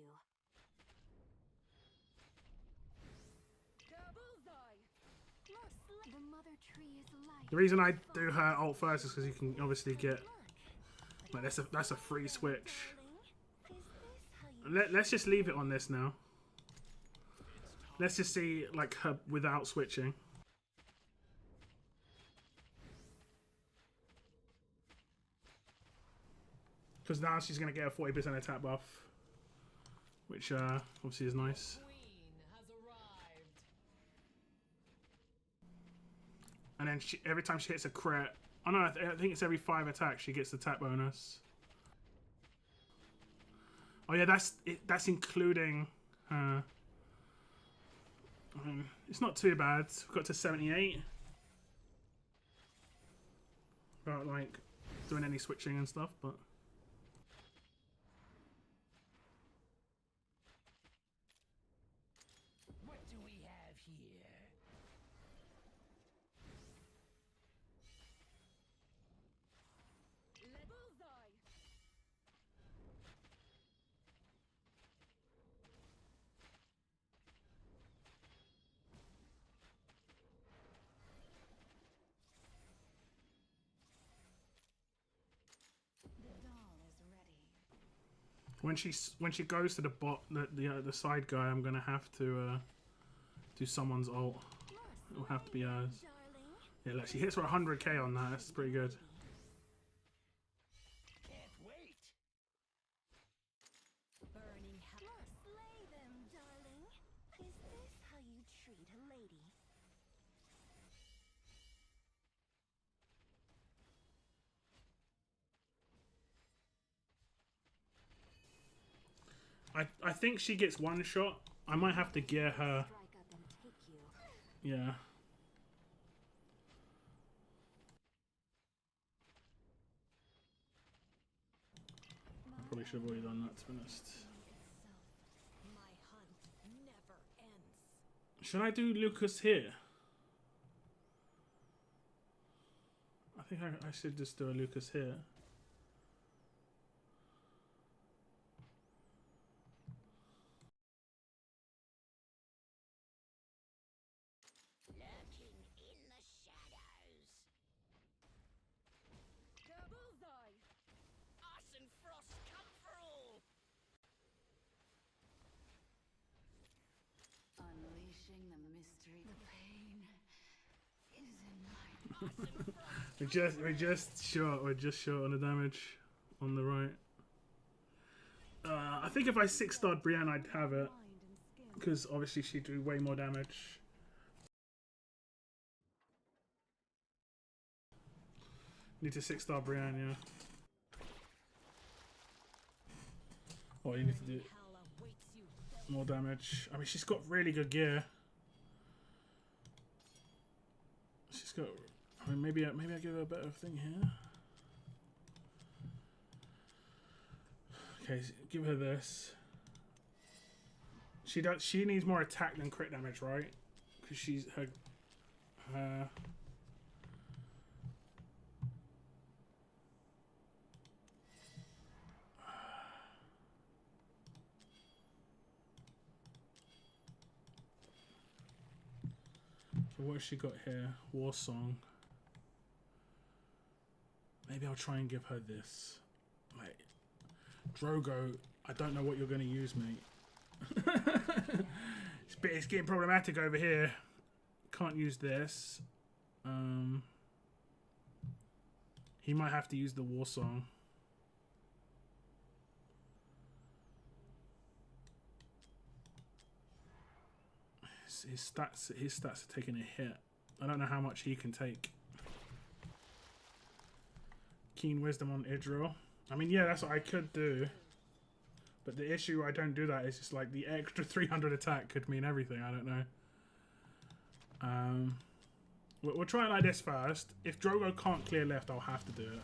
The mother tree is life. The reason I do her ult first is because you can obviously get. Like, that's a free switch. Let's just leave it on this now. Let's just see like her without switching. Because now she's going to get a 40% attack buff. Which obviously is nice. And then every time she hits a crit... Oh no, I think it's every 5 attacks she gets the attack bonus. Oh yeah, that's including... I mean, it's not too bad. We've got to 78. Without like doing any switching and stuff, but... What do we have here? When she goes to the the side guy, I'm gonna have to do someone's ult. It'll have to be ours. Yeah, look, she hits for 100k on that. That's pretty good. Can't wait. Burning hell. Slay them, darling. Is this how you treat a lady? I think she gets one shot. I might have to gear her. Yeah. I probably should have already done that, to be honest. My hunt never ends. Should I do Lucas here? I think I should just do a Lucas here. Lurking in the shadows. Bullseye! Ice and frost come for all. Unleashing the mystery. The pain is in my We're just short. We're just short on the damage on the right. I think if I 6-starred Brienne, I'd have it because obviously she'd do way more damage. Need to 6-star Brienne, yeah. Oh, you need to do more damage. I mean, she's got really good gear. She's got. I mean, maybe I give her a better thing here. Okay, give her this. She needs more attack than crit damage, right? Because she's her. So what has she got here? War song. Maybe I'll try and give her this. Like, Drogo, I don't know what you're going to use, mate. It's getting problematic over here. Can't use this. He might have to use the war song. His stats are taking a hit. I don't know how much he can take. Keen Wisdom on Idril. I mean, yeah, that's what I could do. But the issue I don't do that is just like the extra 300 attack could mean everything. I don't know. We'll try it like this first. If Drogo can't clear left, I'll have to do it.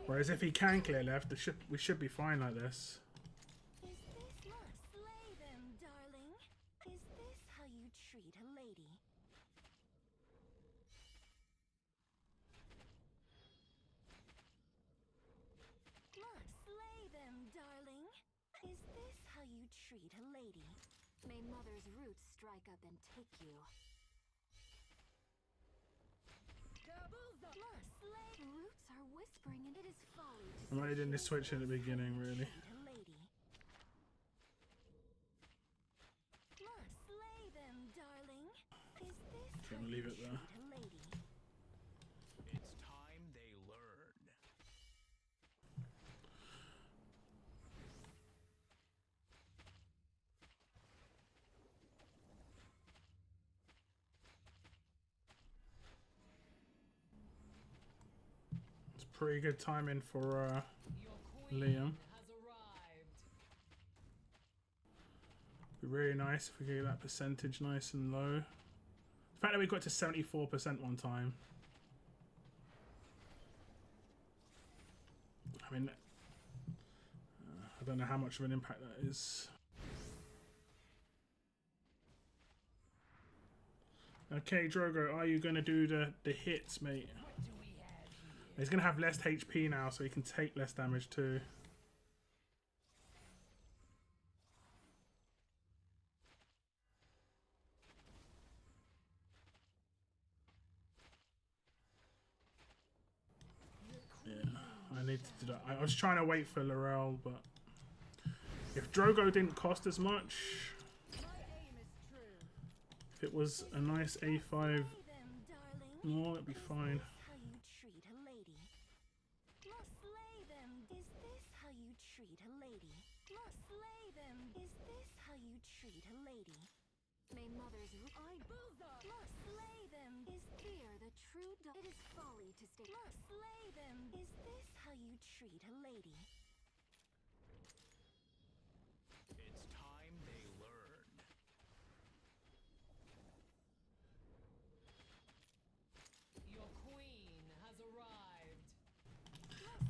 Whereas if he can clear left, we should be fine like this. Is this slay them, darling? Is this how you treat a lady? treat a lady. May mother's roots strike up and take you. Roots are whispering and it is folly to I'm only doing the switch at the beginning, really. treat a lady. Slay them, darling. Is this Okay, how we'll you leave it treat there. a lady? It's time they learn. It's pretty good timing for Your queen Liam. has arrived. Be really nice if we get that percentage nice and low. The fact that we got to 74% one time. I mean, I don't know how much of an impact that is. Okay, Drogo, are you going to do the hits, mate? What do we have here? He's going to have less HP now, so he can take less damage too. Yeah, I need to do that. I was trying to wait for Laurel, but if Drogo didn't cost as much, if it was a nice A5 Slay them, darling. more, it'd be fine. How you treat a lady. Slay them. Is this how you treat a lady? Slay them. Is this how you treat a lady? May mother's Slay them. is fear the true it is folly to stay. Slay them. Is this how you treat a lady? It's time they learn. Your queen has arrived.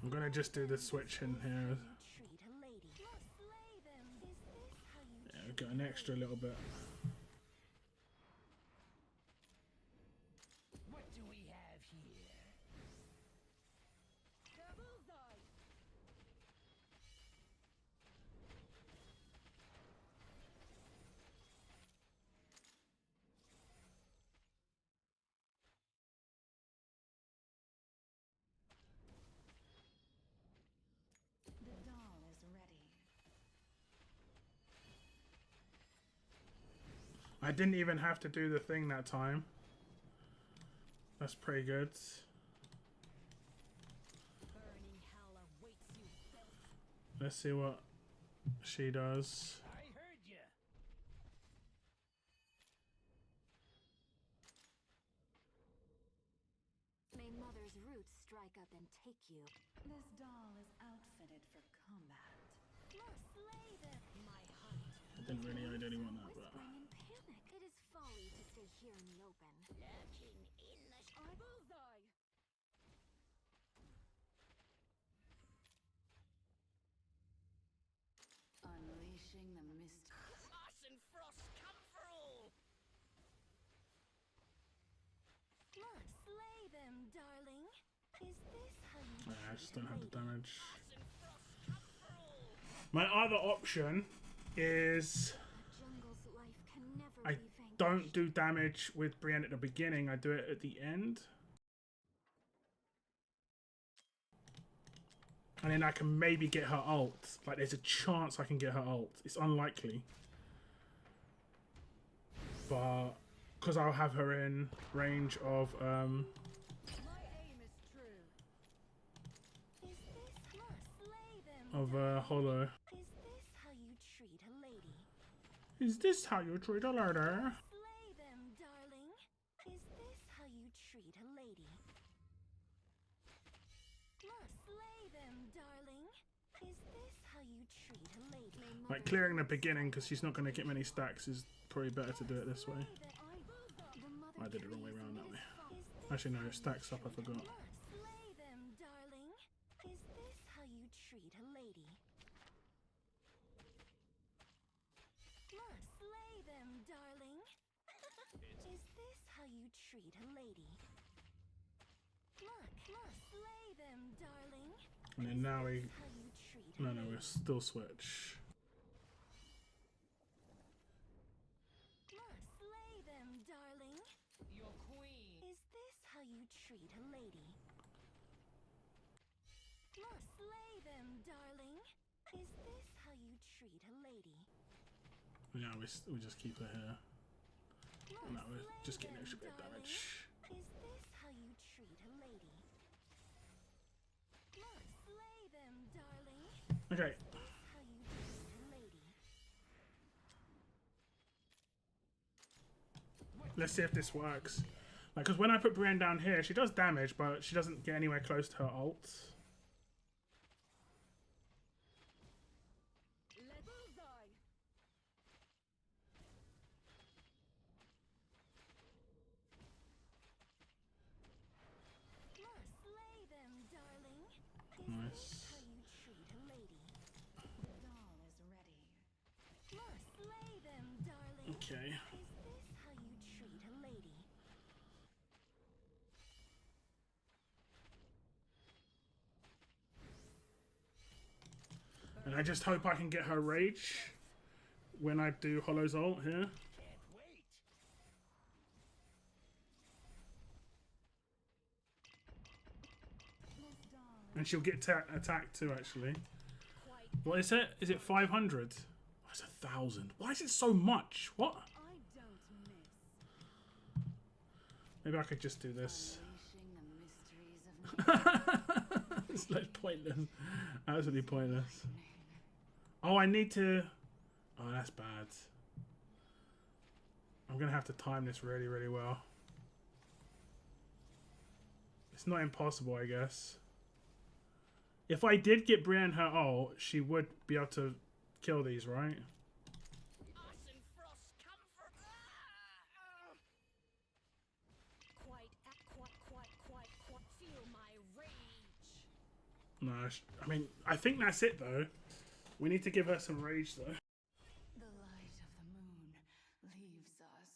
I'm gonna just do the switch in here. Treat a lady. Slay them. Is this how you Yeah, we've got an extra little bit. What do we have here? The doll is ready. I didn't even have to do the thing that time. That's pretty good. Burning hell awaits you, filth. Let's see what she does. I heard ya. May mother's roots strike up and take you. This doll is outfitted for combat. slay them? My hunt. I didn't really ideally want that, but Whispering in panic. It is folly to stay here in the open. Lurking in the Bullseye! Unleashing the mist. Ice and frost come for all. Slay them, darling. Is this how you I just don't have the damage. Ice and frost come for all. My other option is A jungle's life can never I be vanquished. don't do damage with Brienne at the beginning, I do it at the end. And then I can maybe get her ult. Like, there's a chance I can get her ult. It's unlikely. But, because I'll have her in range of, My aim is true. Is this slay them? of, Hollow. Is this how you treat a lady? Is this how you treat a lady? Slay them, darling. Is this how you treat a lady? Slay them, darling. Is this how you treat a lady? Like, clearing the beginning, because she's not going to get many stacks, is probably better to do it this way. I did it the wrong way around that way. Actually, no, it stacks up, I forgot. Slay them, darling. Is this how you treat a lady? Slay them, darling. Is this how you treat a lady? Slay them, darling. And then now we... How you treat a No, no, lady? we'll still switch. them, darling. Is this how you treat a lady? Yeah, we just keep her here. Must No, we're slay just getting them, extra bit of darling. damage. Is this how you treat a lady? Must slay them, darling. Okay. Is this how you treat a lady? Let's see if this works. Like, because when I put Brienne down here, she does damage, but she doesn't get anywhere close to her ult. Bullseye. Must slay them, darling. Is Nice. this how you treat a lady? The doll is ready. Must slay them, darling. Okay. Is this how you treat a lady? And I just hope I can get her rage when I do Hollow's ult here. Can't wait. This doll And she'll get attacked too, actually. Quite. What is it? Is it 500? Oh, it's 1,000. Why is it so much? What? I don't miss. Maybe I could just do this. Unleashing the mysteries of nature. It's like pointless. Absolutely pointless. Oh, I need to... Oh, that's bad. I'm going to have to time this really, really well. It's not impossible, I guess. If I did get Brienne her ult, she would be able to kill these, right? Ice and frost come for... Quite. Feel my rage. No, I mean, I think that's it, though. We need to give her some rage, though. The light of the moon leaves us.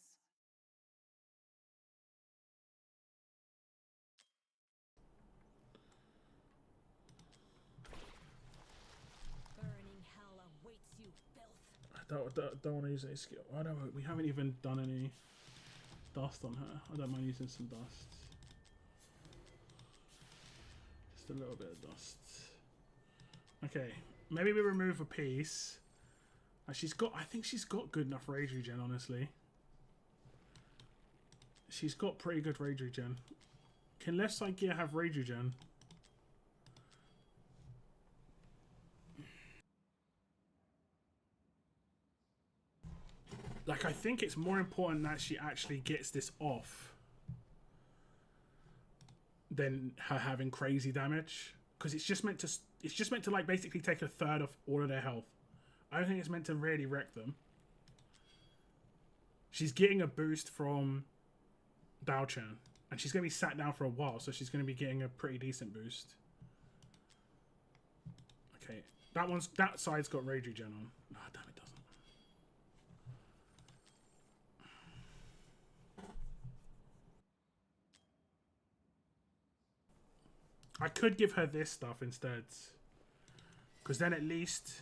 Burning hell awaits you, filth. I don't want to use any skill. I don't. We haven't even done any dust on her. I don't mind using some dust. Just a little bit of dust. Okay, maybe we remove a piece. She's got. I think she's got good enough rage regen. Honestly, she's got pretty good rage regen. Can left side gear have rage regen? Like, I think it's more important that she actually gets this off than her having crazy damage, because it's just meant to like basically take a third of all of their health. I don't think it's meant to really wreck them. She's getting a boost from Dao-chan, and she's gonna be sat down for a while, so she's gonna be getting a pretty decent boost. Okay, that side's got rage regen on. No, damn, it doesn't. I could give her this stuff instead, because then at least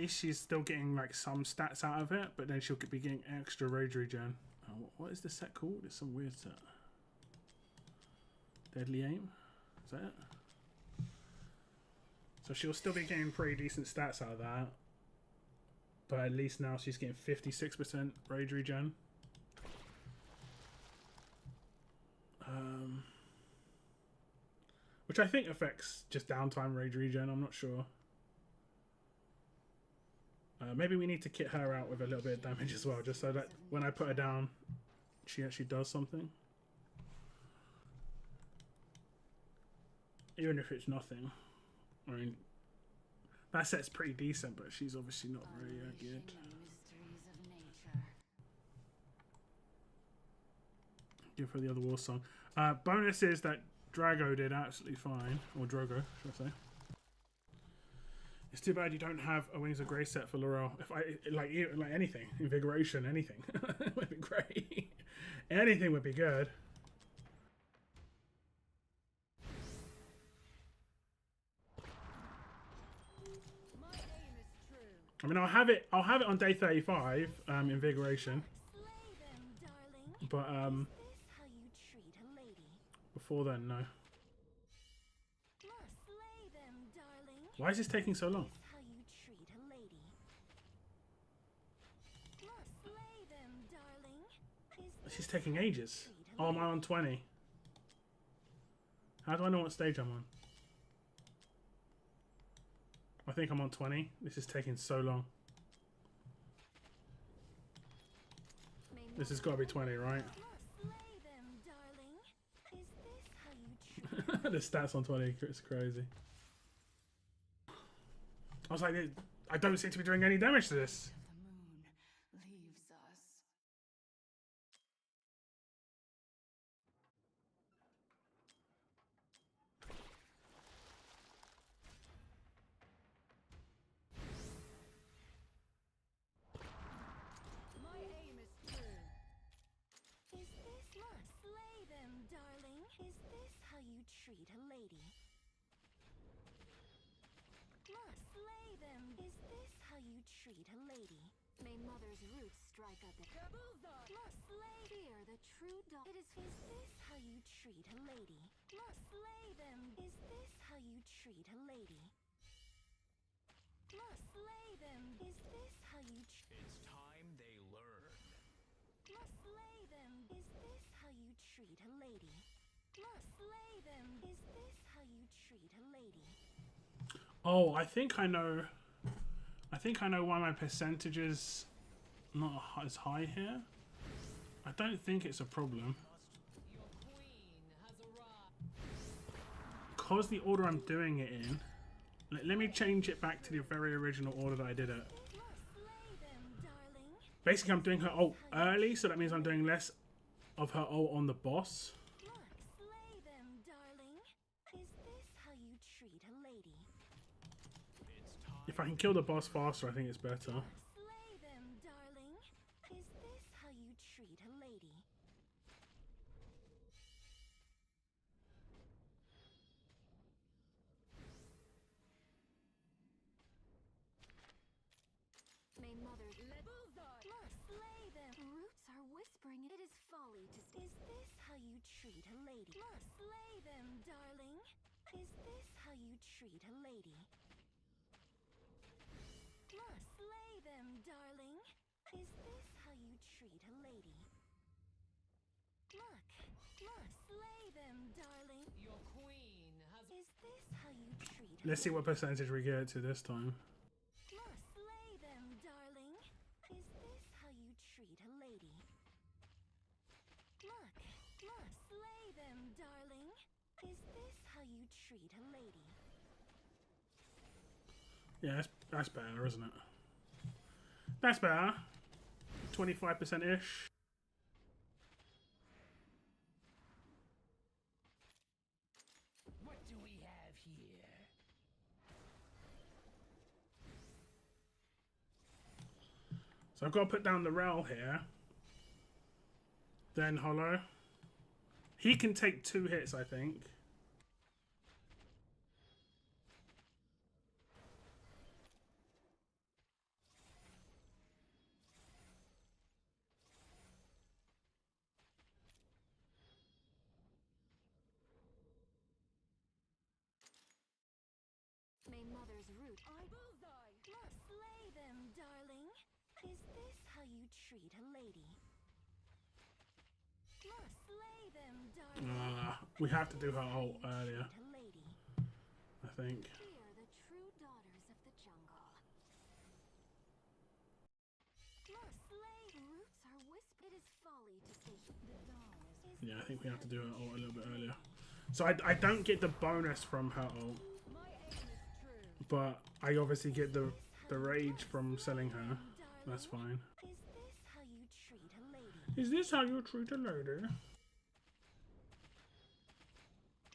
she's still getting like some stats out of it, but then she'll be getting extra rage regen. Oh, what is this set called? It's some weird set. Deadly Aim? Is that it? So she'll still be getting pretty decent stats out of that, but at least now she's getting 56% rage regen. Which I think affects just downtime rage regen, I'm not sure. Maybe we need to kit her out with a little bit of damage as well, just so that when I put her down, she actually does something. Even if it's nothing. I mean, that set's pretty decent, but she's obviously not very good. The mysteries of nature. Give her the other war song. Bonus is that Drago did absolutely fine, or Drogo, should I say? It's too bad you don't have a Wings of Grey set for Laurel. If I like anything, invigoration, anything would be great. Anything would be good. My aim is true. I mean, I'll have it on day 35, invigoration. Slay them, darling. But Is this how you treat a lady? before then, no. Must slay them, Why is this taking so long? How you treat a lady. Must slay them, darling. This is taking ages. Oh, am I on 20? How do I know what stage I'm on? I think I'm on 20. This is taking so long. This has got to be 20, right? Must slay them, darling. Is this how you treat The stats on 20, it's crazy. I was like, I don't seem to be doing any damage to this. The moon leaves us. My aim is true. Is this must slay them, darling? Is this how you treat a lady? Must slay them. Is this how you treat a lady? May mother's roots strike up it. Must slay. Fear the true daughter. Is this how you treat a lady? Must slay them. Is this how you treat a lady? Must slay them. Is this how you It's time they learn. Must slay them. Is this how you treat a lady? Must slay them. Is this how you treat a lady? Oh, I think I know. I think I know why my percentage is not as high here. I don't think it's a problem. Your queen has arrived. Because the order I'm doing it in. Let me change it back to the very original order that I did it. Must slay them, darling. Basically, I'm doing her ult early, so that means I'm doing less of her ult on the boss. Must slay them, darling. Is this how you treat a lady? It's time. If I can kill the boss faster, I think it's better. Slay them, darling. Is this how you treat a lady? May mother's Must slay them. roots are whispering. It is folly to Is this how you treat a lady? Must slay them, darling. Is this how you treat a lady? Must slay them, darling. Is this how you treat a lady? Look, must slay them, darling. Your queen has Is this how you treat a Let's see what lady? percentage we get to this time. Must slay them, darling. Is this how you treat a lady? Look, must slay them, darling. Is this how you treat a lady? Yeah, that's better, isn't it? That's better. 25%-ish. What do we have here? So I've got to put down the rail here. Then Hollow. He can take 2 hits, I think. May mother's root. Must slay them, darling. Is this how you treat a lady? Must slay them, darling. We have to do her ult earlier, Treat a lady. I think. Fear the true daughters of the jungle. Must slay. Roots are whispered. It is folly to say The dawn is Yeah, I think we have to do her ult a little bit earlier. So I don't get the bonus from her ult, my aim is true. but I obviously get the rage from selling her. That's fine. Is this how you treat a lady? Is this how you treat a lady?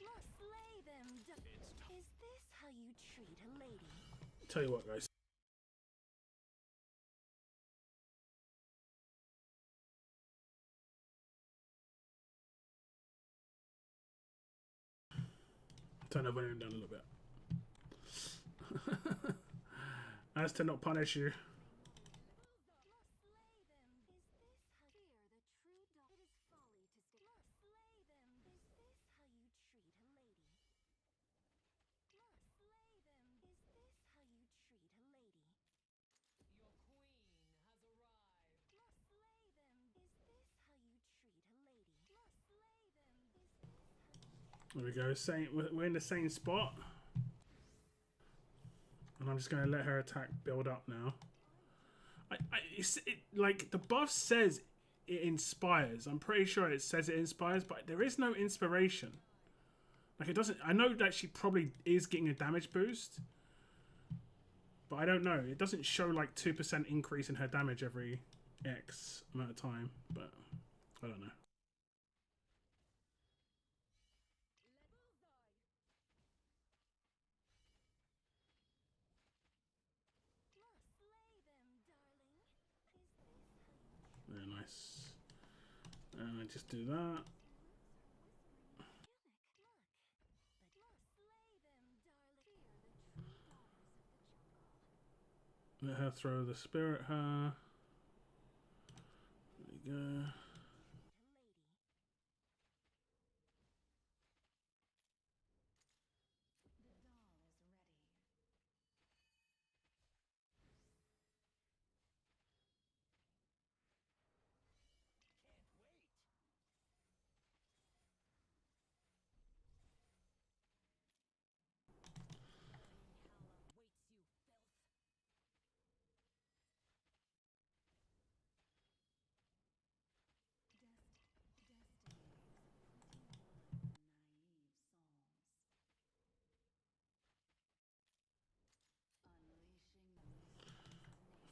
Must slay them. Is this how you treat a lady? Tell you what, guys. Turn the volume down a little bit. As to not punish you. Must slay them. Is this how Fear the true daughter. It is folly to say. Must slay them. Is this how you treat a lady? Must slay them. Is this There we go. Same. We're in the same spot. And I'm just going to let her attack build up now. Like, the buff says it inspires. I'm pretty sure it says it inspires, but there is no inspiration. Like, it doesn't... I know that she probably is getting a damage boost. But I don't know. It doesn't show, like, 2% increase in her damage every X amount of time. But I don't know. Very nice. And I just do that. Let her throw the spear at her. There we go.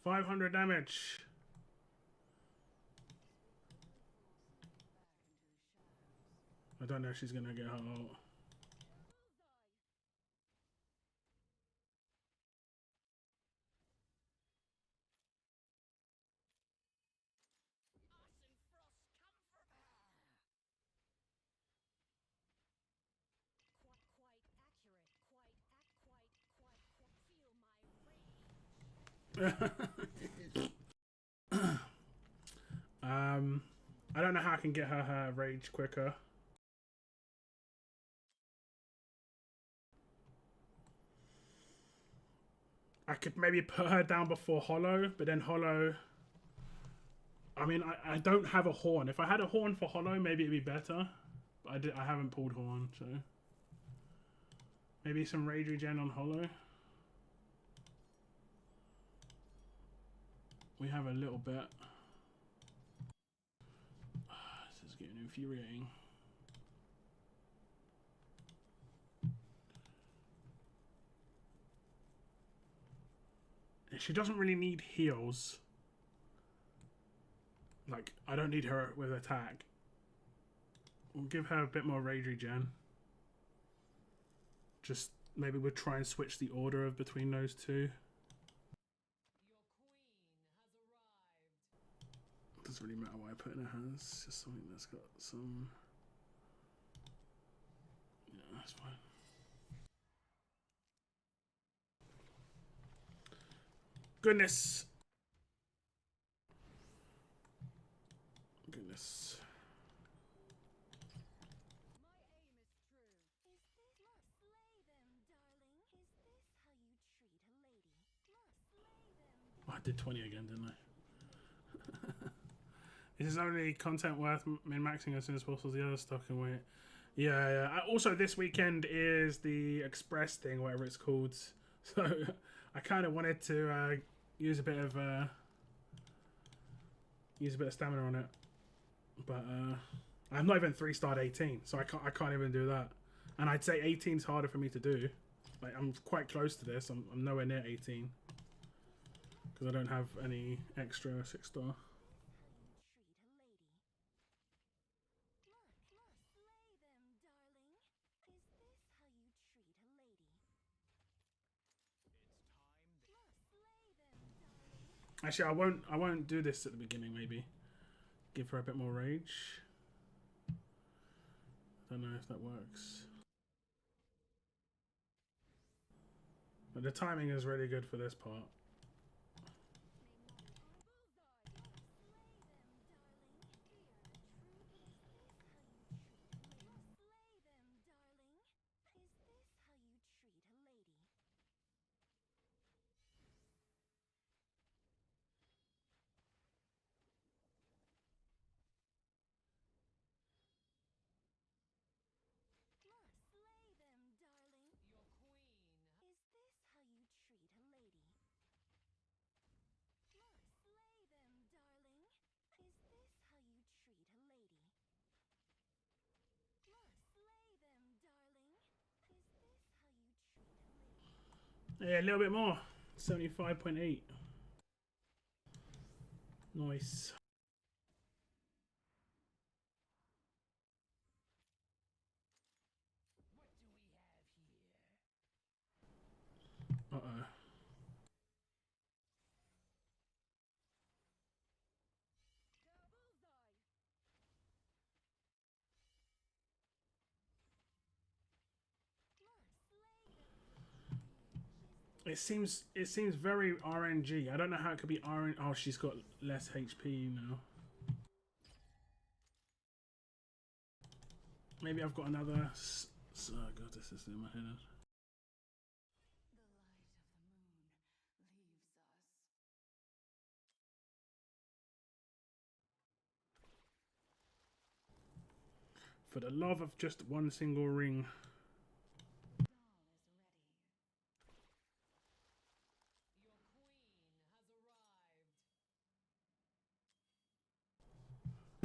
Unleashing 500 damage. I don't know if she's gonna get her ult. I don't know how I can get her rage quicker. I could maybe put her down before Hollow, but then Hollow... I mean, I don't have a horn. If I had a horn for Hollow, maybe it'd be better. But I haven't pulled horn, so... Maybe some rage regen on Hollow. We have a little bit. This is getting infuriating. She doesn't really need heals. Like, I don't need her with attack. We'll give her a bit more rage regen. Just maybe we'll try and switch the order of between those two. Doesn't really matter what I put in her hands. Just something that's got some... Yeah, that's fine. Goodness. Goodness. Oh, I did 20 again, didn't I? This is only content worth min-maxing as soon as possible. The other stuff can wait. Yeah, yeah. Also, this weekend is the Express thing, whatever it's called. So, I kind of wanted to use a bit of stamina on it, but I'm not even 3-starred 18, so I can't even do that. And I'd say 18 is harder for me to do. Like, I'm quite close to this. I'm nowhere near 18 because I don't have any extra 6-star. Actually, I won't do this at the beginning. Maybe give her a bit more rage. Don't know if that works. But the timing is really good for this part. Yeah, a little bit more. 75.8. Nice. Uh-oh. It seems very RNG. I don't know how it could be RNG. Oh, she's got less HP now. Maybe I've got another. Oh god, this is in my head. The light of the moon leaves us. For the love of just one single ring. Dawn is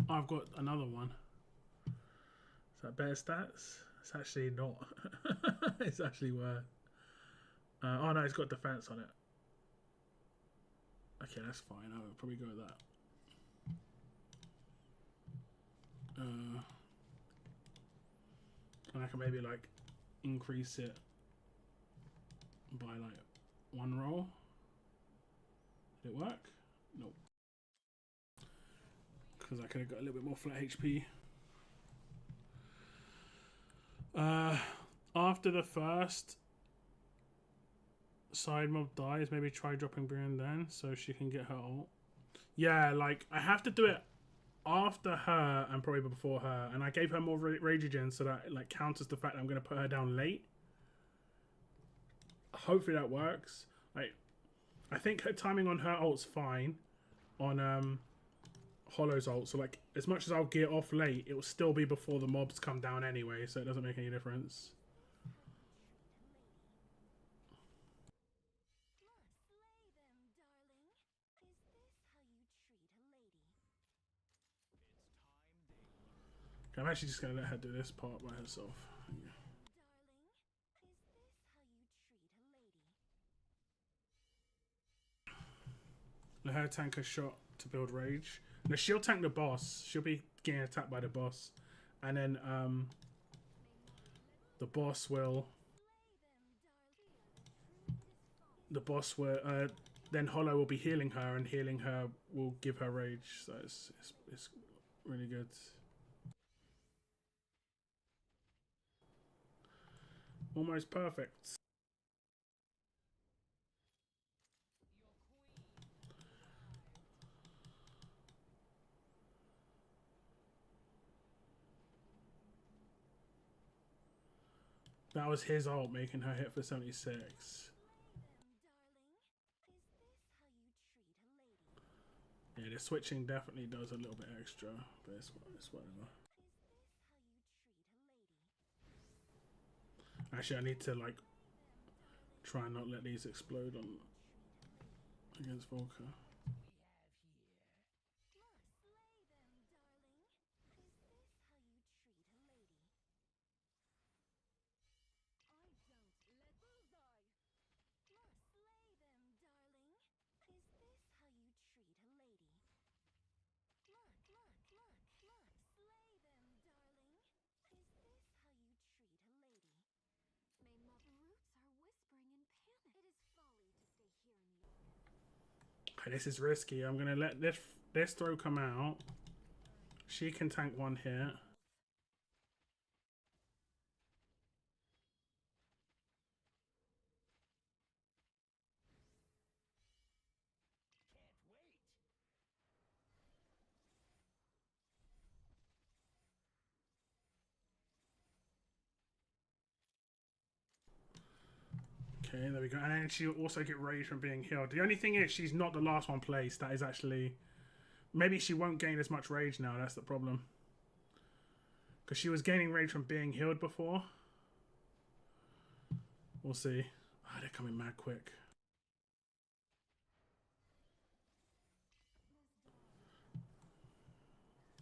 ready. I've got another one. Is that better stats? It's actually not. It's actually worse. Oh no, it's got defense on it. Okay, that's fine. I'll probably go with that. And I can maybe like increase it by like one roll. Did it work? Nope. Because I could have got a little bit more flat HP. After the first side mob dies, maybe try dropping Brienne then so she can get her ult. Yeah, like I have to do it after her and probably before her, and I gave her more rage again so that it like counters the fact that I'm going to put her down late. Hopefully that works. Like I think her timing on her ult's fine on Hollow's ult, so like as much as I'll gear off late, it will still be before the mobs come down anyway, so it doesn't make any difference. I'm actually just going to let her do this part by herself. Yeah. Let her tank a shot to build rage. No, she'll tank the boss. She'll be getting attacked by the boss. And then the boss will... then Hollow will be healing her, and healing her will give her rage. So it's really good. Almost perfect. That was his ult making her hit for 76. Yeah, the switching definitely does a little bit extra, but it's whatever. Actually, I need to like try and not let these explode on against Volker. Okay, this is risky. I'm gonna let this throw come out. She can tank one hit. Okay, there we go. And then she'll also get rage from being healed. The only thing is she's not the last one placed. That is actually... Maybe she won't gain as much rage now. That's the problem. Because she was gaining rage from being healed before. We'll see. Ah, they're coming mad quick.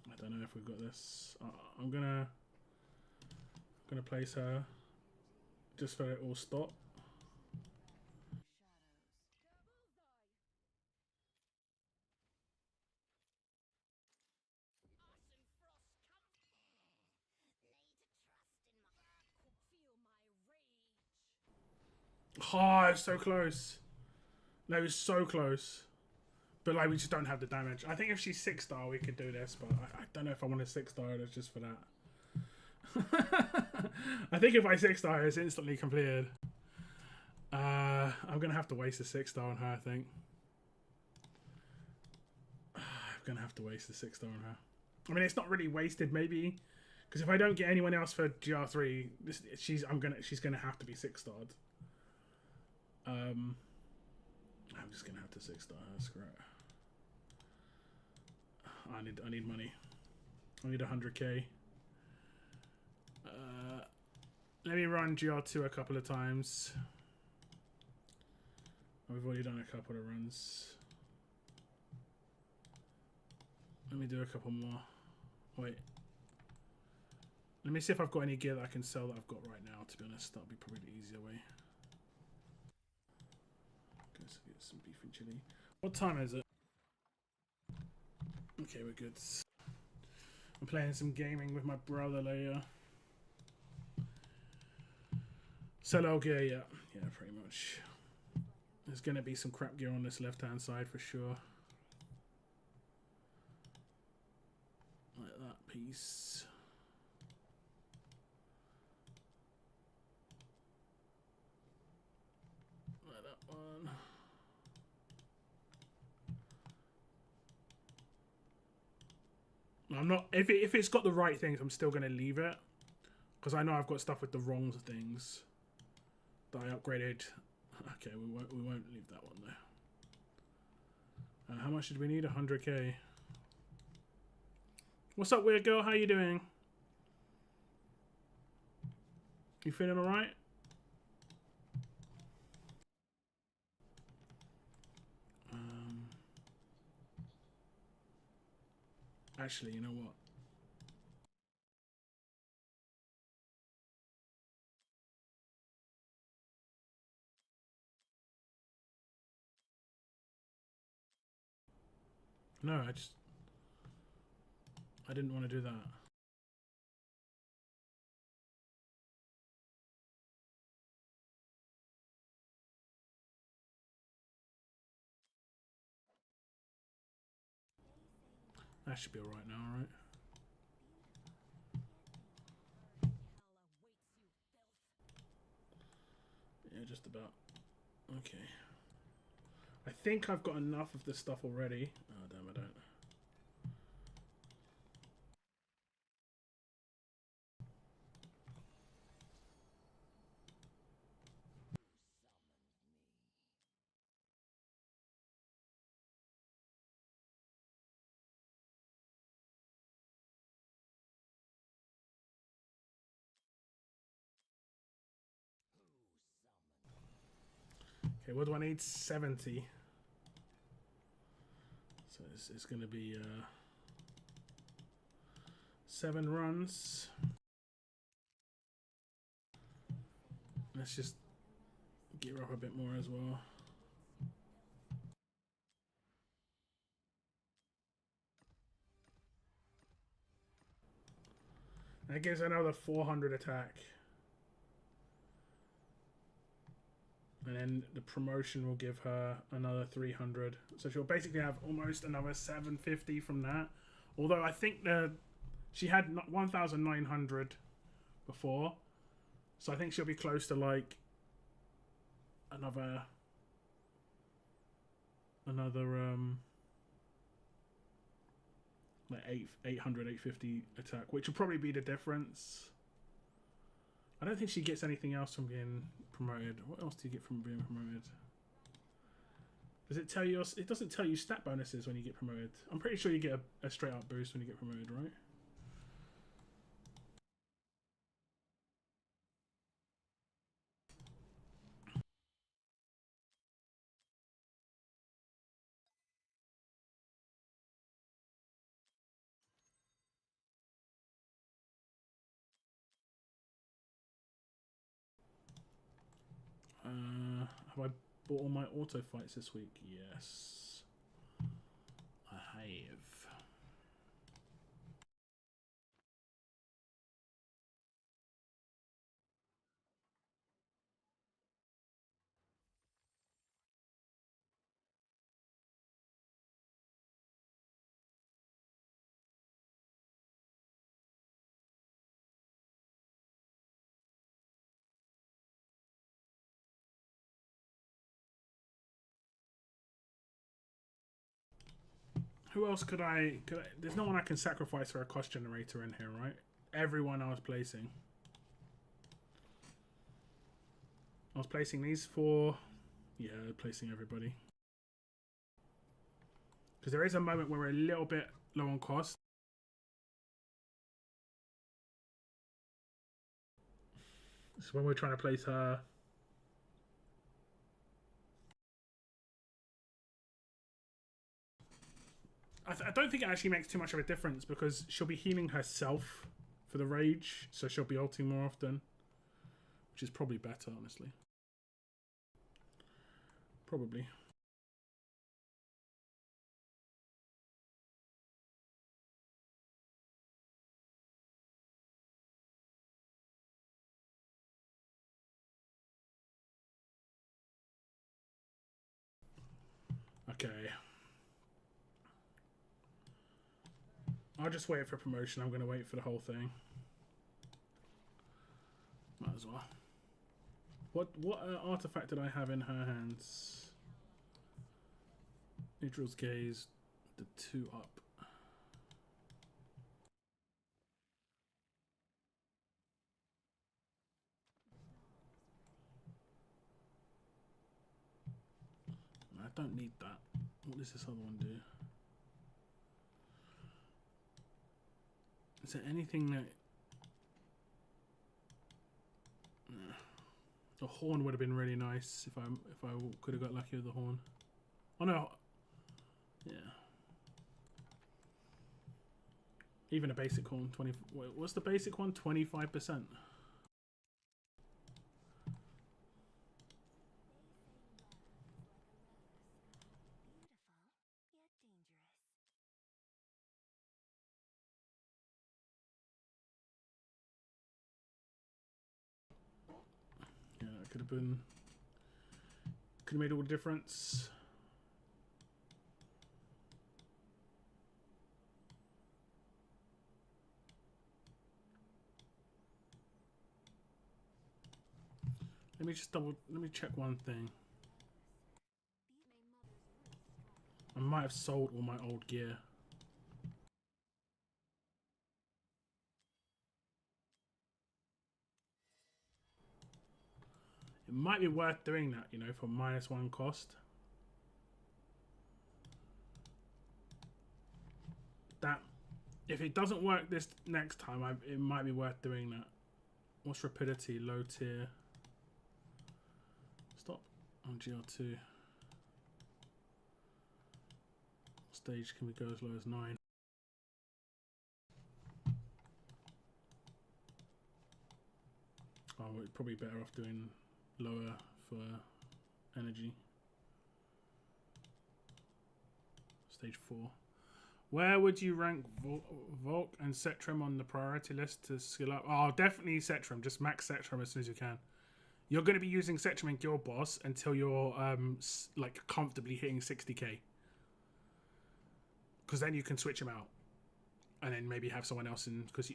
I don't know if we've got this. I'm gonna place her just so it all stop. Oh, it's so close. That was so close. But like, we just don't have the damage. I think if she's 6-star, we could do this, but I don't know if I want a 6-star just for that. I think if I 6-star, it's instantly completed. I'm gonna have to waste a 6-star on her, I think. I'm gonna have to waste a 6-star on her. I mean, it's not really wasted, maybe, because if I don't get anyone else for GR3, she's gonna have to be 6-starred. I'm just gonna have to 6-star her. Screw it. I need money. I need 100k. Let me run GR2 a couple of times. We've already done a couple of runs. Let me do a couple more. Wait. Let me see if I've got any gear that I can sell that I've got right now, to be honest. That'll be probably the easier way. Let's get some beef and chili. What time is it? Okay, we're good. I'm playing some gaming with my brother later. Sell all gear, yeah. Yeah, pretty much. There's going to be some crap gear on this left-hand side for sure. Like that piece. Like that one. I'm not... If it's got the right things, I'm still going to leave it. Because I know I've got stuff with the wrong things that I upgraded. Okay, we won't leave that one there. How much did we need? 100k. What's up, weird girl? How you doing? You feeling alright? Actually, you know what? No, I didn't want to do that. That should be alright now, right? Yeah, just about. Okay. I think I've got enough of this stuff already. Oh, damn, I don't. Okay, what do I need? 70. So it's going to be 7 runs. Let's just gear up a bit more as well. That gives another 400 attack. And then the promotion will give her another 300. So she'll basically have almost another 750 from that. Although I think she had 1,900 before. So I think she'll be close to like another like 800, 850 attack, which will probably be the difference. I don't think she gets anything else from being promoted. What else do you get from being promoted? Does it tell you? It doesn't tell you stat bonuses when you get promoted. I'm pretty sure you get a straight up boost when you get promoted, right? Have I bought all my auto fights this week? Yes, I have. Who else could I... There's no one I can sacrifice for a cost generator in here, right? Everyone I was placing. I was placing these four. Yeah, placing everybody. Because there is a moment where we're a little bit low on cost. This is when we're trying to place her. I don't think it actually makes too much of a difference because she'll be healing herself for the rage, so she'll be ulting more often, which is probably better, honestly. Probably. Okay. I'll just wait for promotion. I'm going to wait for the whole thing. Might as well. What artifact did I have in her hands? Neutral's Gaze, the 2 up. I don't need that. What does this other one do? Is there anything that... The horn would have been really nice if I could have got lucky with the horn. Oh no. Yeah. Even a basic horn, 20. What's the basic one? 25%. Yeah, it could have been. Could have made all the difference. Let me check one thing. I might have sold all my old gear. It might be worth doing that, you know, for -1 cost. That, if it doesn't work this next time, it might be worth doing that. What's rapidity? Low tier. Stop on GL2. Stage can we go as low as 9? Oh, we're probably better off doing lower for energy. Stage 4. Where would you rank Volk and Cetrim on the priority list to skill up? Oh, definitely Cetrim. Just max Cetrim as soon as you can. You're going to be using Cetrim in Guild Boss until you're like comfortably hitting 60k. Because then you can switch them out, and then maybe have someone else in. Because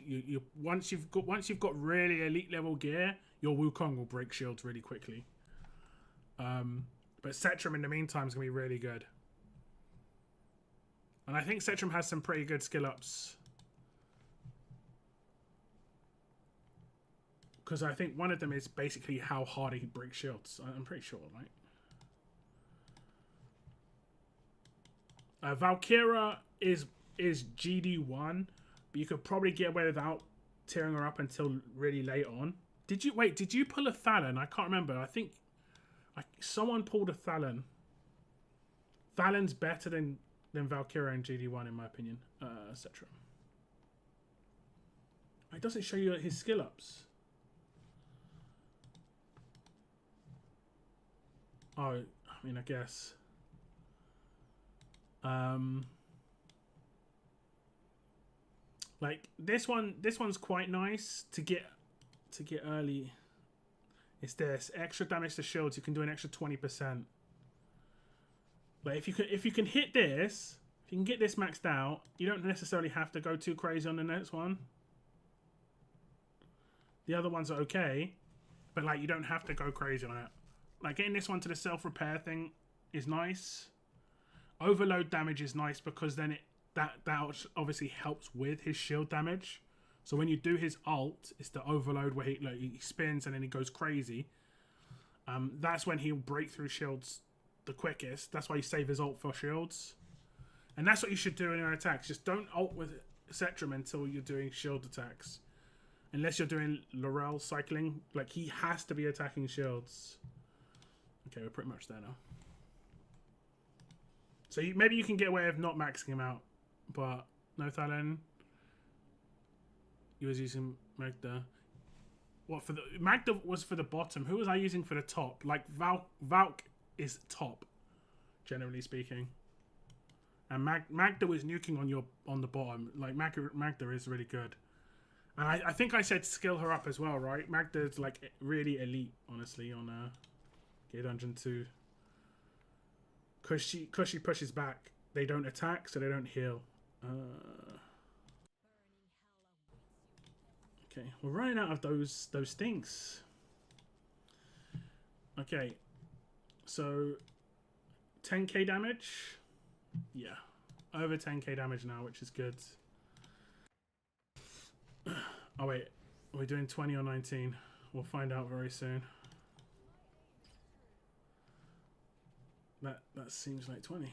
once you've got really elite level gear, your Wukong will break shields really quickly. But Cetrim in the meantime is gonna be really good, and I think Cetrim has some pretty good skill ups. Because I think one of them is basically how hard he breaks shields. I'm pretty sure, right? Valkyra is GD1, but you could probably get away without tearing her up until really late on. Did you pull a Thalon? I can't remember. I think someone pulled a Thalon. Thalon's better than Valkyra in GD1 in my opinion, etc. It doesn't show you his skill ups. Oh, I mean, I guess. Like this one's quite nice to get early. It's this extra damage to shields. You can do an extra 20%. But if you can hit this, if you can get this maxed out, you don't necessarily have to go too crazy on the next one. The other ones are okay, but like you don't have to go crazy on it. Like getting this one to the self-repair thing is nice. Overload damage is nice because then that obviously helps with his shield damage. So when you do his ult, it's the overload where he spins and then he goes crazy. That's when he'll break through shields the quickest. That's why you save his ult for shields. And that's what you should do in your attacks. Just don't ult with Setram until you're doing shield attacks. Unless you're doing Laurel cycling. Like, he has to be attacking shields. Okay, we're pretty much there now. So maybe you can get away with not maxing him out. But no Thalen. He was using Magda. What for the Magda was for the bottom. Who was I using for the top? Like Valk is top, generally speaking. And Magda was nuking on the bottom. Like Magda is really good. And I think I said skill her up as well, right? Magda's like really elite, honestly, on Gear Dungeon 2. Cause she pushes back. They don't attack, so they don't heal. Okay, we're running out of those things. Okay, so 10k damage. Yeah, over 10k damage now, which is good. Oh wait, we're doing 20 or 19. We'll find out very soon. That seems like 20.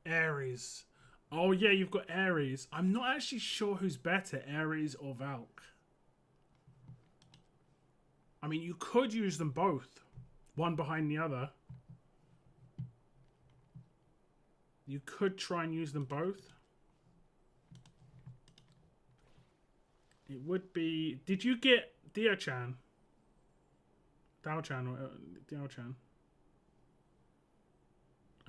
Ares. Oh yeah, you've got Ares. I'm not actually sure who's better, Ares or Valk. I mean, you could use them both, one behind the other. You could try and use them both. It would be... Did you get Dio-chan? Dao-chan or Diao-chan?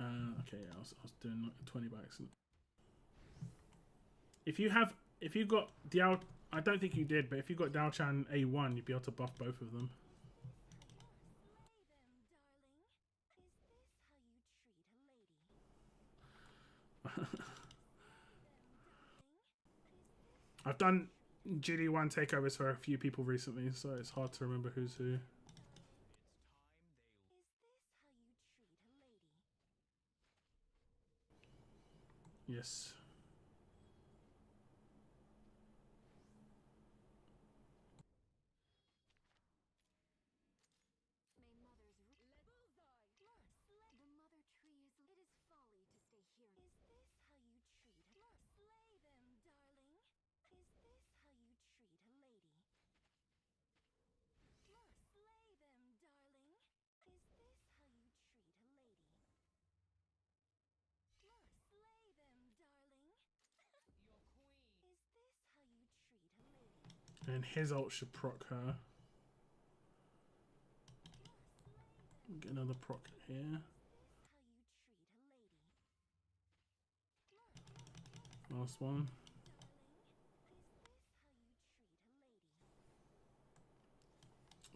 Okay, yeah, I was doing 20 by accident. If you got Diao... I don't think you did, but if you got Dao-chan A1, you'd be able to buff both of them. I've done GD1 takeovers for a few people recently, so it's hard to remember who's who. Yes. And his ult should proc her. Get another proc here. Last one.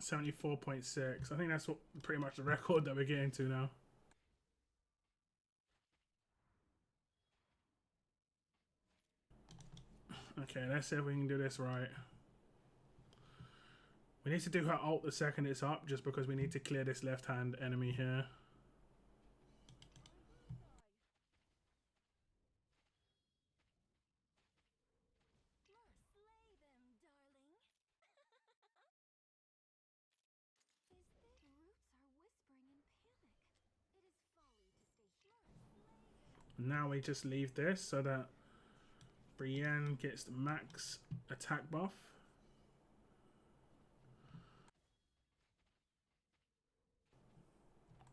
74.6. I think that's what pretty much the record that we're getting to now. Okay, let's see if we can do this right. We need to do her ult the second it's up, just because we need to clear this left-hand enemy here. Now we just leave this so that Brienne gets the max attack buff.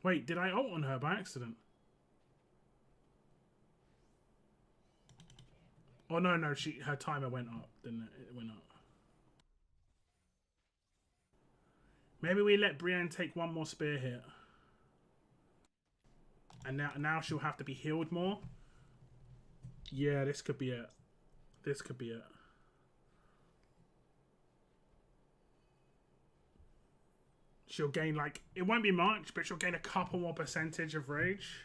Wait, did I ult on her by accident? Oh no, her timer went up, didn't it? It went up. Maybe we let Brienne take one more spear hit. And now she'll have to be healed more. Yeah, this could be it. This could be it. She'll gain, like, it won't be much, but she'll gain a couple more percentage of rage.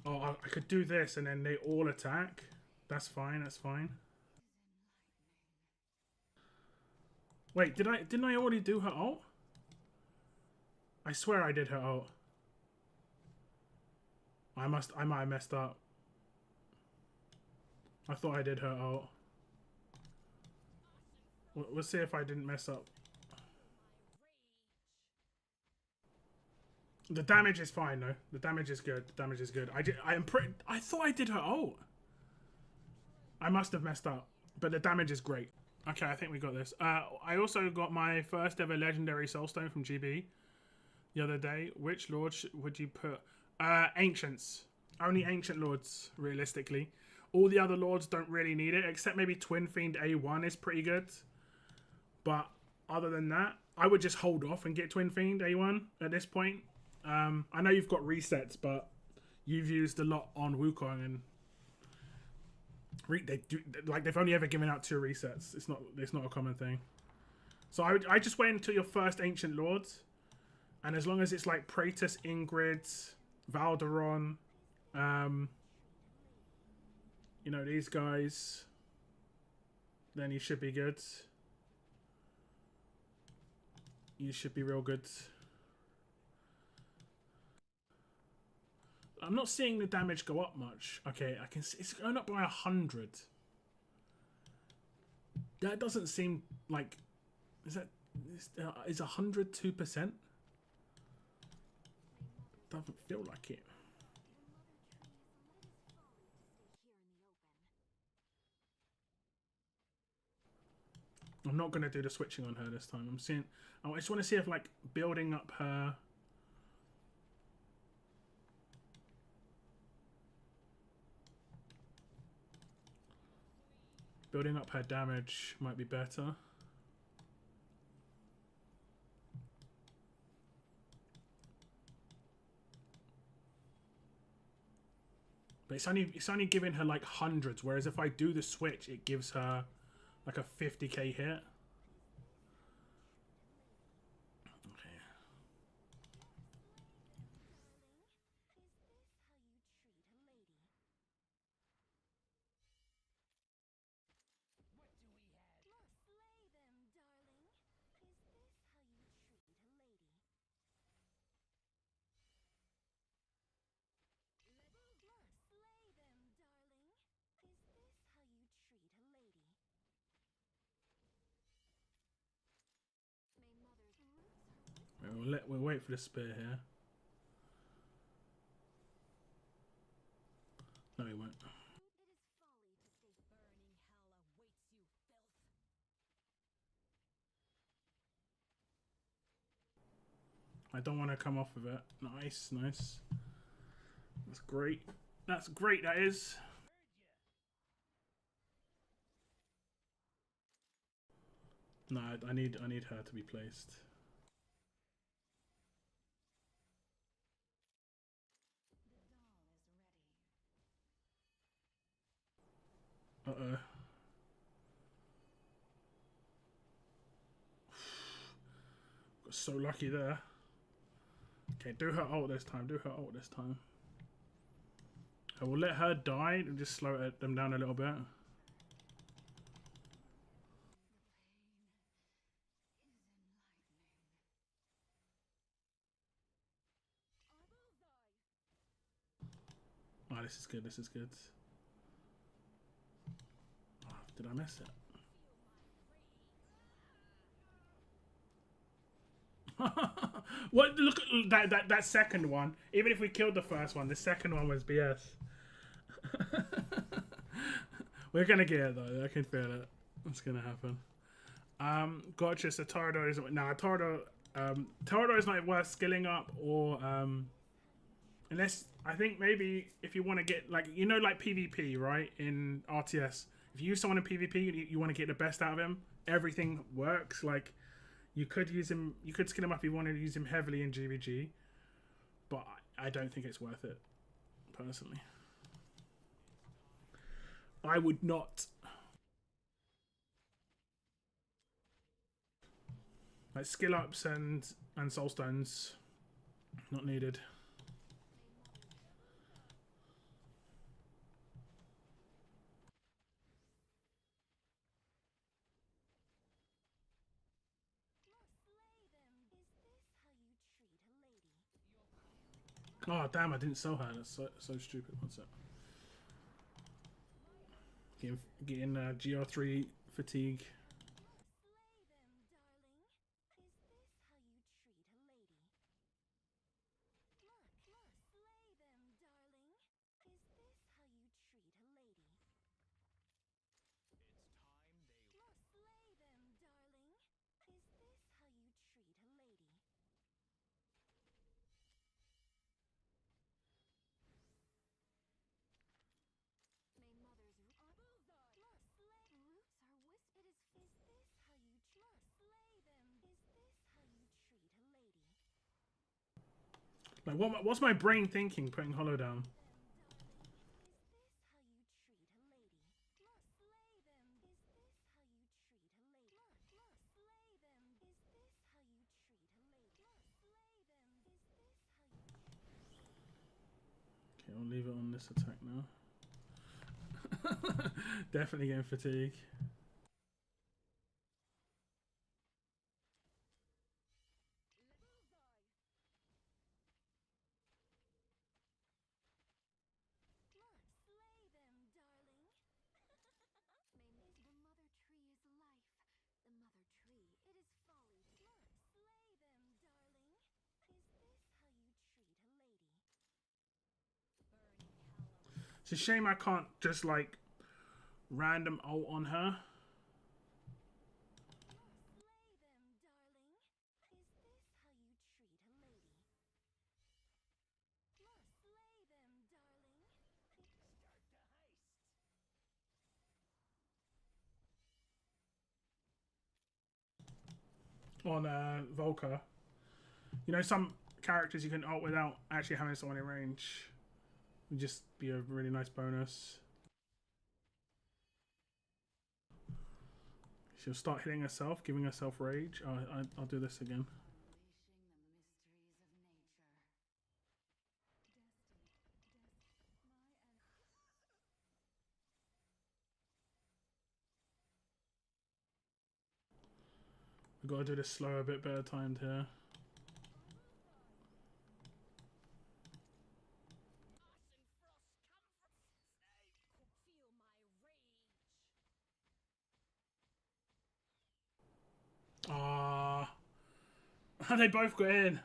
Oh, I could do this and then they all attack. That's fine, that's fine. Wait, didn't I already do her ult? I swear I did her ult. I might have messed up. I thought I did her ult. We'll see if I didn't mess up. The damage is fine though. The damage is good. The damage is good. I thought I did her ult. I must have messed up, but the damage is great. Okay, I think we got this. I also got my first ever legendary soulstone from GB the other day. Which lords would you put? Ancients. Only ancient lords, realistically. All the other lords don't really need it, except maybe Twin Fiend A1 is pretty good. But other than that, I would just hold off and get Twin Fiend A1 at this point. I know you've got resets, but you've used a lot on Wukong, and they've only ever given out 2 resets. It's not a common thing. So I just wait until your first ancient lords, and as long as it's like Praetus, Ingrid, Valderon, you know, these guys, then you should be good. You should be real good. I'm not seeing the damage go up much. Okay, I can see it's going up by 100. That doesn't seem like... Is 100 2%? Doesn't feel like it. I'm not going to do the switching on her this time. I just want to see if like building up her... Building up her damage might be better. But it's only giving her like hundreds, whereas if I do the switch, it gives her like a 50k hit. We'll wait for the spear here. No, he won't. I don't want to come off of it. Nice, nice. That's great. That's great, that is. No, I need her to be placed. Uh-oh. Got so lucky there. Okay, do her ult this time. Do her ult this time. I will let her die and just slow them down a little bit. Oh, this is good. This is good. Oh, did I miss it? What? Look at that second one. Even if we killed the first one, the second one was BS. We're gonna get it though. I can feel it. It's gonna happen. Gotcha. So Torador isn't. Nah, Torador is not worth skilling up or unless I think maybe if you want to get like like PvP right in RTS. If you use someone in PvP, you want to get the best out of him. Everything works. Like you could use him. You could skill him up if you wanted to use him heavily in GVG, but I don't think it's worth it personally. I would not. Like skill ups and soul stones, not needed. Oh damn! I didn't sell her. That's so stupid. What's that? Getting GR3 fatigue. Like, what's my brain thinking putting Hollow down? Okay, I'll leave it on this attack now. Definitely getting fatigue. It's a shame I can't just like random ult on her. On Volker. You know, some characters you can ult without actually having someone in range. Would just be a really nice bonus. She'll start hitting herself, giving herself rage. Oh, I'll do this again. We've got to do this slower, a bit better timed here. Ah, they both got in.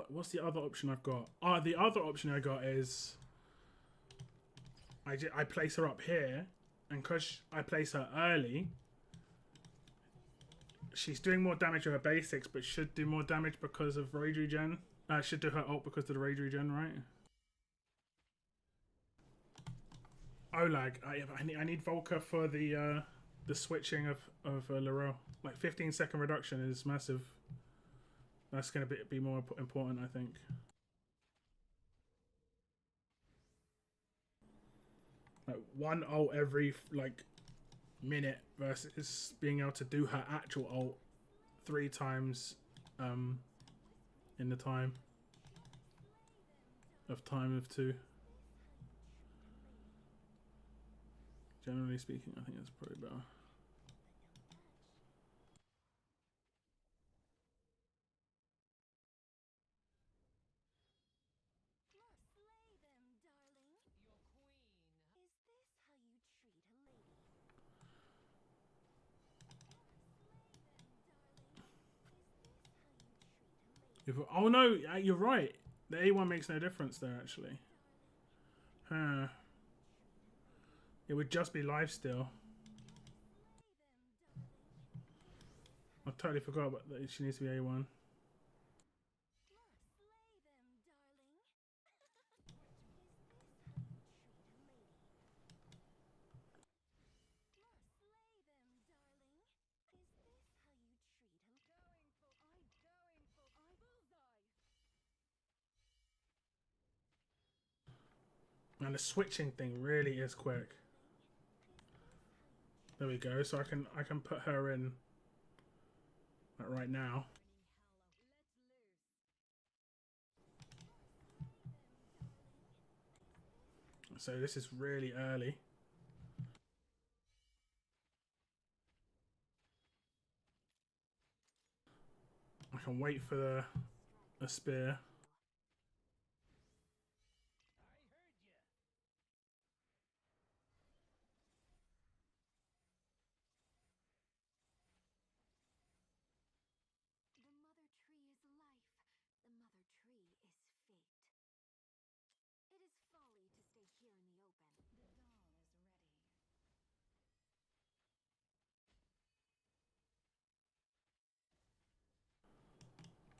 What's the other option I've got? Ah, the other option I got is I place her up here, and because I place her early, she's doing more damage with her basics, but should do more damage because of rage regen. Should do her ult because of the rage regen, right? Olag. I need Volker for the switching of Leroy. Like 15-second reduction is massive. That's going to be more important, I think. Like one ult every like minute versus being able to do her actual ult 3 times in the time of 2. Generally speaking, I think it's probably better. Oh no, you're right. The A1 makes no difference there, actually. Huh. It would just be lifesteal. I totally forgot about that. She needs to be A1. And the switching thing really is quick. There we go. So I can put her in like right now. So this is really early. I can wait for the spear. The mother tree is life. The mother tree is fate. It is folly to stay here in the open. The doll is ready.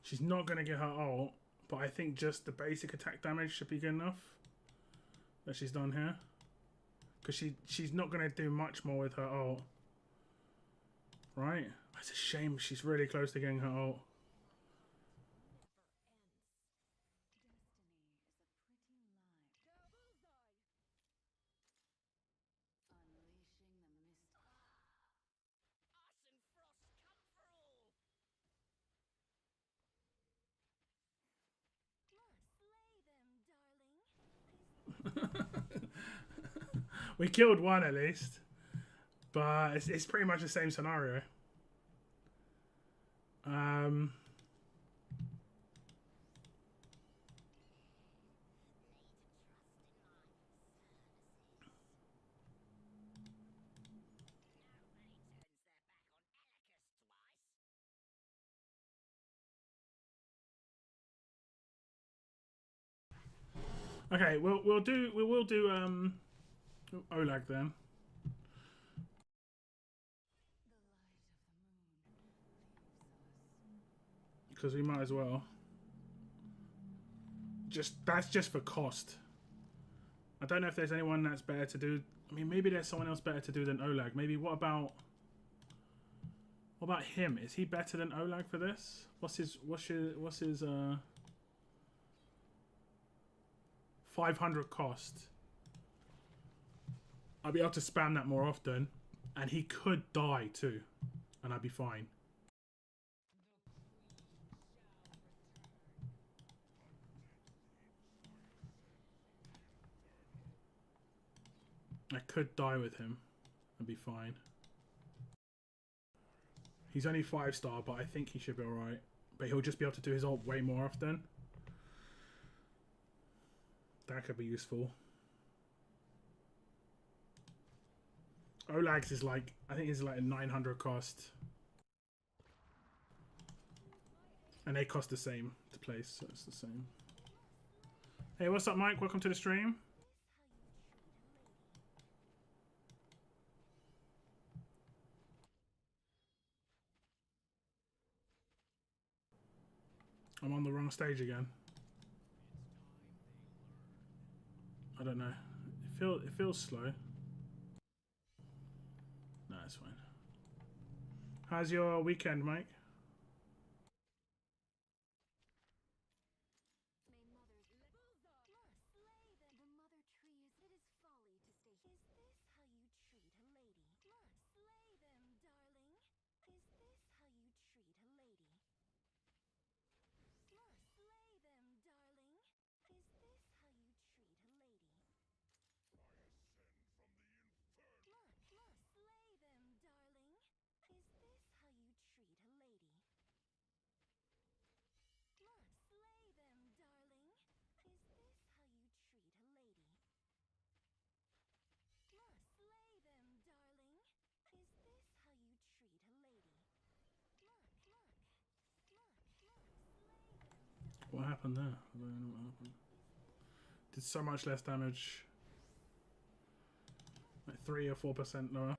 She's not going to get her ult, but I think just the basic attack damage should be good enough that she's done here. Because she's not going to do much more with her ult. Right? It's a shame. She's really close to getting her ult. We killed one at least. But it's pretty much the same scenario. Okay, we will do Olag then. Because we might as well. That's just for cost. I don't know if there's anyone that's better to do. I mean, maybe there's someone else better to do than Olag. Maybe what about him? Is he better than Olag for this? What's his 500 cost? I'll be able to spam that more often, and he could die too, and I'd be fine. I could die with him and be fine. He's only 5-star, but I think he should be alright. But he'll just be able to do his ult way more often. That could be useful. Olag's is like, I think it's like a 900 cost. And they cost the same to place, so it's the same. Hey, what's up, Mike? Welcome to the stream. I'm on the wrong stage again. I don't know. It feels slow. No, it's fine. How's your weekend, Mike? What happened there? I don't know what happened. Did so much less damage. Like 3 or 4% lower.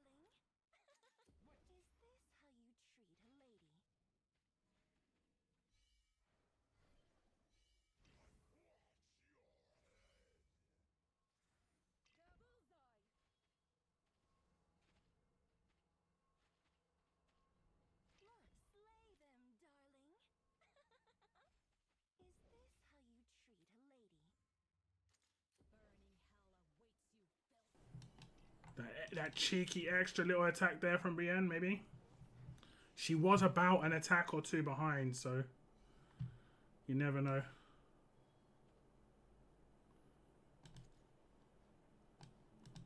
that cheeky extra little attack there from Brienne, maybe. She was about an attack or two behind, so you never know.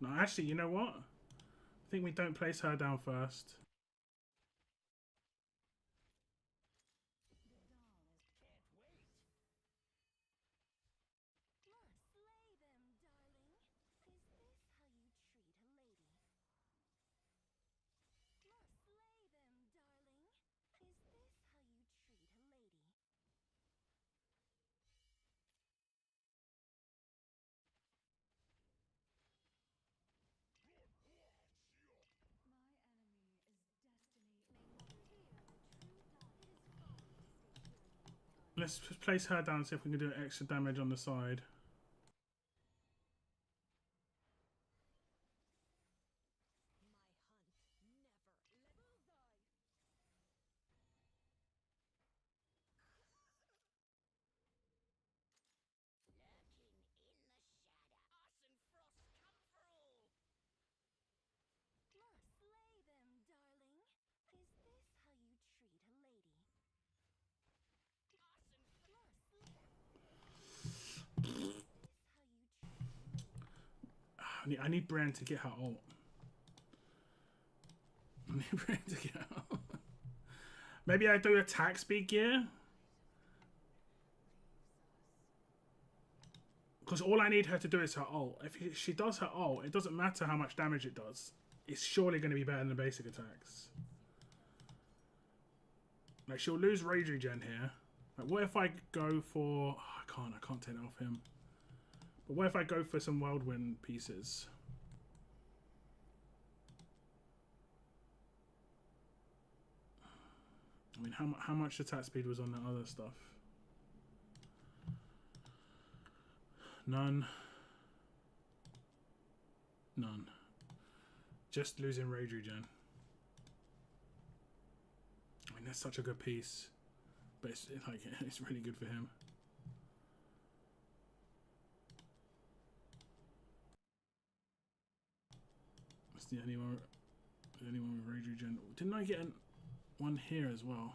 No, actually, you know what? I think we don't place her down first. Let's just place her down and see if we can do extra damage on the side. I need Brienne to get her ult. I need Brienne to get her ult. Maybe I do attack speed gear. Because all I need her to do is her ult. If she does her ult, it doesn't matter how much damage it does. It's surely going to be better than the basic attacks. Like, she'll lose Rage Regen here. Like, what if I go for... Oh, I can't take it off him. But what if I go for some Whirlwind pieces? I mean, how much attack speed was on the other stuff? None. None. Just losing Rage Regen. I mean, that's such a good piece. But it's like, it's really good for him. That's the only one with Rage Regen. Didn't I get one here as well?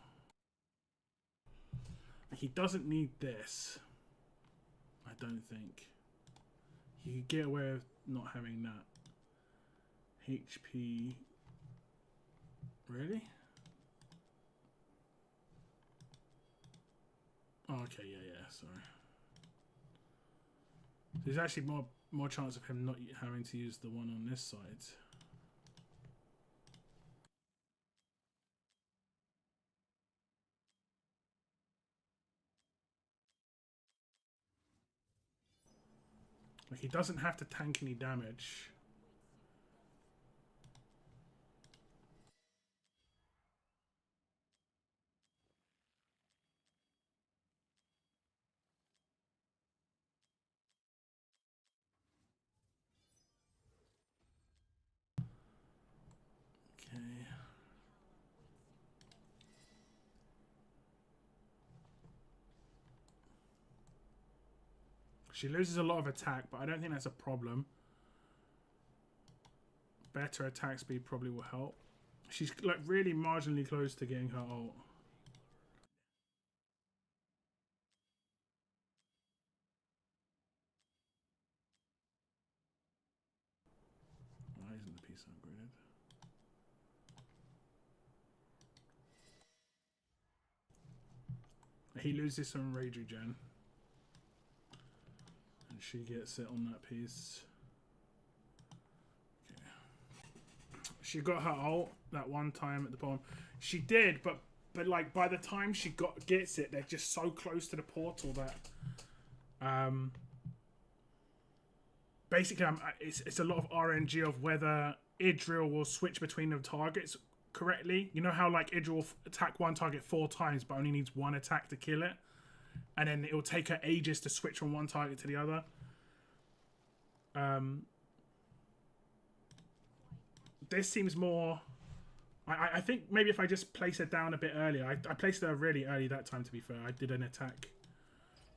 Like, he doesn't need this. I don't think. He could get away with not having that. HP. Really? Oh, okay, yeah, sorry. There's actually more chance of him not having to use the one on this side. Like, he doesn't have to tank any damage. Okay. She loses a lot of attack, but I don't think that's a problem. Better attack speed probably will help. She's like really marginally close to getting her ult. Why isn't the piece upgraded? He loses some Rage Regen. And she gets it on that piece. Okay. She got her ult that one time at the bottom. She did, but like by the time she gets it, they're just so close to the portal that basically it's a lot of RNG of whether Idril will switch between the targets correctly. You know how like Idril will attack one target 4 times but only needs 1 attack to kill it, and then it will take her ages to switch from one target to the other. This seems more... I think maybe if I just place her down a bit earlier. I placed her really early that time, to be fair. I did an attack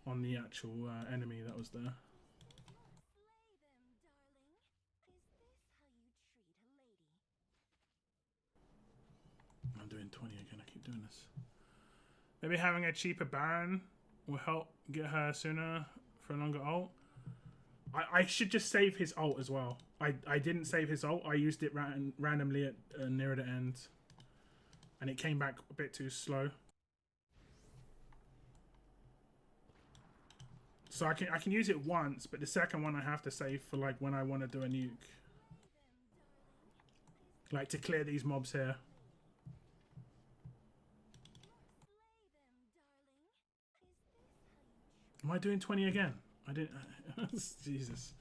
on the actual enemy that was there. doing this. Maybe having a cheaper Baron will help get her sooner for a longer ult. I should just save his ult as well. I didn't save his ult. I used it randomly at nearer the end, and it came back a bit too slow. So I can use it once, but the second one I have to save for like when I want to do a nuke, like to clear these mobs here. Am I doing 20 again? I didn't. Jesus.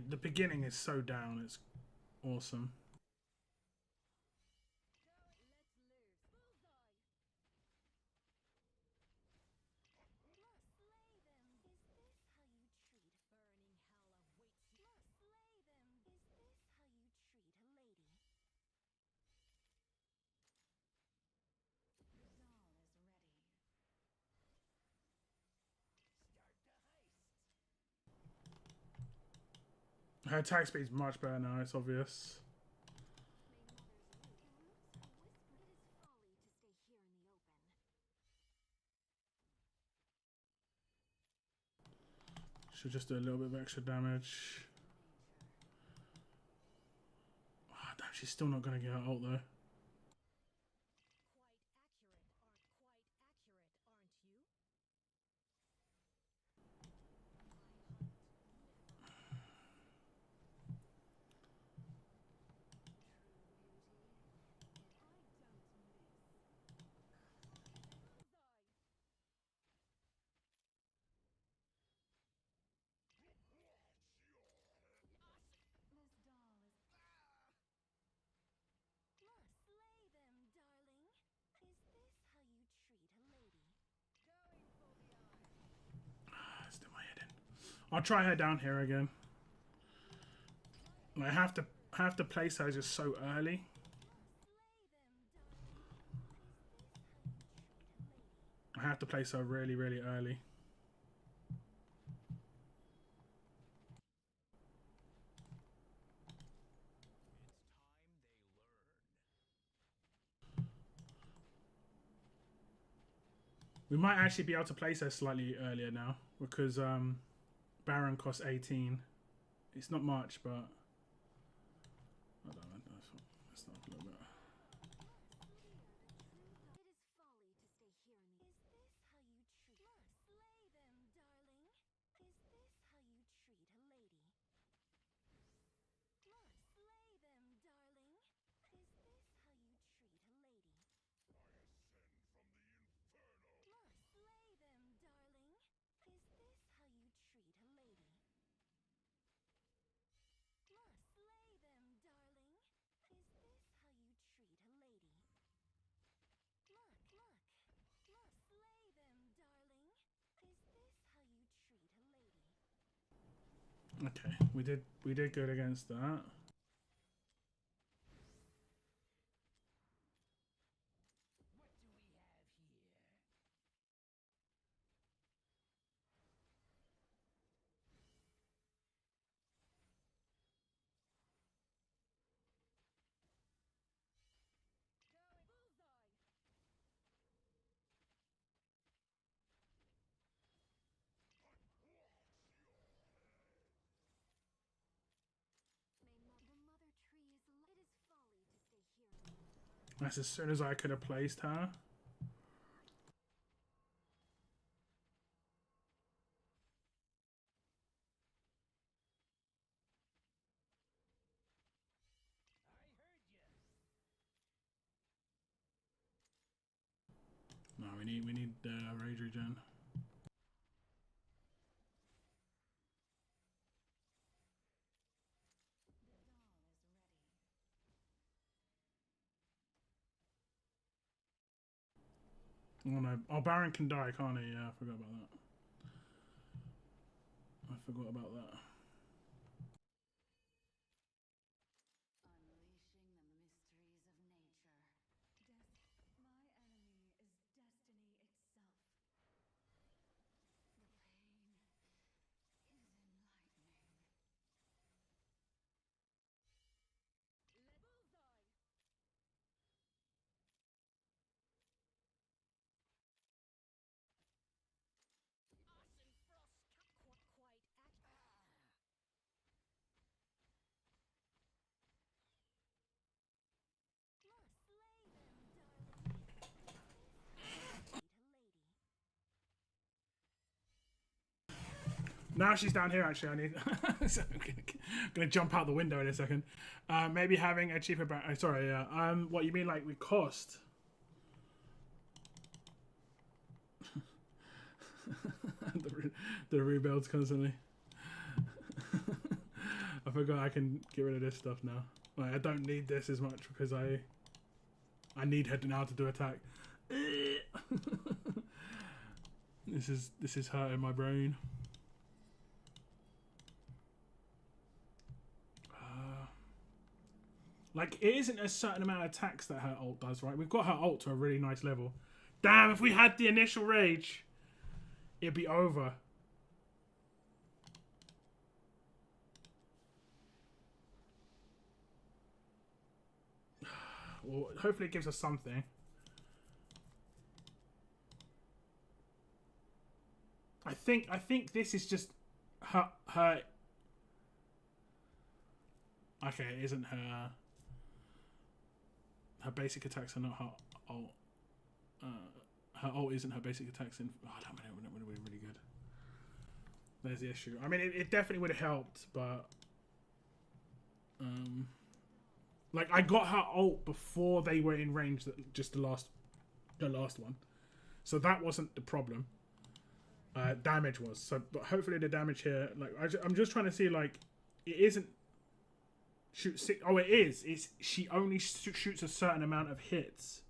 The beginning is so down, it's awesome. Her attack speed is much better now, it's obvious. Should just do a little bit of extra damage. Oh, damn, she's still not going to get her ult though. I'll try her down here again. I have to place her just so early. I have to place her really, really early. We might actually be able to place her slightly earlier now because Baron costs 18. It's not much, but I don't know. Let's not a little bit. Okay, we did good against that. That's as soon as I could have placed her. No, we need rage regen. Oh no! Oh, Baron can die, can't he? Yeah, I forgot about that. I forgot about that. Now she's down here. Actually, I need. So I'm gonna jump out the window in a second. Maybe having a cheaper brand. Sorry, yeah. What you mean, like with cost? the rebuilds constantly. I forgot I can get rid of this stuff now. Like, I don't need this as much because I need her now to do attack. This is hurting my brain. Like, it isn't a certain amount of attacks that her ult does, right? We've got her ult to a really nice level. Damn, if we had the initial rage, it'd be over. Well, hopefully it gives us something. I think this is just her. Okay, it isn't her. Her basic attacks are not her ult. Her ult isn't her basic attacks. Oh, that would have been really good. There's the issue. I mean, it definitely would have helped, but like I got her ult before they were in range. Just the last one, so that wasn't the problem. Damage was. So, but hopefully the damage here, like I'm just trying to see, like, it isn't. Shoot six. Oh, it is. It's she only shoots a certain amount of hits,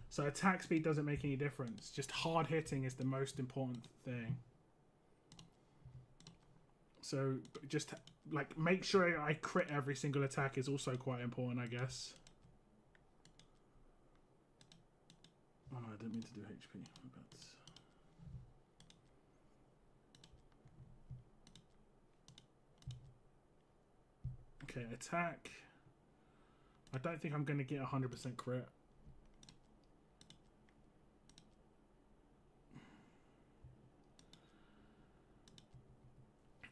so attack speed doesn't make any difference. Just hard hitting is the most important thing. So just like make sure I crit every single attack is also quite important, I guess. Oh no, I didn't mean to do HP. Okay, attack. I don't think I'm going to get 100% crit.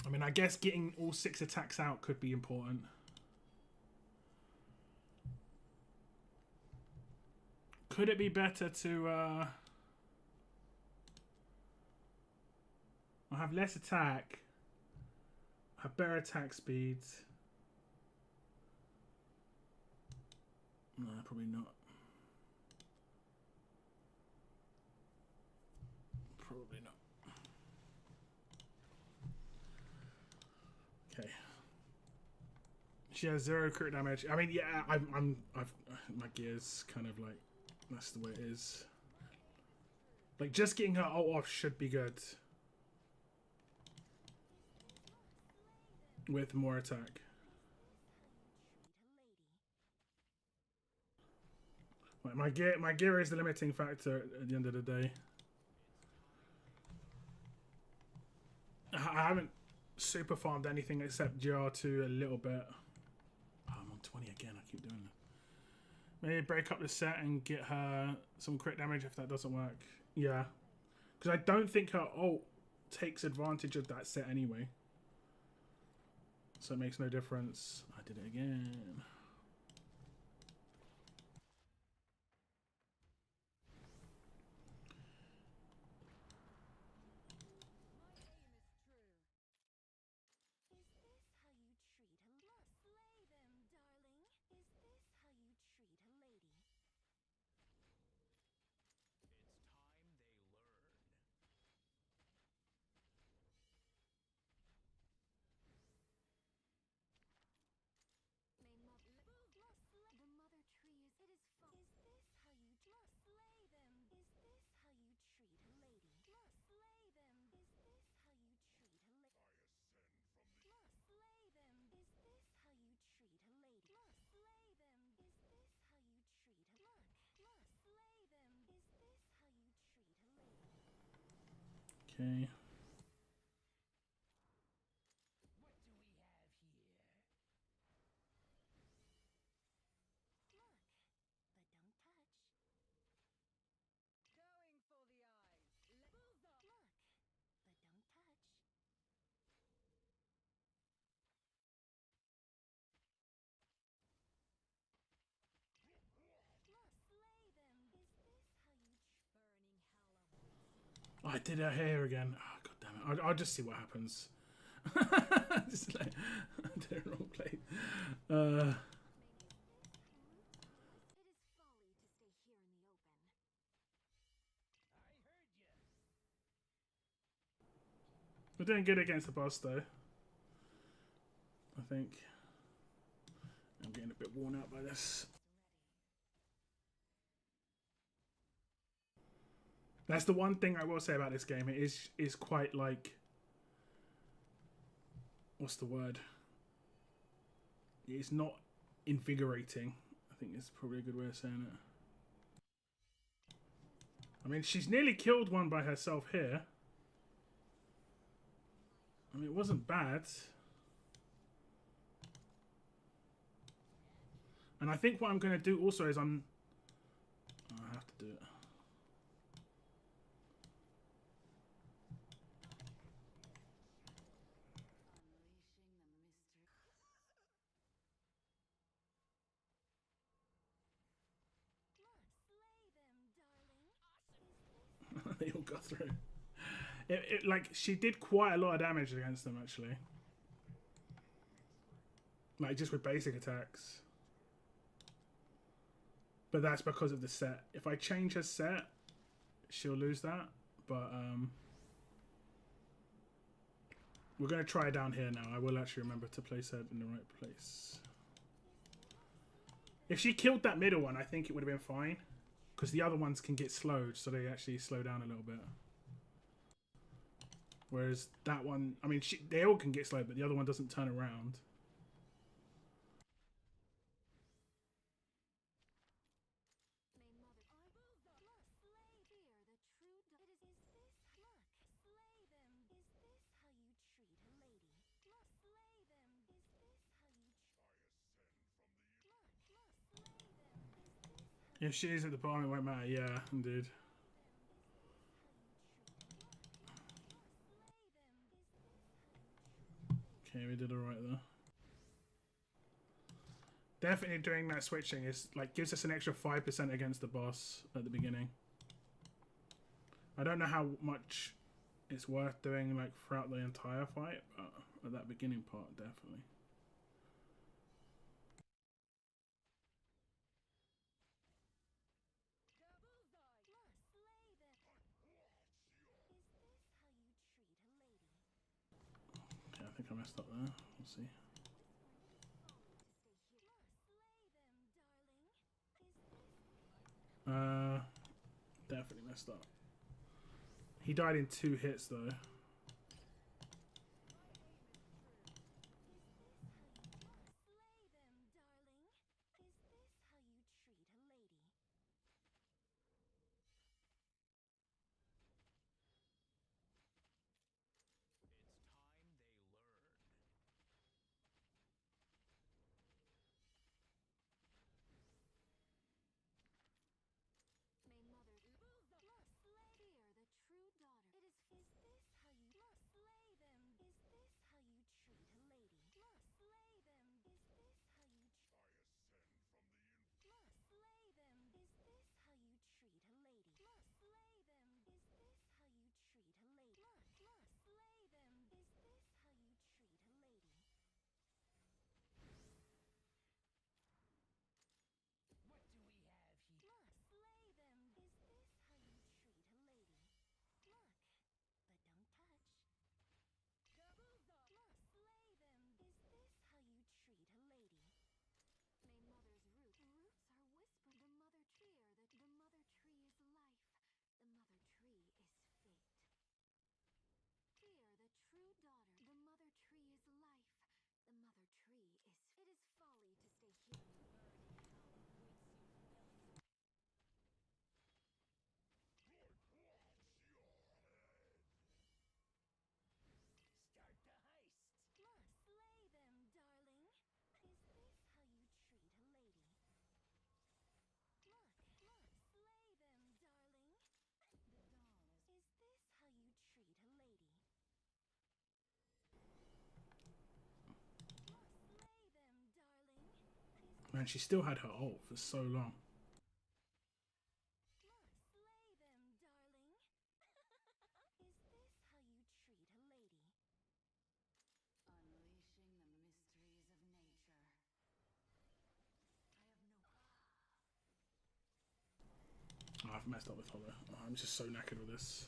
I mean, I guess getting all 6 attacks out could be important. Could it be better to... I have less attack. Have better attack speeds. No, probably not. Probably not. Okay. She has 0 crit damage. I mean, yeah, I've my gear's kind of like that's the way it is. Like just getting her ult off should be good. With more attack. Like my gear is the limiting factor at the end of the day. I haven't super farmed anything except GR2 a little bit. Oh, I'm on 20 again. I keep doing that. Maybe break up the set and get her some crit damage if that doesn't work. Yeah, because I don't think her ult takes advantage of that set anyway. So it makes no difference. I did it again. Okay. What do we have here? But don't touch. Going for the eyes. Bullseye. But don't touch. Slay them. Is this how you Burning hell Oh, I did her hair again. Oh, God damn it. I'll just see what happens. Just like, I did it wrong place. It is folly to stay here in the open. I heard you. We're doing good against the boss, though. I think. I'm getting a bit worn out by this. That's the one thing I will say about this game. It is quite like, what's the word? It's not invigorating. I think it's probably a good way of saying it. I mean, she's nearly killed one by herself here. I mean, it wasn't bad. And I think what I'm going to do also is I have to do it. They all got through. Like, she did quite a lot of damage against them, actually. Like, just with basic attacks. But that's because of the set. If I change her set, she'll lose that. But, we're going to try down here now. I will actually remember to place her in the right place. If she killed that middle one, I think it would have been fine. Because the other ones can get slowed, so they actually slow down a little bit. Whereas that one, I mean, they all can get slowed, but the other one doesn't turn around. If she is at the bottom, it won't matter. Yeah, indeed. Okay, we did alright though. Definitely doing that switching is like gives us an extra 5% against the boss at the beginning. I don't know how much it's worth doing like throughout the entire fight, but at that beginning part, definitely. Okay, I think I messed up there. We'll see. Definitely messed up. He died in 2 hits though. Man, she still had her ult for so long. Slay them, darling. Is this how you treat a lady? Unleashing the mysteries of nature. Oh, I've messed up with Hollow. Oh, I'm just so knackered with this.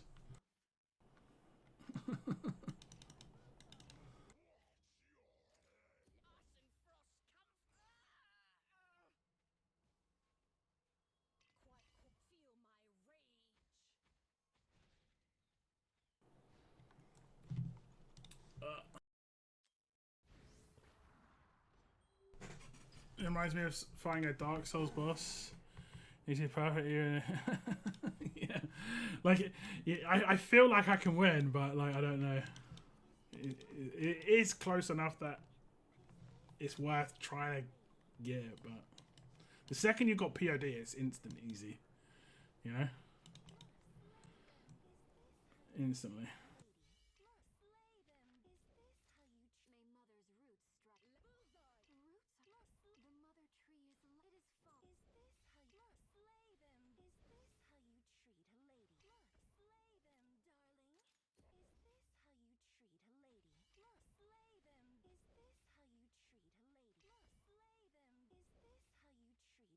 It reminds me of fighting a Dark Souls boss. Is it perfect? Yeah. Yeah. Like, I feel like I can win, but like I don't know. It is close enough that it's worth trying to get, but the second you got POD, it's instant easy. You know? Instantly. Slay them. Is this how you May mother's roots strike. Roots are the mother tree is it is fall. Is this how you slay them? Is this how you treat a lady? Slay them, darling. Is this how you treat a lady? Slay them. Is this how you treat a lady? Slay them. Is this how you treat a lady?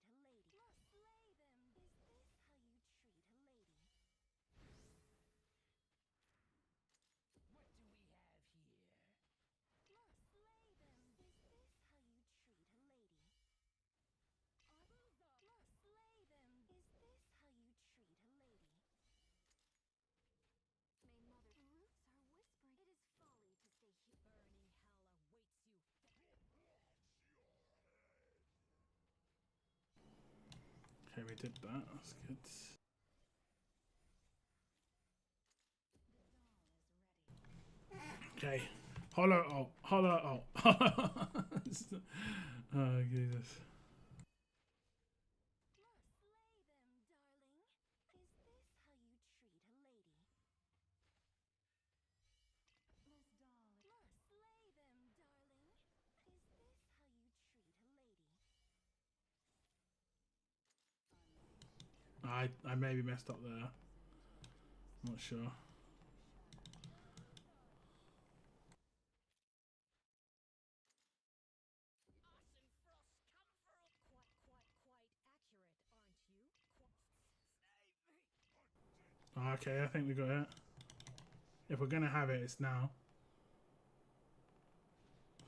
Slay them. Is this how you treat a lady? What do we have here? Slay them. Is this how you treat a lady? Slay them. Is this how you treat a lady? May mother roots are whispering. It is folly to stay here. Burning hell awaits you. Okay, we did that. That's good. Okay. Hollow. Oh, Jesus. Slay them, darling. Is this how you treat a lady? Slay them, darling. Is this how you treat a lady? I maybe messed up there. I'm not sure. Okay, I think we got it. If we're gonna have it, it's now.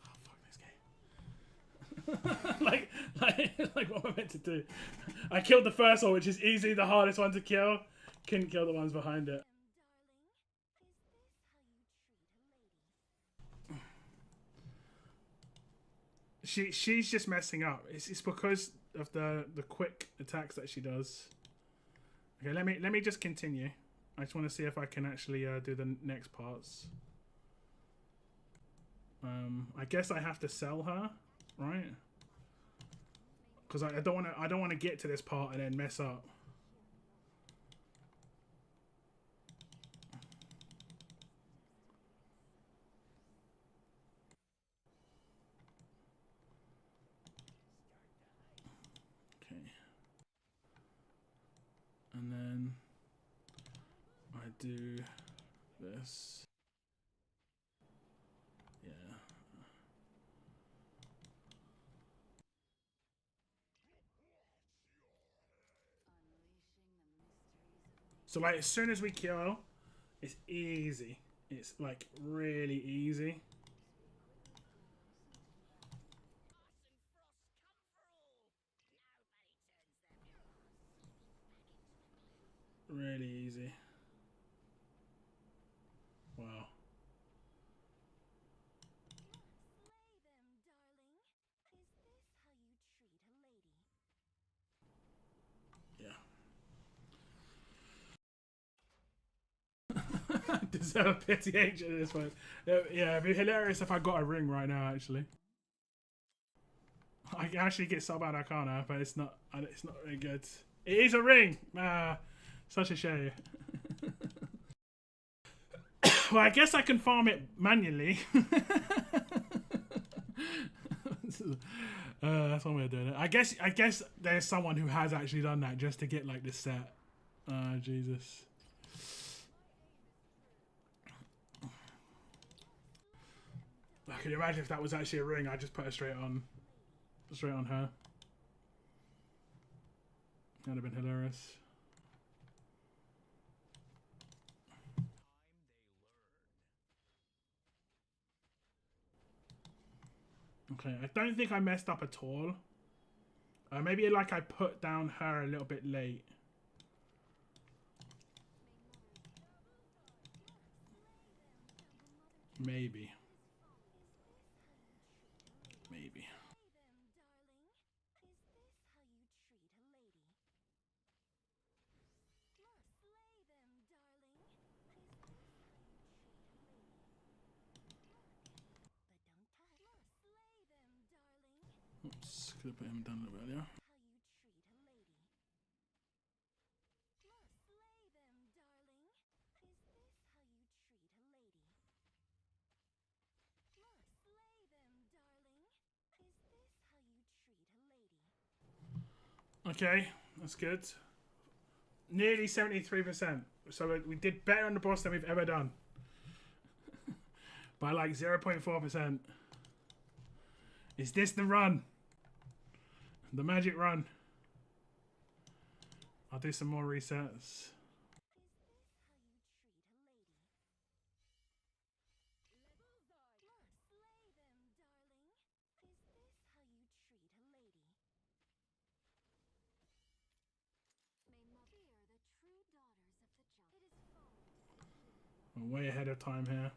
Oh, fuck this game. like what am I meant to do? I killed the first one, which is easily the hardest one to kill. Couldn't kill the ones behind it. Darling, is this how you treat a lady? She's just messing up. It's because of the quick attacks that she does. Okay, let me just continue. I just want to see if I can actually do the next parts. I guess I have to sell her, right? Because I don't want to get to this part and then mess up. Okay. And then I do this. Yeah. So like as soon as we kill, it's easy. It's like really easy. Really easy. Wow. Slay them, darling. Is this how you treat a lady? Yeah. Deserve pity angel this one. Yeah, it'd be hilarious if I got a ring right now. Actually, I can actually get sub out Arcana, but it's not. It's not very good. It is a ring. Such a shame. Well, I guess I can farm it manually. That's one way of doing it. I guess there's someone who has actually done that just to get like the set. Jesus. Can you imagine if that was actually a ring? I'd just put her straight on her. That'd have been hilarious. Okay, I don't think I messed up at all. Maybe like I put down her a little bit late. Maybe. Maybe. Oops, could have put him down a little earlier. Okay, that's good. Nearly 73%. So we did better on the boss than we've ever done. By like 0.4%. Is this the run? The magic run. I'll do some more resets. I'm way ahead of time here.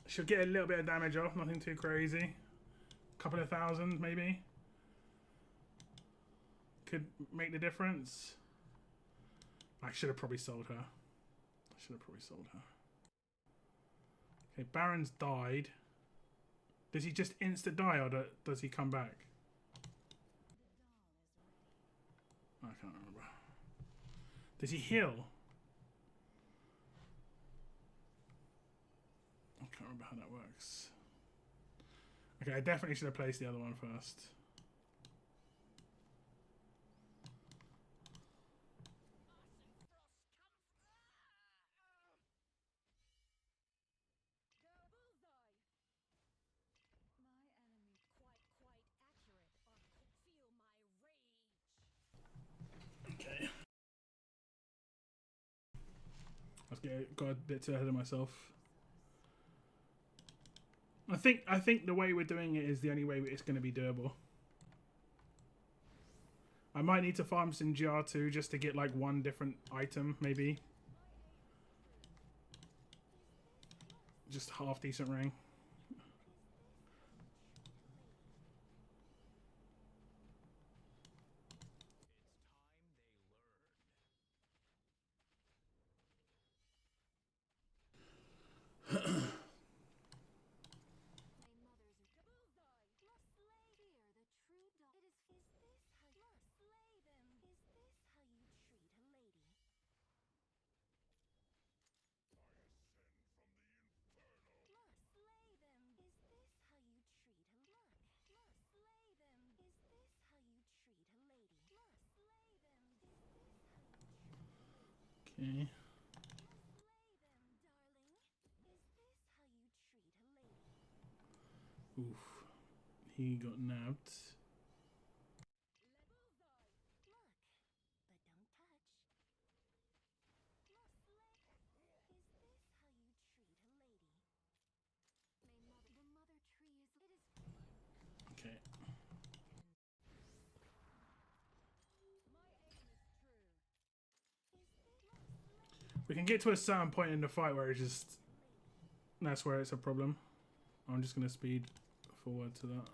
She'll get a little bit of damage off, nothing too crazy. Couple of thousand, maybe. Could make the difference. I should have probably sold her. Okay, Baron's died. Does he just insta die or does he come back? I can't remember. Does he heal? I can't remember how that works. Okay, I definitely should have placed the other one first. Okay. Got a bit too ahead of myself. I think the way we're doing it is the only way it's going to be doable. I might need to farm some GR2 just to get like one different item, maybe. Just half decent ring. Okay. Oof. He got nabbed. Okay. We can get to a certain point in the fight where it's just... That's where it's a problem. I'm just going to speed forward to that.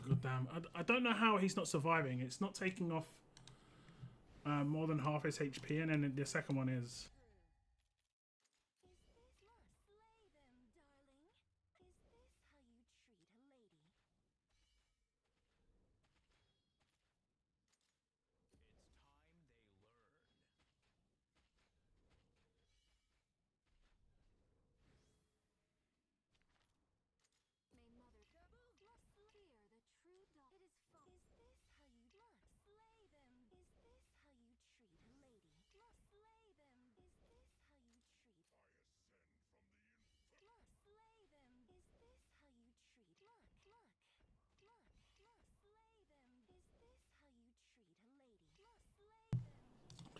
god damn. I don't know how he's not surviving. It's not taking off more than half his HP, and then the second one is.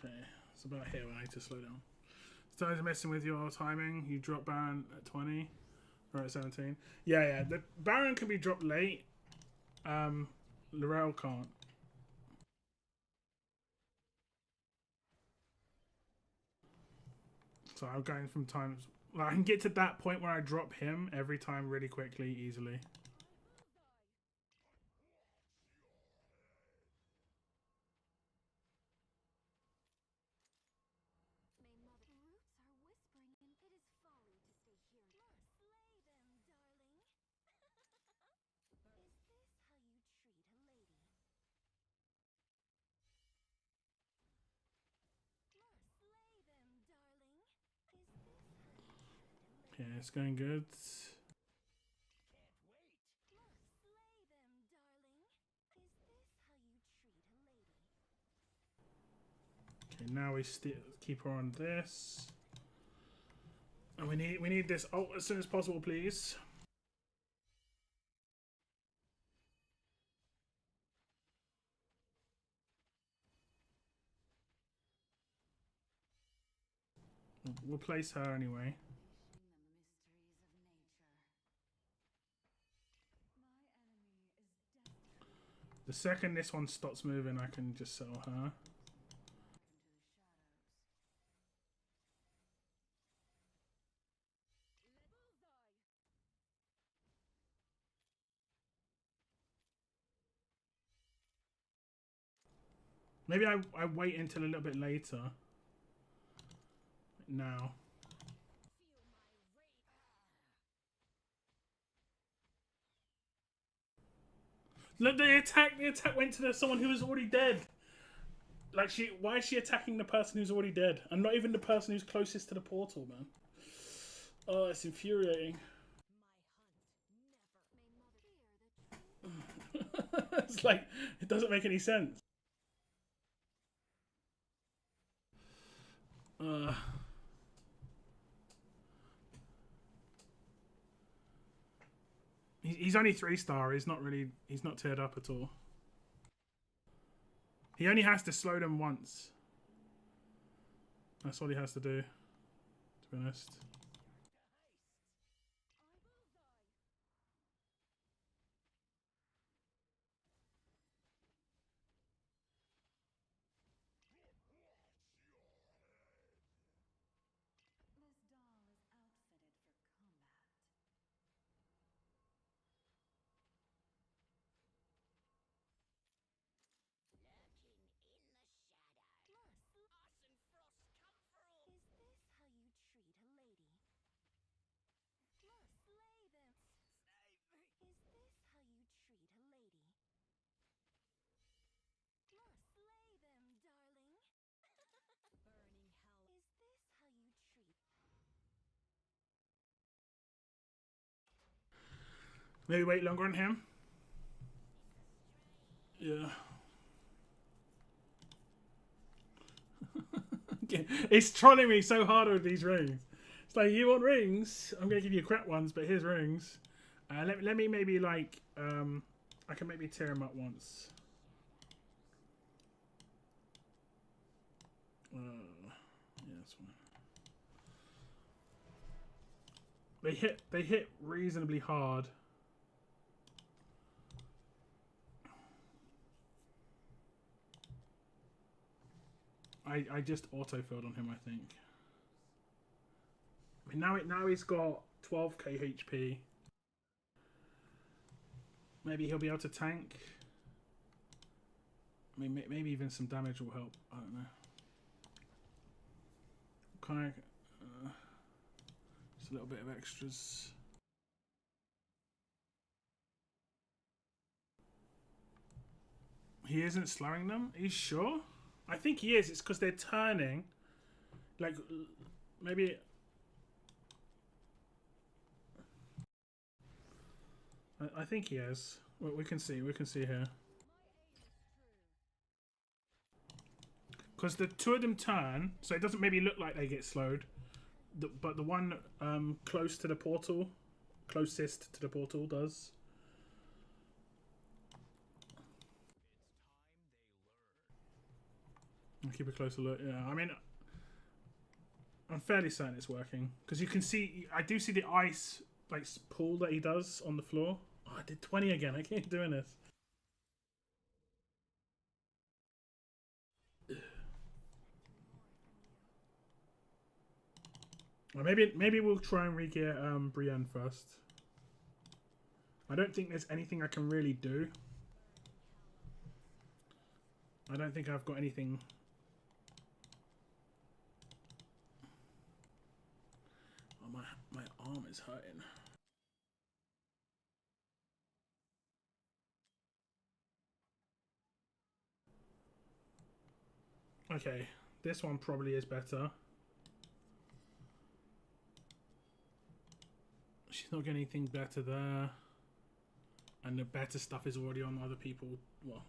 Okay, it's about here when I need to slow down. Started messing with your timing. You drop Baron at 20 or at 17. Yeah. The Baron can be dropped late. Laurel can't. So I'm going from times. Well, I can get to that point where I drop him every time really quickly, easily. Okay, it's going good. Okay, now we keep her on this, and we need this ult as soon as possible, please. We'll place her anyway. The second this one stops moving, I can just sell her. Maybe I wait until a little bit later. Now. Look, the attack went to someone who was already dead. Like, why is she attacking the person who's already dead? And not even the person who's closest to the portal, man. Oh, it's infuriating. It's like, it doesn't make any sense. He's only 3-star. He's not tiered up at all. He only has to slow them once. That's all he has to do, to be honest. Maybe wait longer on him. Yeah. It's trolling me so hard with these rings. It's like, you want rings? I'm gonna give you crap ones, but here's rings. Let me maybe like I can maybe tear him up once. Yeah, that's fine. They hit reasonably hard. I just auto-filled on him, I think. I mean, now he's got 12k HP. Maybe he'll be able to tank. I mean, maybe even some damage will help. I don't know. Kind of, just a little bit of extras. He isn't slowing them? Are you sure? I think he is. It's because they're turning. Like, maybe... I think he is. Well, we can see here. Because the two of them turn, so it doesn't maybe look like they get slowed. But the one close to the portal, closest to the portal does. I'll keep a closer look. Yeah, I mean, I'm fairly certain it's working. Because you can see, I do see the ice like pull that he does on the floor. Oh, I did 20 again. I keep doing this. Well, maybe we'll try and re-gear Brienne first. I don't think there's anything I can really do. I don't think I've got anything. Oh, my arm is hurting. Okay, this one probably is better. She's not getting anything better there. And the better stuff is already on other people. Well,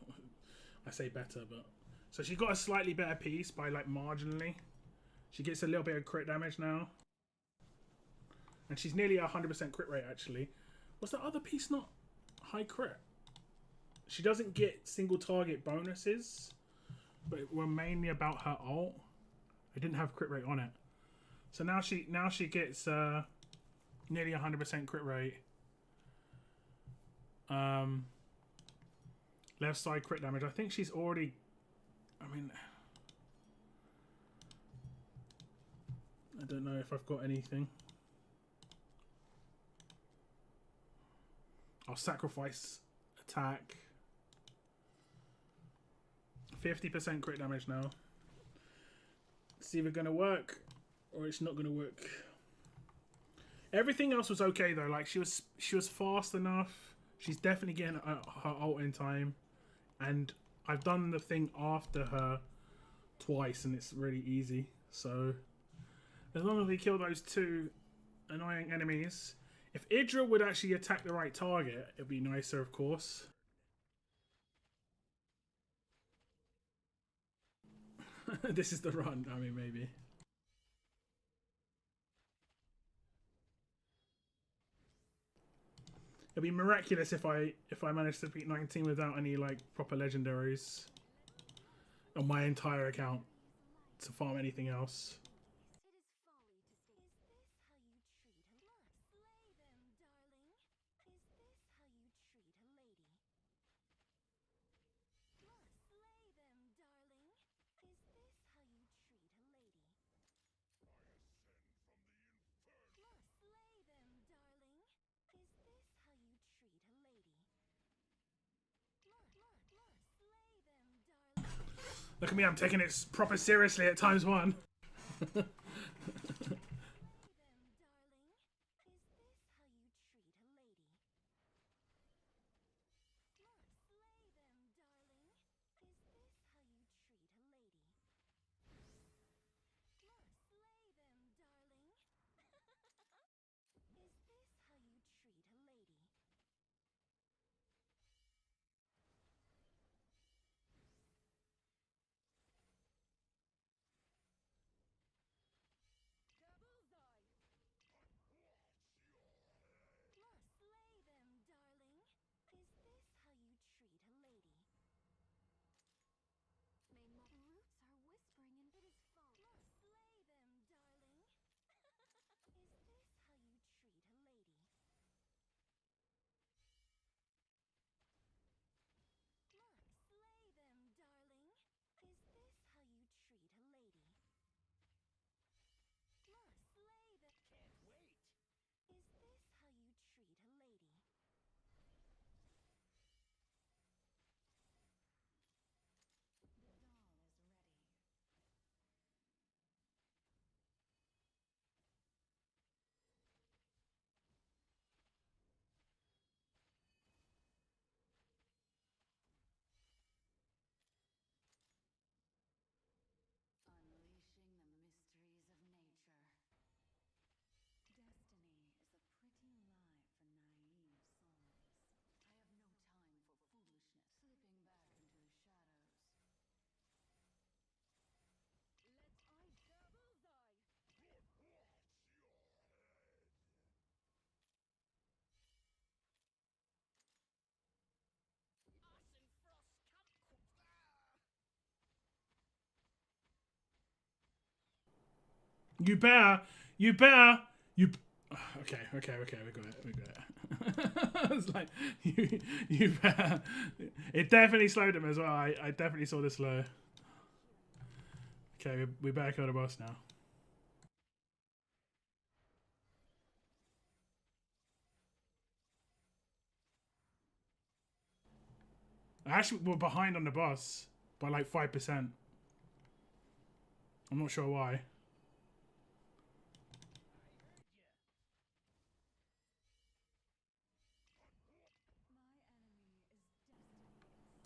I say better, but... So she got a slightly better piece by, like, marginally. She gets a little bit of crit damage now. And she's nearly 100% crit rate, actually. Was that other piece not high crit? She doesn't get single target bonuses, but it were mainly about her ult. It didn't have crit rate on it. So now she gets nearly 100% crit rate. Left side crit damage. I think she's already... I mean... I don't know if I've got anything. I'll sacrifice attack. 50% crit damage now. It's either going to work or it's not going to work. Everything else was okay though. Like she was fast enough. She's definitely getting her ult in time. And I've done the thing after her twice and it's really easy. So as long as we kill those two annoying enemies. If Idra would actually attack the right target, it'd be nicer, of course. This is the run. I mean, maybe. It'd be miraculous if I managed to beat 19 without any like proper legendaries on my entire account to farm anything else. Look at me, I'm taking it proper seriously at times one. You better. You better. You. Okay. We got it. It's like you better. It definitely slowed him as well. I definitely saw the slow. Okay, we better kill the boss now. Actually, we're behind on the boss by like 5%. I'm not sure why.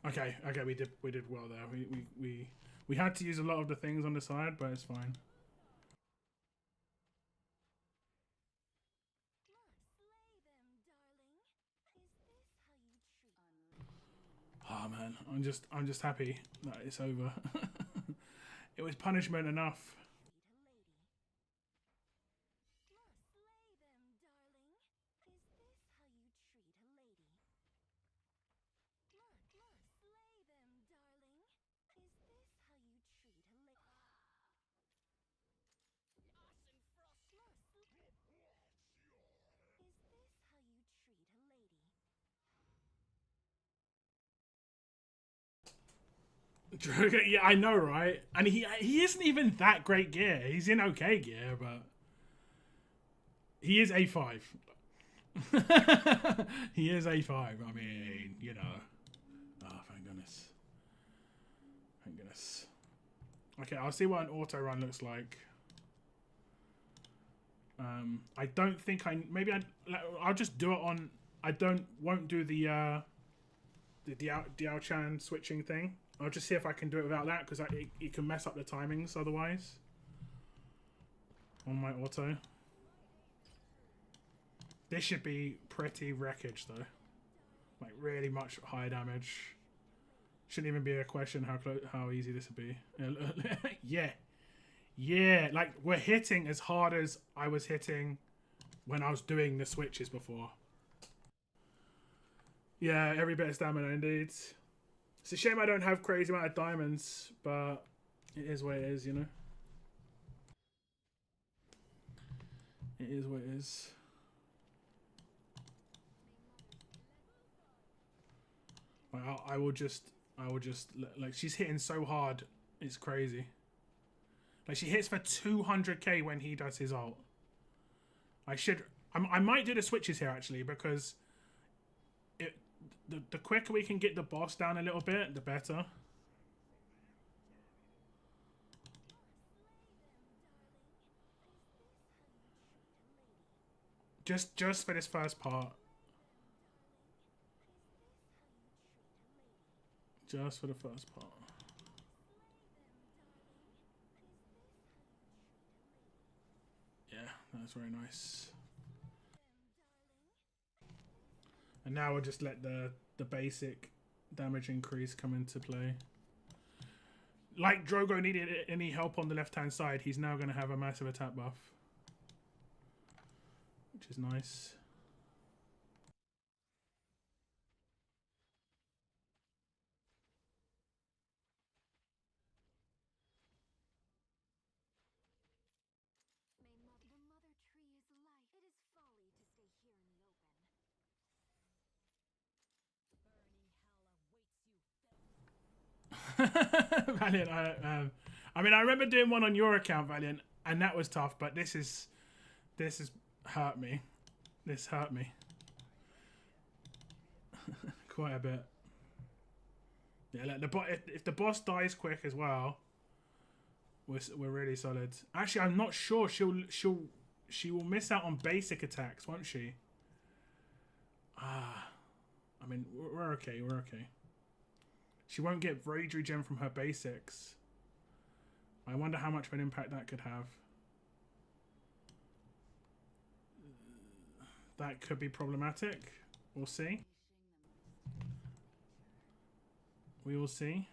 Okay, we did well there. We had to use a lot of the things on the side, but it's fine. Oh man, I'm just happy that it's over. It was punishment enough. Yeah, I know, right? And he isn't even that great gear. He's in okay gear, but he is A5. He is A5. I mean, you know. Oh, thank goodness. Thank goodness. Okay, I'll see what an auto run looks like. I don't think I'll just do it on. Won't do the Diao Chan switching thing. I'll just see if I can do it without that because it can mess up the timings otherwise. On my auto. This should be pretty wreckage though. Like really much higher damage. Shouldn't even be a question how easy this would be. Yeah. Yeah, like we're hitting as hard as I was hitting when I was doing the switches before. Yeah, every bit of stamina indeed. It's a shame I don't have crazy amount of diamonds, but it is what it is, you know? It is what it is. Like, I will just, like, she's hitting so hard, it's crazy. Like, she hits for 200k when he does his ult. I might do the switches here, actually, because the quicker we can get the boss down a little bit, the better. Just for this first part. Just for the first part. Yeah, that's very nice. And now we'll just let the basic damage increase come into play. Like Drogo needed any help on the left-hand side, he's now going to have a massive attack buff. Which is nice. Valiant, I mean, I remember doing one on your account, Valiant, and that was tough. But this is hurt me. This hurt me quite a bit. Yeah, like if the boss dies quick as well, we're really solid. Actually, I'm not sure. She will miss out on basic attacks, won't she? I mean, we're okay. We're okay. She won't get Rage Regen from her basics. I wonder how much of an impact that could have. That could be problematic. We'll see. We will see.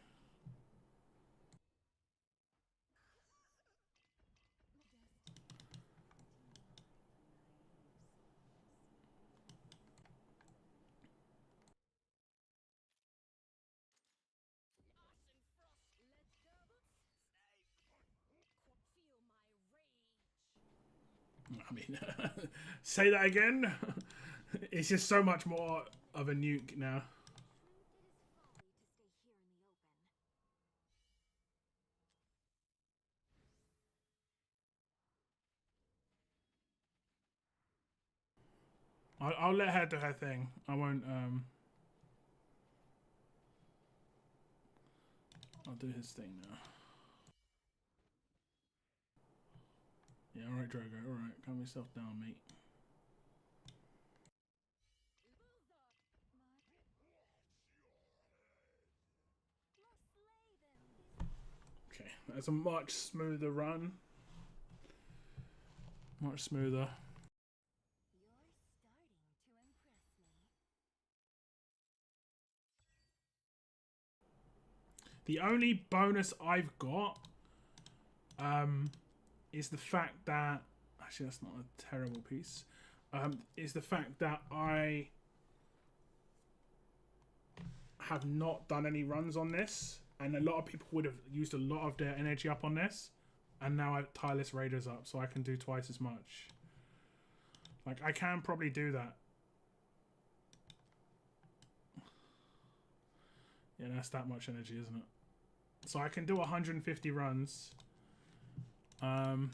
I mean, say that again. It's just so much more of a nuke now. I'll let her do her thing. I won't. I'll do his thing now. Yeah, alright, Drogo. Alright, calm yourself down, mate. Okay, that's a much smoother run. Much smoother. You're starting to impress me. The only bonus I've got is the fact that actually that's not a terrible piece. Is the fact that I have not done any runs on this, and a lot of people would have used a lot of their energy up on this, and now I've tireless raiders up, so I can do twice as much. Like I can probably do that. Yeah, that's that much energy, isn't it? So I can do 150 runs. When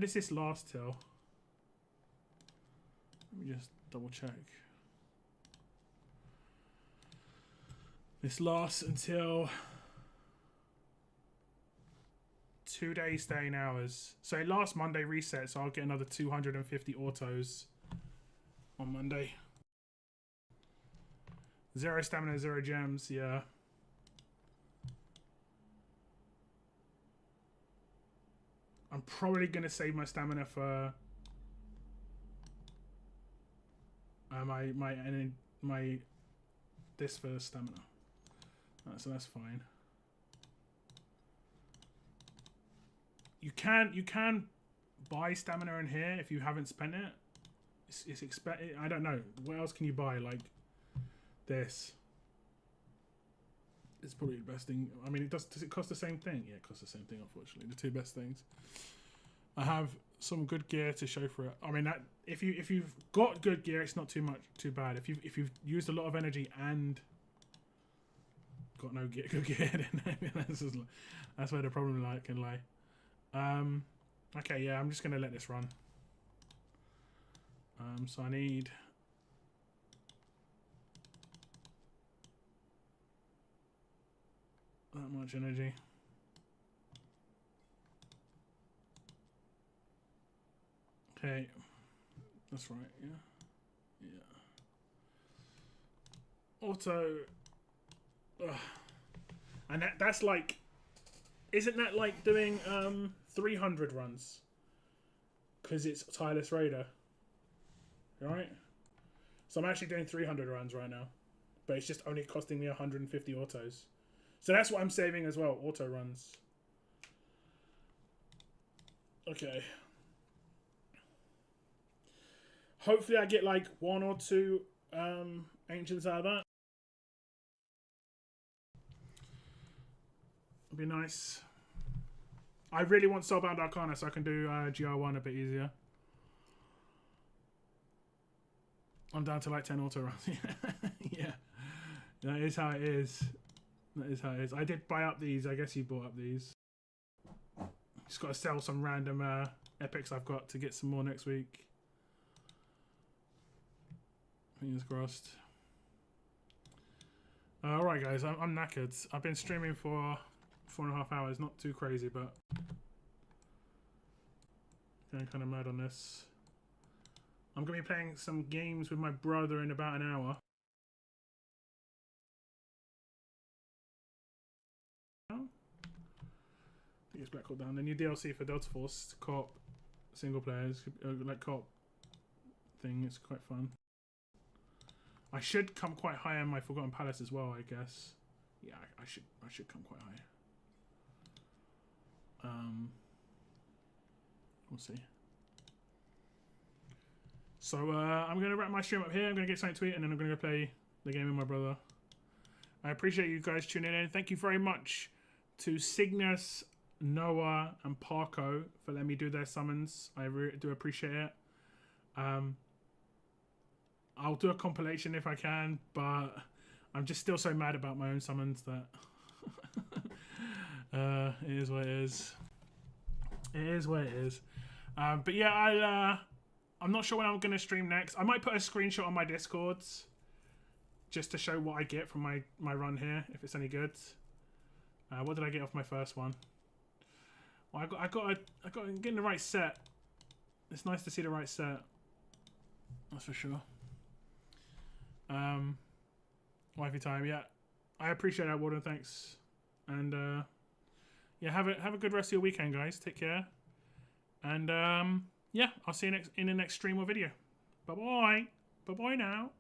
does this last till? Let me just double check. This lasts until 2 days, 13 hours. So it lasts Monday reset, so I'll get another 250 autos on Monday. 0 stamina, 0 gems, yeah. I'm probably going to save my stamina for my this for stamina. So that's fine. You can buy stamina in here if you haven't spent it. It's I don't know. What else can you buy? Like this. It's probably the best thing. I mean, does it cost the same thing? Yeah, it costs the same thing, unfortunately. The two best things. I have some good gear to show for it. I mean, that if you've got good gear, it's not too bad. If you've used a lot of energy and got no gear, good gear, then that's where the problem can lie. Okay, yeah, I'm just gonna let this run. So I need that much energy. Okay, that's right. Yeah. Auto, and that's like, isn't that like doing 300 runs? Because it's tireless raider, right? So I'm actually doing 300 runs right now, but it's just only costing me 150 autos. So that's what I'm saving as well, auto runs. Okay. Hopefully I get like 1 or 2 ancients out of that. It'd be nice. I really want Soulbound Arcana so I can do GR1 a bit easier. I'm down to like 10 auto runs. Yeah. That is how it is. That is how it is. I did buy up these. I guess you bought up these. Just got to sell some random epics I've got to get some more next week. Fingers crossed. Alright guys, I'm knackered. I've been streaming for 4.5 hours. Not too crazy, but going kind of mad on this. I'm going to be playing some games with my brother in about an hour. I think it's Black Hawk Down. The new DLC for Delta Force, co-op, single players, like co-op thing. It's quite fun. I should come quite high on my Forgotten Palace as well, I guess. Yeah, I should come quite high. We'll see. So I'm going to wrap my stream up here. I'm going to get something to eat and then I'm going to go play the game with my brother. I appreciate you guys tuning in. Thank you very much to Cygnus, Noah and Parko for letting me do their summons. I do appreciate it. I'll do a compilation if I can, but I'm just still so mad about my own summons that it is what it is. It is what it is. But yeah, I'm not sure when I'm going to stream next. I might put a screenshot on my Discords just to show what I get from my run here, if it's any good. What did I get off my first one? Well, I got getting the right set. It's nice to see the right set. That's for sure. Wifey time, yeah. I appreciate that, Warden. Thanks. And yeah, have a good rest of your weekend, guys. Take care. And yeah, I'll see you in the next stream or video. Bye bye. Bye bye now.